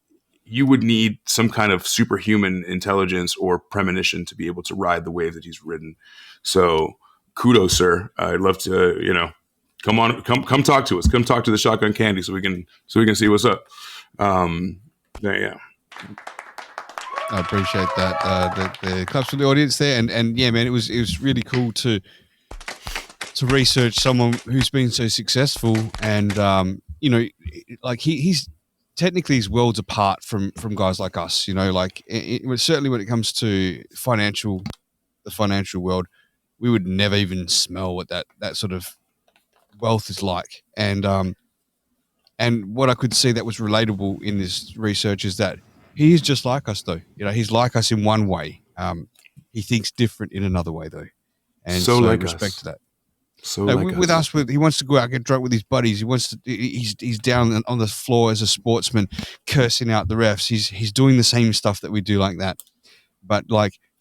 you would need some kind of superhuman intelligence or premonition to be able to ride the wave that he's ridden. So kudos, sir. I'd love to, come talk to us. Come talk to the Shotgun Candy so we can see what's up. Yeah. I appreciate that. The claps from the audience there, and yeah, man, it was really cool to research someone who's been so successful, and like he's technically he's worlds apart from guys like us. Certainly when it comes to the financial world, we would never even smell what that sort of wealth is like, and what I could see that was relatable in this research is that he is just like us, though. He's like us in one way. He thinks different in another way, though, and so like respect us. to that. So With us, he wants to go out and get drunk with his buddies. He wants to. He's down on the floor as a sportsman, cursing out the refs. He's doing the same stuff that we do like that. But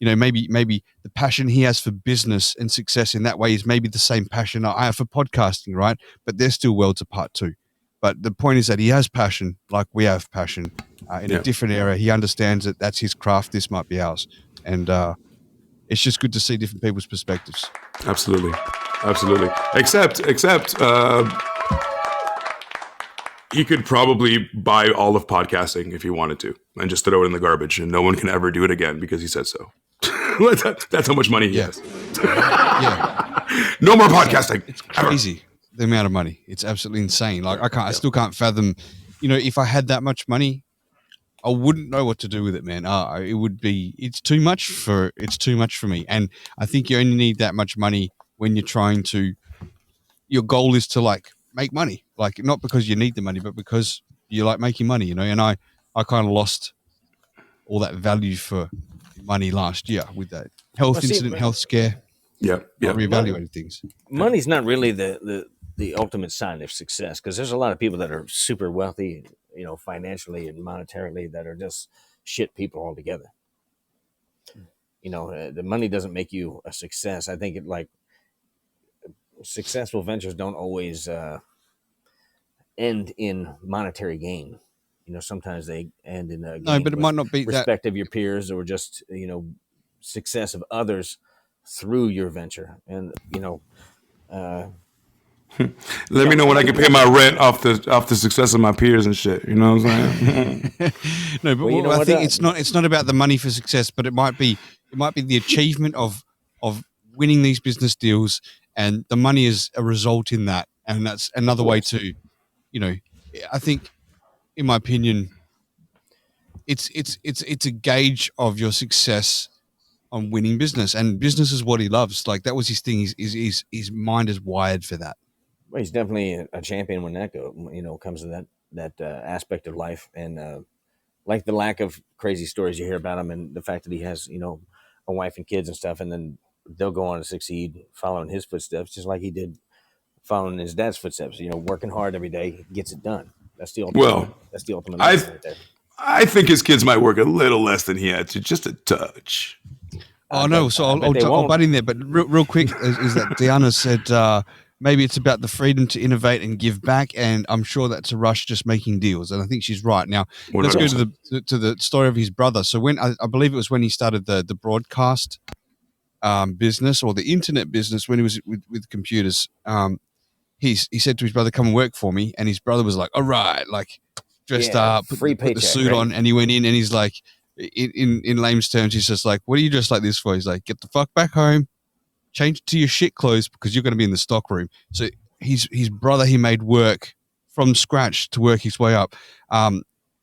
maybe the passion he has for business and success in that way is maybe the same passion I have for podcasting, right? But they're still worlds apart too. But the point is that he has passion, like we have passion, in a different area. He understands that that's his craft. This might be ours, and it's just good to see different people's perspectives. Absolutely. Except, he could probably buy all of podcasting if he wanted to and just throw it in the garbage, and no one can ever do it again because he said so. That's how much money he has. Yeah. No more podcasting. It's crazy, the amount of money. It's absolutely insane. Like I still can't fathom, if I had that much money, I wouldn't know what to do with it, man. It's too much for me. And I think you only need that much money when your goal is to like make money, like not because you need the money, but because you like making money, and I kind of lost all that value for money last year with that health scare. Yeah. Reevaluating things. Money's not really the ultimate sign of success, because there's a lot of people that are super wealthy, financially and monetarily, that are just shit people altogether. The money doesn't make you a success. I think successful ventures don't always end in monetary gain. Sometimes they end in a gain, but it might not be respect of your peers, or just success of others through your venture. And let me know when I can pay my rent off the success of my peers and shit. You know what I'm saying? No, but I think it's not about the money for success, but it might be the achievement of winning these business deals, and the money is a result in that. And that's another way to, I think, in my opinion, it's a gauge of your success on winning business, and business is what he loves. Like, that was his thing. His mind is wired for that. Well, he's definitely a champion when that comes to that aspect of life, and like the lack of crazy stories you hear about him, and the fact that he has a wife and kids and stuff, and then they'll go on to succeed following his footsteps, just like he did following his dad's footsteps. Working hard every day gets it done. That's the ultimate. Lesson right there. I think his kids might work a little less than he had to, just a touch. Oh no! So I'll butt in there, but real quick is that Deanna said maybe it's about the freedom to innovate and give back, and I'm sure that's a rush just making deals, and I think she's right. Now 100%. Let's go to the story of his brother. So when I believe it was when he started the broadcast business, or the internet business, when he was with computers. He said to his brother, "Come and work for me," and his brother was like, "All right," like dressed up, put the suit on, and he went in, and he's like, in lame's terms, he's just like, "What are you dressed like this for?" He's like, "Get the fuck back home, change to your shit clothes, because you're going to be in the stock room." So his brother, he made work from scratch to work his way up.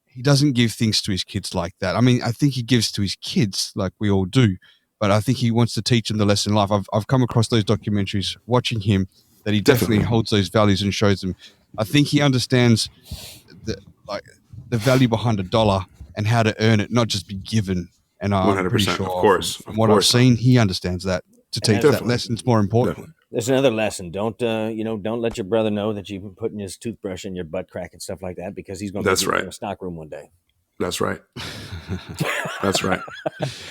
He doesn't give things to his kids like that. I mean, I think he gives to his kids like we all do, but I think he wants to teach them the lesson in life. I've come across those documentaries watching him, that he definitely holds those values and shows them. I think he understands the value behind $1 and how to earn it, not just be given. And I'm 100%, pretty sure, of course, from what I've seen, he understands that. To teach that lesson's more important. Definitely. There's another lesson. Don't let your brother know that you've been putting his toothbrush in your butt crack and stuff like that, because he's going to be in a stock room one day. That's right. That's right.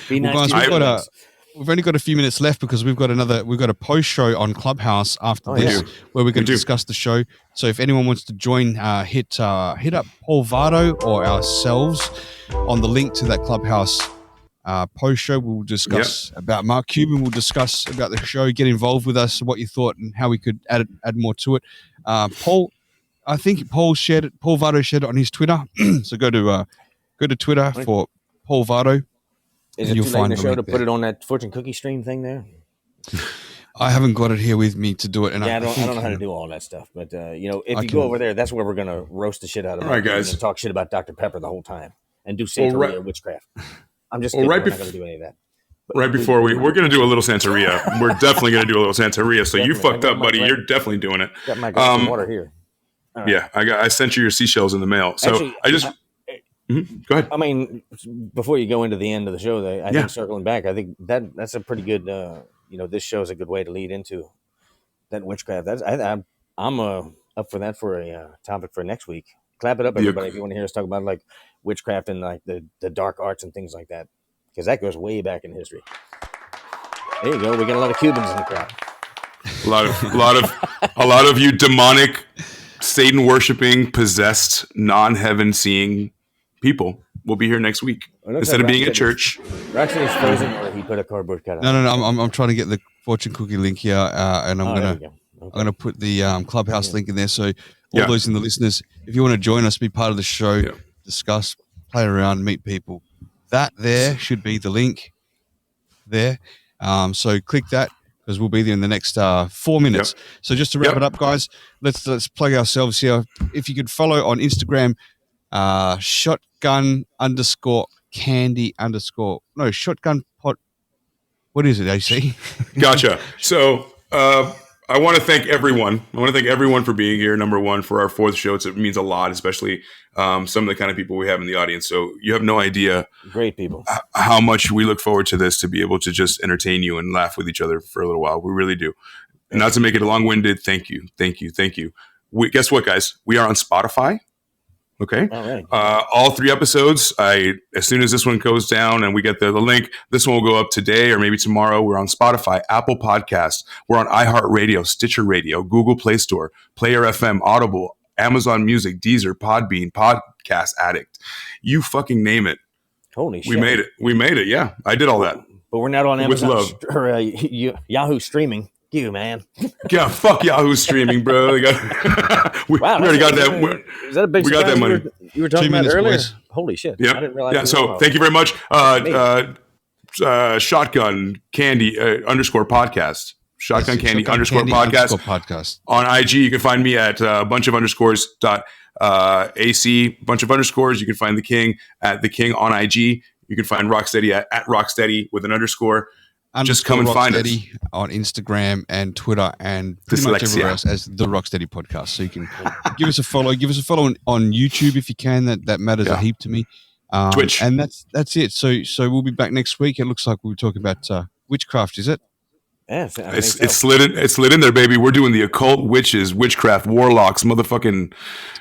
Be nice to your friends. We've only got a few minutes left, because we've got a post show on Clubhouse after this, where we're going to discuss the show. So if anyone wants to join, hit up Paul Vardo or ourselves on the link to that Clubhouse post show. We'll discuss about Mark Cuban. We'll discuss about the show. Get involved with us, what you thought, and how we could add more to it. Paul, I think Paul Vardo shared it on his Twitter. So go to Twitter for Paul Vardo. Is it too late in the show to put it on that fortune cookie stream thing there? I haven't got it here with me to do it. And I don't know how to do all that stuff. But, if you go over there, that's where we're going to roast the shit out of them. All right, guys. And talk shit about Dr. Pepper the whole time. And do Santeria witchcraft. I'm just kidding. We're not going to do any of that. Right before we're going to do a little Santeria. We're definitely going to do a little Santeria. So you fucked up, buddy. You're definitely doing it. Got my glass of water here. Right. Yeah, I sent you your seashells in the mail. So actually, I just... Go ahead. I mean, before you go into the end of the show, I think circling back, I think that's a pretty good, this show is a good way to lead into that witchcraft. I'm up for that for a topic for next week. Clap it up, everybody, if you want to hear us talk about like witchcraft and like the dark arts and things like that, because that goes way back in history. There you go. We got a lot of Cubans in the crowd. A lot of you demonic, Satan worshiping, possessed, non-heaven seeing people we'll be here next week It looks instead like of being at Rocstedi's- church. Rocstedi's frozen, or he put a cardboard cutout. No. I'm trying to get the fortune cookie link here, and I'm Oh, there gonna we go. Okay. I'm gonna put the clubhouse link in there. So all Yeah. those in the listeners, if you want to join us, be part of the show, Yeah. discuss, play around, meet people, that there should be the link there. So click that because we'll be there in the next 4 minutes. So just to wrap it up, guys, let's plug ourselves here. If you could follow on Instagram, shotgun_candy_ shotgun pot. What is it, AC? Gotcha. So I want to thank everyone. I want to thank everyone for being here. Number one, for our 4th show. It means a lot, especially some of the kind of people we have in the audience. So you have no idea Great people. how much we look forward to this, to be able to just entertain you and laugh with each other for a little while. We really do. And not to make it long-winded, thank you. Guess what, guys? We are on Spotify. Okay. All right. All 3 episodes. As soon as this one goes down and we get the link, this one will go up today or maybe tomorrow. We're on Spotify, Apple Podcasts. We're on iHeartRadio, Stitcher Radio, Google Play Store, Player FM, Audible, Amazon Music, Deezer, Podbean, Podcast Addict. You fucking name it. Holy shit. We made it. Yeah, I did all that. But we're not on With Amazon love. or Yahoo Streaming. You, man. Yeah, fuck Yahoo Streaming, bro. we Wow. already got that. Is that a big we got that surprise money. You were talking 2 about minutes, earlier? boys. Holy shit. Yeah. I didn't realize. Yeah. So thank you very much. Shotgun candy _ podcast. Shotgun candy _ podcast. On IG, you can find me at bunch of underscores .ac, bunch of underscores. You can find the King at the King on IG. You can find Rocstedi at Rocstedi with an underscore. Just come and find us on Instagram and Twitter and pretty much everywhere else as the Rocstedi podcast. So you can give us a follow. Give us a follow on YouTube if you can. That matters a heap to me. Twitch, and that's it. So we'll be back next week. It looks like we'll be talking about witchcraft. Is it? Yeah, it's slid in there, baby. We're doing the occult, witches, witchcraft, warlocks, motherfucking.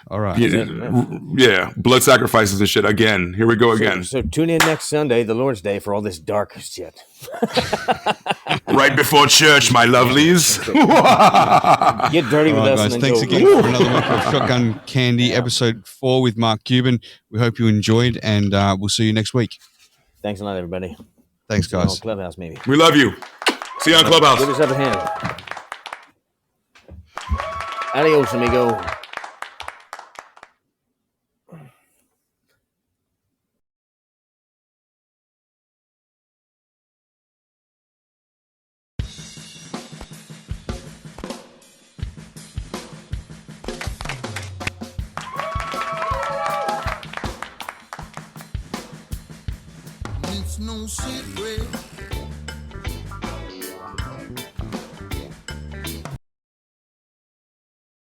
All right. Yeah, blood sacrifices and shit. Again, here we go again. So tune in next Sunday, the Lord's Day, for all this dark shit. Right before church, my lovelies. Get dirty with us. Guys, and then thanks go. again for another one of Shotgun Candy, episode 4 with Mark Cuban. We hope you enjoyed, and we'll see you next week. Thanks a lot, everybody. Thanks, See you on guys. Clubhouse, maybe. We love you. See you on Clubhouse. Give us up a hand. Adios, amigo. It's no secret.